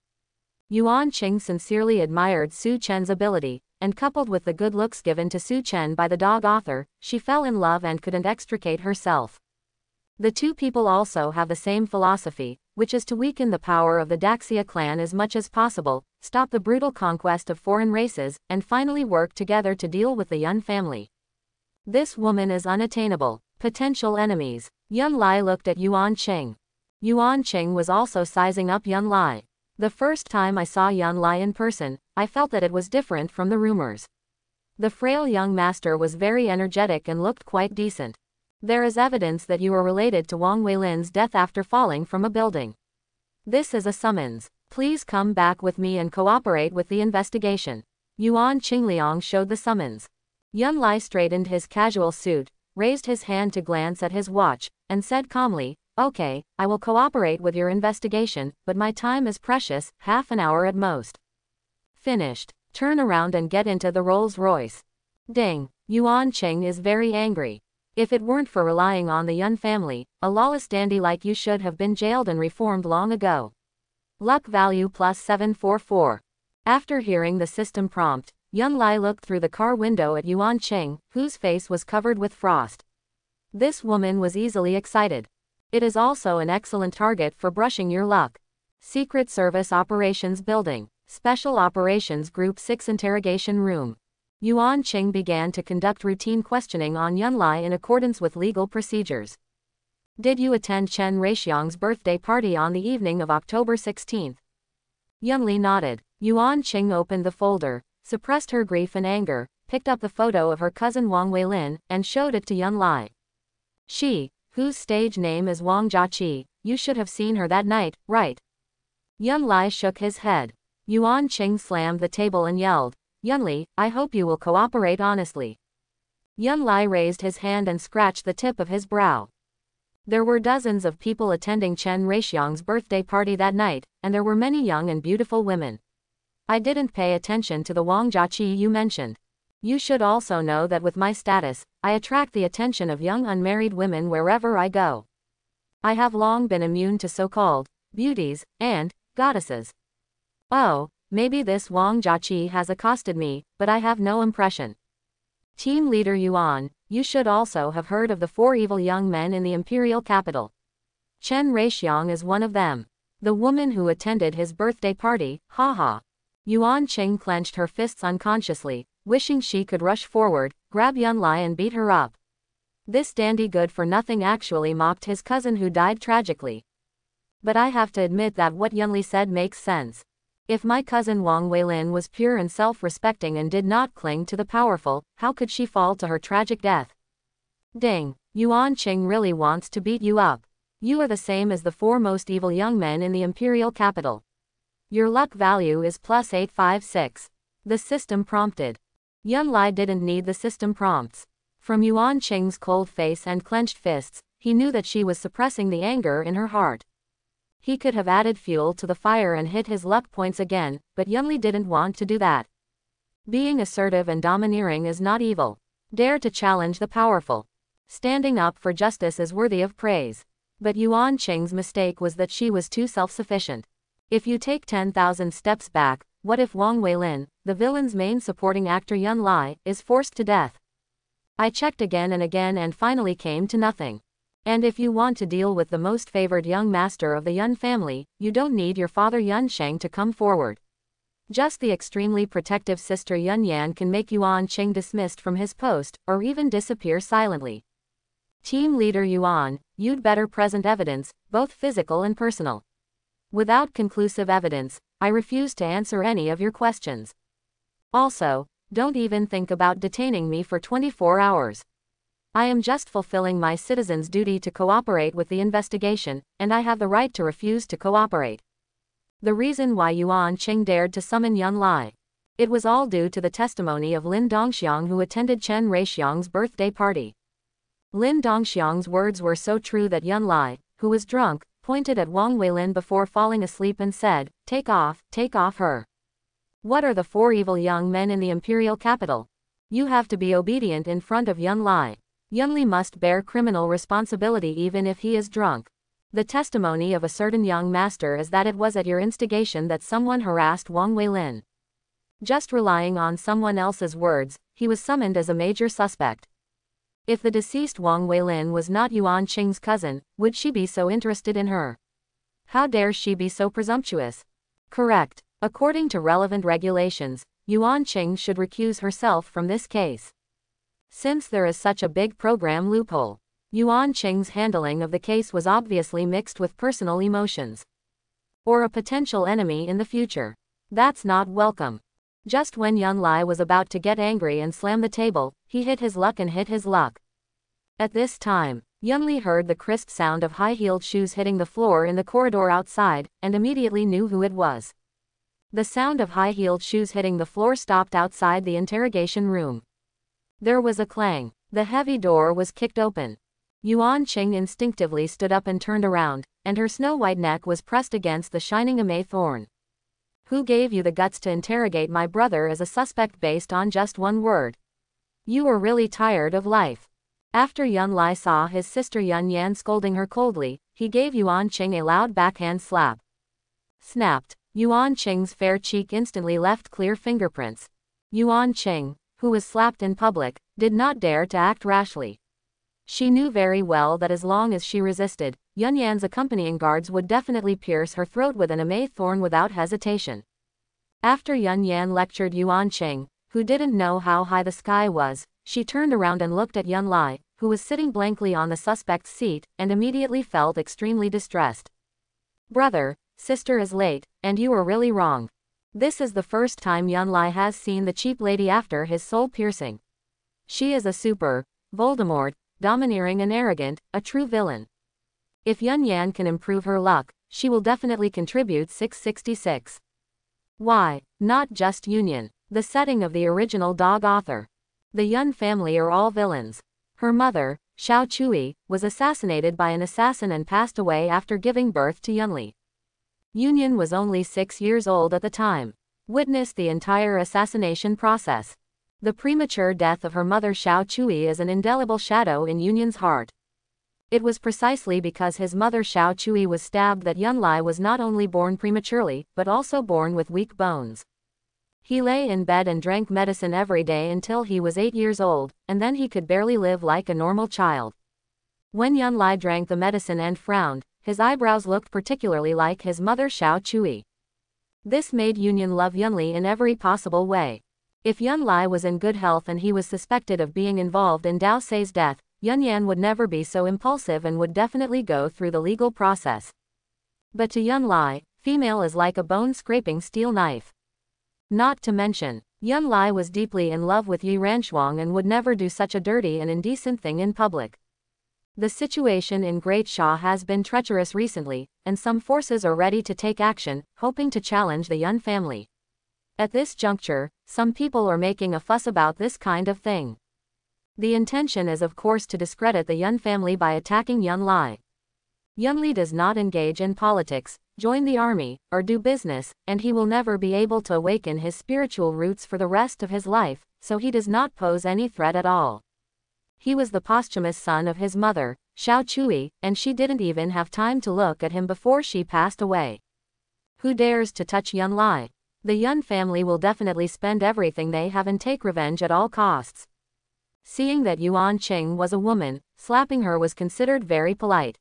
Yuan Qing sincerely admired Su Chen's ability, and coupled with the good looks given to Su Chen by the dog author, she fell in love and couldn't extricate herself. The two people also have the same philosophy, which is to weaken the power of the Daxia clan as much as possible, stop the brutal conquest of foreign races, and finally work together to deal with the Yun family. This woman is unattainable. Potential enemies. Yun Lai looked at Yuan Qing. Yuan Qing was also sizing up Yun Lai. The first time I saw Yun Lai in person, I felt that it was different from the rumors. The frail young master was very energetic and looked quite decent. There is evidence that you are related to Wang Weilin's death after falling from a building. This is a summons. Please come back with me and cooperate with the investigation. Yuan Qingliang showed the summons. Yun Lai straightened his casual suit, raised his hand to glance at his watch, and said calmly, "Okay, I will cooperate with your investigation, but my time is precious, half an hour at most." Finished. Turn around and get into the Rolls-Royce. Ding. Yuan Qing is very angry. If it weren't for relying on the Yun family, a lawless dandy like you should have been jailed and reformed long ago. Luck value plus 744. After hearing the system prompt, Yun Lai looked through the car window at Yuan Qing, whose face was covered with frost. This woman was easily excited. It is also an excellent target for brushing your luck. Secret Service Operations Building. Special Operations Group 6 Interrogation Room. Yuan Qing began to conduct routine questioning on Yun Lai in accordance with legal procedures. Did you attend Chen Reixiang's birthday party on the evening of October 16? Yun Li nodded. Yuan Qing opened the folder, suppressed her grief and anger, picked up the photo of her cousin Wang Weilin, and showed it to Yun Lai. She, whose stage name is Wang Jiaqi, you should have seen her that night, right? Yun Lai shook his head. Yuan Qing slammed the table and yelled, "Yun Li, I hope you will cooperate honestly." Yun Lai raised his hand and scratched the tip of his brow. There were dozens of people attending Chen Reixiang's birthday party that night, and there were many young and beautiful women. I didn't pay attention to the Wang Jiaqi you mentioned. You should also know that with my status, I attract the attention of young unmarried women wherever I go. I have long been immune to so-called beauties and goddesses. Oh, maybe this Wang Jiaqi has accosted me, but I have no impression. Team leader Yuan, you should also have heard of the 4 evil young men in the imperial capital. Chen Reixiang is one of them. The woman who attended his birthday party, haha. Yuan Qing clenched her fists unconsciously, wishing she could rush forward, grab Yun Lai and beat her up. This dandy good-for-nothing actually mocked his cousin who died tragically. But I have to admit that what Yun Li said makes sense. If my cousin Wang Weilin was pure and self-respecting and did not cling to the powerful, how could she fall to her tragic death? Ding. Yuan Qing really wants to beat you up. You are the same as the 4 most evil young men in the imperial capital. Your luck value is plus 856. The system prompted. Yun Lai didn't need the system prompts. From Yuan Qing's cold face and clenched fists, he knew that she was suppressing the anger in her heart. He could have added fuel to the fire and hit his luck points again, but Yun Li didn't want to do that. Being assertive and domineering is not evil. Dare to challenge the powerful. Standing up for justice is worthy of praise. But Yuan Qing's mistake was that she was too self-sufficient. If you take 10,000 steps back, what if Wang Weilin, the villain's main supporting actor Yun Lai, is forced to death? I checked again and again and finally came to nothing. And if you want to deal with the most favored young master of the Yun family, you don't need your father Yun Sheng to come forward. Just the extremely protective sister Yun Yan can make Yuan Qing dismissed from his post, or even disappear silently. Team leader Yuan, you'd better present evidence, both physical and personal. Without conclusive evidence, I refuse to answer any of your questions. Also, don't even think about detaining me for 24 hours. I am just fulfilling my citizen's duty to cooperate with the investigation, and I have the right to refuse to cooperate. The reason why Yuan Qing dared to summon Yun Lai. It was all due to the testimony of Lin Dongxiang, who attended Chen Reixiang's birthday party. Lin Dongxiang's words were so true that Yun Lai, who was drunk, pointed at Wang Weilin before falling asleep and said, take off her. What are the four evil young men in the imperial capital? You have to be obedient in front of Yun Lai. Yun Li must bear criminal responsibility even if he is drunk. The testimony of a certain young master is that it was at your instigation that someone harassed Wang Weilin. Just relying on someone else's words, he was summoned as a major suspect. If the deceased Wang Weilin was not Yuan Qing's cousin, would she be so interested in her? How dare she be so presumptuous? Correct. According to relevant regulations, Yuan Qing should recuse herself from this case. Since there is such a big program loophole, Yuan Qing's handling of the case was obviously mixed with personal emotions. Or a potential enemy in the future. That's not welcome. Just when Yun Lai was about to get angry and slam the table, he hit his luck. At this time, Yun Li heard the crisp sound of high-heeled shoes hitting the floor in the corridor outside, and immediately knew who it was. The sound of high-heeled shoes hitting the floor stopped outside the interrogation room. There was a clang. The heavy door was kicked open. Yuan Qing instinctively stood up and turned around, and her snow-white neck was pressed against the shining amay thorn. Who gave you the guts to interrogate my brother as a suspect based on just one word? You were really tired of life. After Yun Lai saw his sister Yun Yan scolding her coldly, he gave Yuan Qing a loud backhand slap. Snapped. Yuan Qing's fair cheek instantly left clear fingerprints. Yuan Qing, who was slapped in public, did not dare to act rashly. She knew very well that as long as she resisted, Yun Yan's accompanying guards would definitely pierce her throat with an amay thorn without hesitation. After Yun Yan lectured Yuan Qing, who didn't know how high the sky was, she turned around and looked at Yun Lai, who was sitting blankly on the suspect's seat, and immediately felt extremely distressed. Brother, sister is late, and you were really wrong. This is the first time Yun Lai has seen the cheap lady after his soul piercing. She is a super, Voldemort, domineering and arrogant, a true villain. If Yun Yan can improve her luck, she will definitely contribute 666. Why, not just Union, the setting of the original dog author. The Yun family are all villains. Her mother, Xiao Chui, was assassinated by an assassin and passed away after giving birth to Yunli. Union was only 6 years old at the time. Witnessed the entire assassination process. The premature death of her mother Xiao Chui is an indelible shadow in Union's heart. It was precisely because his mother Xiao Chui was stabbed that Yun Lai was not only born prematurely, but also born with weak bones. He lay in bed and drank medicine every day until he was 8 years old, and then he could barely live like a normal child. When Yun Lai drank the medicine and frowned, his eyebrows looked particularly like his mother Xiao Chui. This made Union love Yunli in every possible way. If Yun Lai was in good health and he was suspected of being involved in Dao Sei's death, Yun Yan would never be so impulsive and would definitely go through the legal process. But to Yun Lai, female is like a bone-scraping steel knife. Not to mention, Yun Lai was deeply in love with Yi Ranshuang and would never do such a dirty and indecent thing in public. The situation in Great Sha has been treacherous recently, and some forces are ready to take action, hoping to challenge the Yun family. At this juncture, some people are making a fuss about this kind of thing. The intention is of course to discredit the Yun family by attacking Yun Lai. Yun Li does not engage in politics, join the army, or do business, and he will never be able to awaken his spiritual roots for the rest of his life, so he does not pose any threat at all. He was the posthumous son of his mother, Xiao Chui, and she didn't even have time to look at him before she passed away. Who dares to touch Yun Lai? The Yun family will definitely spend everything they have and take revenge at all costs. Seeing that Yuan Qing was a woman, slapping her was considered very polite.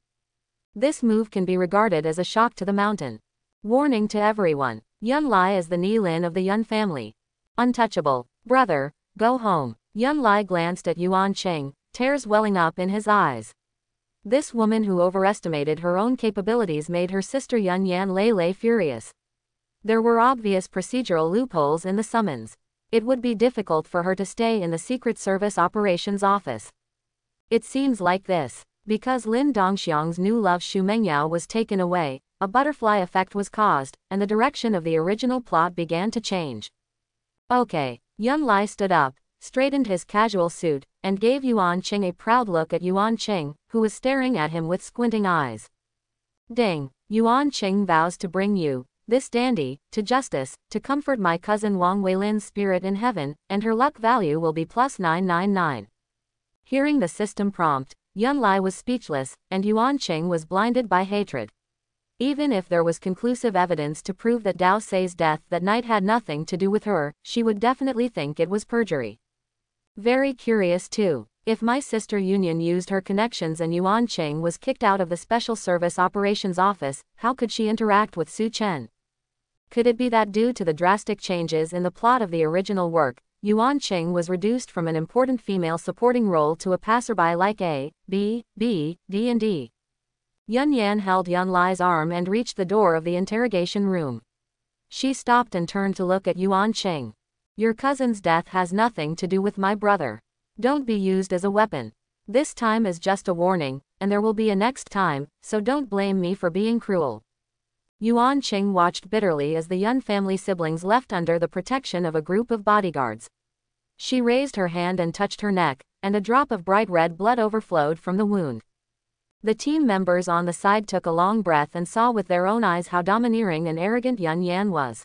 This move can be regarded as a shock to the mountain. Warning to everyone. Yun Lai is the Nilin of the Yun family. Untouchable. Brother, go home. Yun Lai glanced at Yuan Qing, tears welling up in his eyes. This woman who overestimated her own capabilities made her sister Yun Yan Lei furious. There were obvious procedural loopholes in the summons. It would be difficult for her to stay in the Secret Service Operations Office. It seems like this. Because Lin Dongxiang's new love Xu Mengyao was taken away, a butterfly effect was caused, and the direction of the original plot began to change. Okay. Yun Lai stood up, straightened his casual suit, and gave Yuan Qing a proud look at Yuan Qing, who was staring at him with squinting eyes. Ding. Yuan Qing vows to bring you, this dandy, to justice, to comfort my cousin Wang Weilin's spirit in heaven, and her luck value will be plus 999. Hearing the system prompt, Yun Lai was speechless, and Yuan Qing was blinded by hatred. Even if there was conclusive evidence to prove that Dao Sei's death that night had nothing to do with her, she would definitely think it was perjury. Very curious too. If my sister Union used her connections and Yuan Qing was kicked out of the Special Service Operations Office, how could she interact with Su Chen? Could it be that due to the drastic changes in the plot of the original work, Yuan Qing was reduced from an important female supporting role to a passerby like A, B, D and D? Yun Yan held Yun Lai's arm and reached the door of the interrogation room. She stopped and turned to look at Yuan Qing. Your cousin's death has nothing to do with my brother. Don't be used as a weapon. This time is just a warning, and there will be a next time, so don't blame me for being cruel. Yuan Qing watched bitterly as the Yun family siblings left under the protection of a group of bodyguards. She raised her hand and touched her neck, and a drop of bright red blood overflowed from the wound. The team members on the side took a long breath and saw with their own eyes how domineering and arrogant Yun Yan was.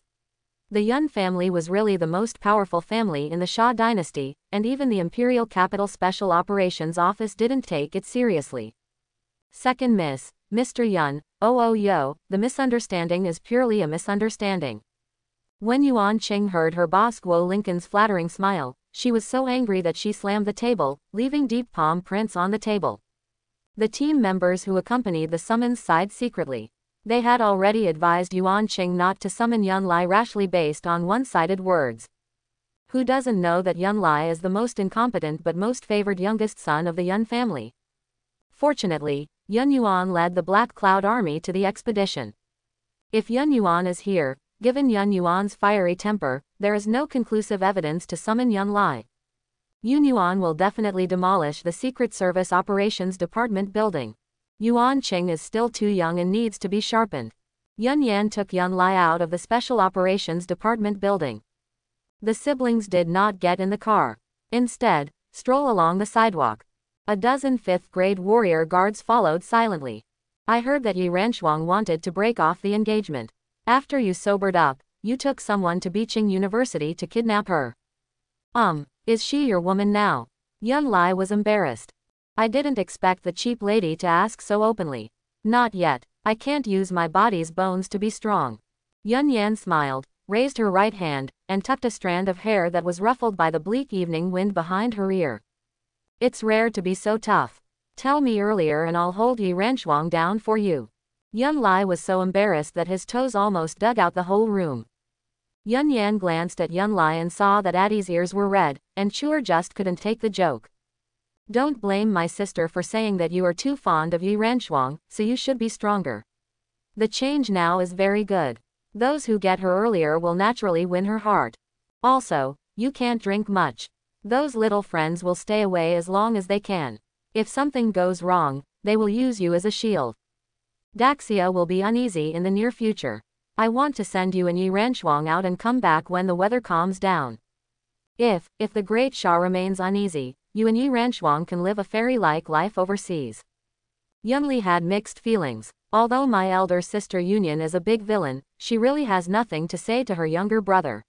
The Yun family was really the most powerful family in the Xia dynasty, and even the Imperial Capital Special Operations Office didn't take it seriously. Second Miss, Mr. Yun, yo, the misunderstanding is purely a misunderstanding. When Yuan Qing heard her boss Guo Lincoln's flattering smile, she was so angry that she slammed the table, leaving deep palm prints on the table. The team members who accompanied the summons sighed secretly. They had already advised Yuan Qing not to summon Yun Lai rashly based on one-sided words. Who doesn't know that Yun Lai is the most incompetent but most favored youngest son of the Yun family? Fortunately, Yun Yuan led the Black Cloud Army to the expedition. If Yun Yuan is here, given Yun Yuan's fiery temper, there is no conclusive evidence to summon Yun Lai. Yun Yuan will definitely demolish the Secret Service Operations Department building. Yuan Qing is still too young and needs to be sharpened. Yun Yan took Yun Lai out of the Special Operations Department building. The siblings did not get in the car. Instead, stroll along the sidewalk. A dozen fifth-grade warrior guards followed silently. I heard that Yi Ranchuang wanted to break off the engagement. After you sobered up, you took someone to Beijing University to kidnap her. Is she your woman now? Yun Lai was embarrassed. I didn't expect the cheap lady to ask so openly. Not yet. I can't use my body's bones to be strong. Yun Yan smiled, raised her right hand, and tucked a strand of hair that was ruffled by the bleak evening wind behind her ear. It's rare to be so tough. Tell me earlier and I'll hold Yi Ranchuang down for you. Yun Lai was so embarrassed that his toes almost dug out the whole room. Yun Yan glanced at Yun Lai and saw that Addie's ears were red, and Chuer just couldn't take the joke. Don't blame my sister for saying that you are too fond of Yi Ranchuang, so you should be stronger. The change now is very good. Those who get her earlier will naturally win her heart. Also, you can't drink much. Those little friends will stay away as long as they can. If something goes wrong, they will use you as a shield. Daxia will be uneasy in the near future. I want to send you and Yi Ranchuang out and come back when the weather calms down. If the Great Xia remains uneasy, you and Yi Ranchuang can live a fairy-like life overseas. Yunli had mixed feelings. Although my elder sister Union is a big villain, she really has nothing to say to her younger brother.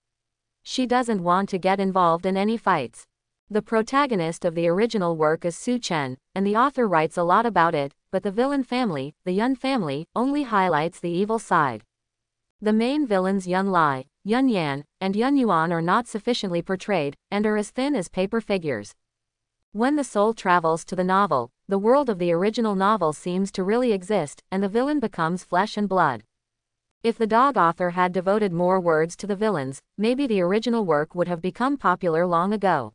She doesn't want to get involved in any fights. The protagonist of the original work is Su Chen, and the author writes a lot about it, but the villain family, the Yun family, only highlights the evil side. The main villains Yun Lai, Yun Yan, and Yun Yuan are not sufficiently portrayed, and are as thin as paper figures. When the soul travels to the novel, the world of the original novel seems to really exist, and the villain becomes flesh and blood. If the dog author had devoted more words to the villains, maybe the original work would have become popular long ago.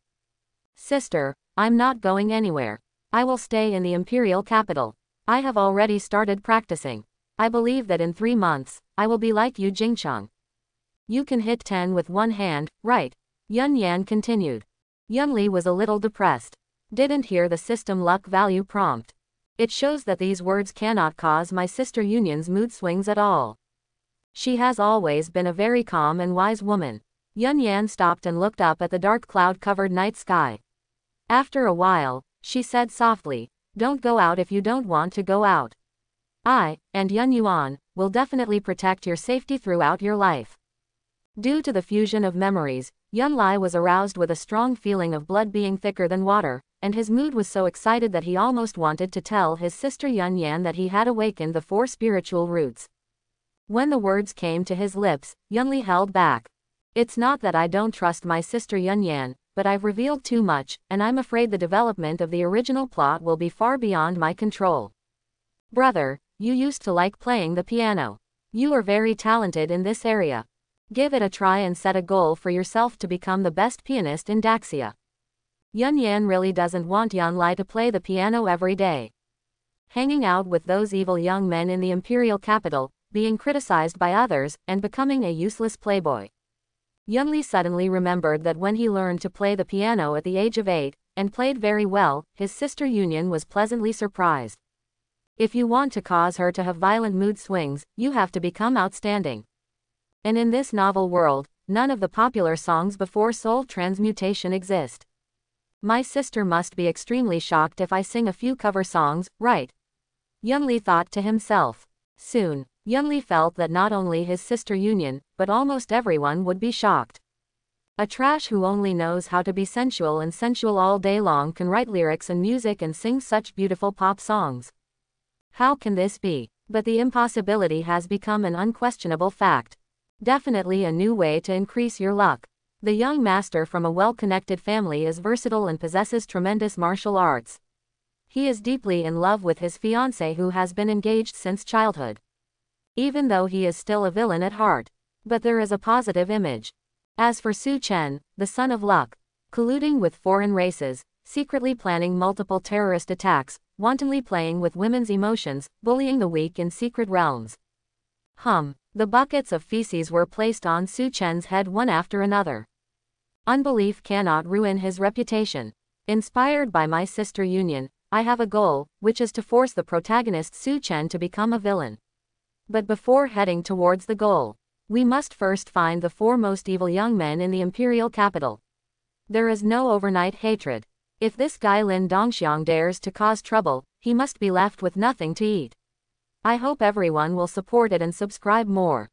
Sister, I'm not going anywhere. I will stay in the imperial capital. I have already started practicing. I believe that in 3 months, I will be like you, Jingcheng. You can hit 10 with one hand, right? Yun Yan continued. Yunli was a little depressed. Didn't hear the system luck value prompt. It shows that these words cannot cause my sister Yunyan's mood swings at all. She has always been a very calm and wise woman. Yun Yan stopped and looked up at the dark cloud-covered night sky. After a while, she said softly, "Don't go out if you don't want to go out. I, and Yun Yuan, will definitely protect your safety throughout your life." Due to the fusion of memories, Yun Lai was aroused with a strong feeling of blood being thicker than water, and his mood was so excited that he almost wanted to tell his sister Yun Yan that he had awakened the 4 spiritual roots. When the words came to his lips, Yunli held back. It's not that I don't trust my sister Yun Yan, but I've revealed too much, and I'm afraid the development of the original plot will be far beyond my control. Brother, you used to like playing the piano. You are very talented in this area. Give it a try and set a goal for yourself to become the best pianist in Daxia. Yun Yan really doesn't want Yun Lai to play the piano every day. Hanging out with those evil young men in the imperial capital, being criticized by others, and becoming a useless playboy. Yunli suddenly remembered that when he learned to play the piano at the age of 8, and played very well, his sister Yunyan was pleasantly surprised. If you want to cause her to have violent mood swings, you have to become outstanding. And in this novel world, none of the popular songs before soul transmutation exist. My sister must be extremely shocked if I sing a few cover songs, right? Yunli thought to himself. Soon, Yunli felt that not only his sister Yunyan, but almost everyone would be shocked. A trash who only knows how to be sensual and sensual all day long can write lyrics and music and sing such beautiful pop songs. How can this be? But the impossibility has become an unquestionable fact. Definitely a new way to increase your luck. The young master from a well-connected family is versatile and possesses tremendous martial arts. He is deeply in love with his fiancée who has been engaged since childhood. Even though he is still a villain at heart. But there is a positive image. As for Su Chen, the son of luck, colluding with foreign races, secretly planning multiple terrorist attacks, wantonly playing with women's emotions, bullying the weak in secret realms. The buckets of feces were placed on Su Chen's head one after another. Unbelief cannot ruin his reputation. Inspired by my sister Yunyan, I have a goal, which is to force the protagonist Su Chen to become a villain. But before heading towards the goal, we must first find the 4 most evil young men in the imperial capital. There is no overnight hatred. If this guy Lin Dongxiang dares to cause trouble, he must be left with nothing to eat. I hope everyone will support it and subscribe more.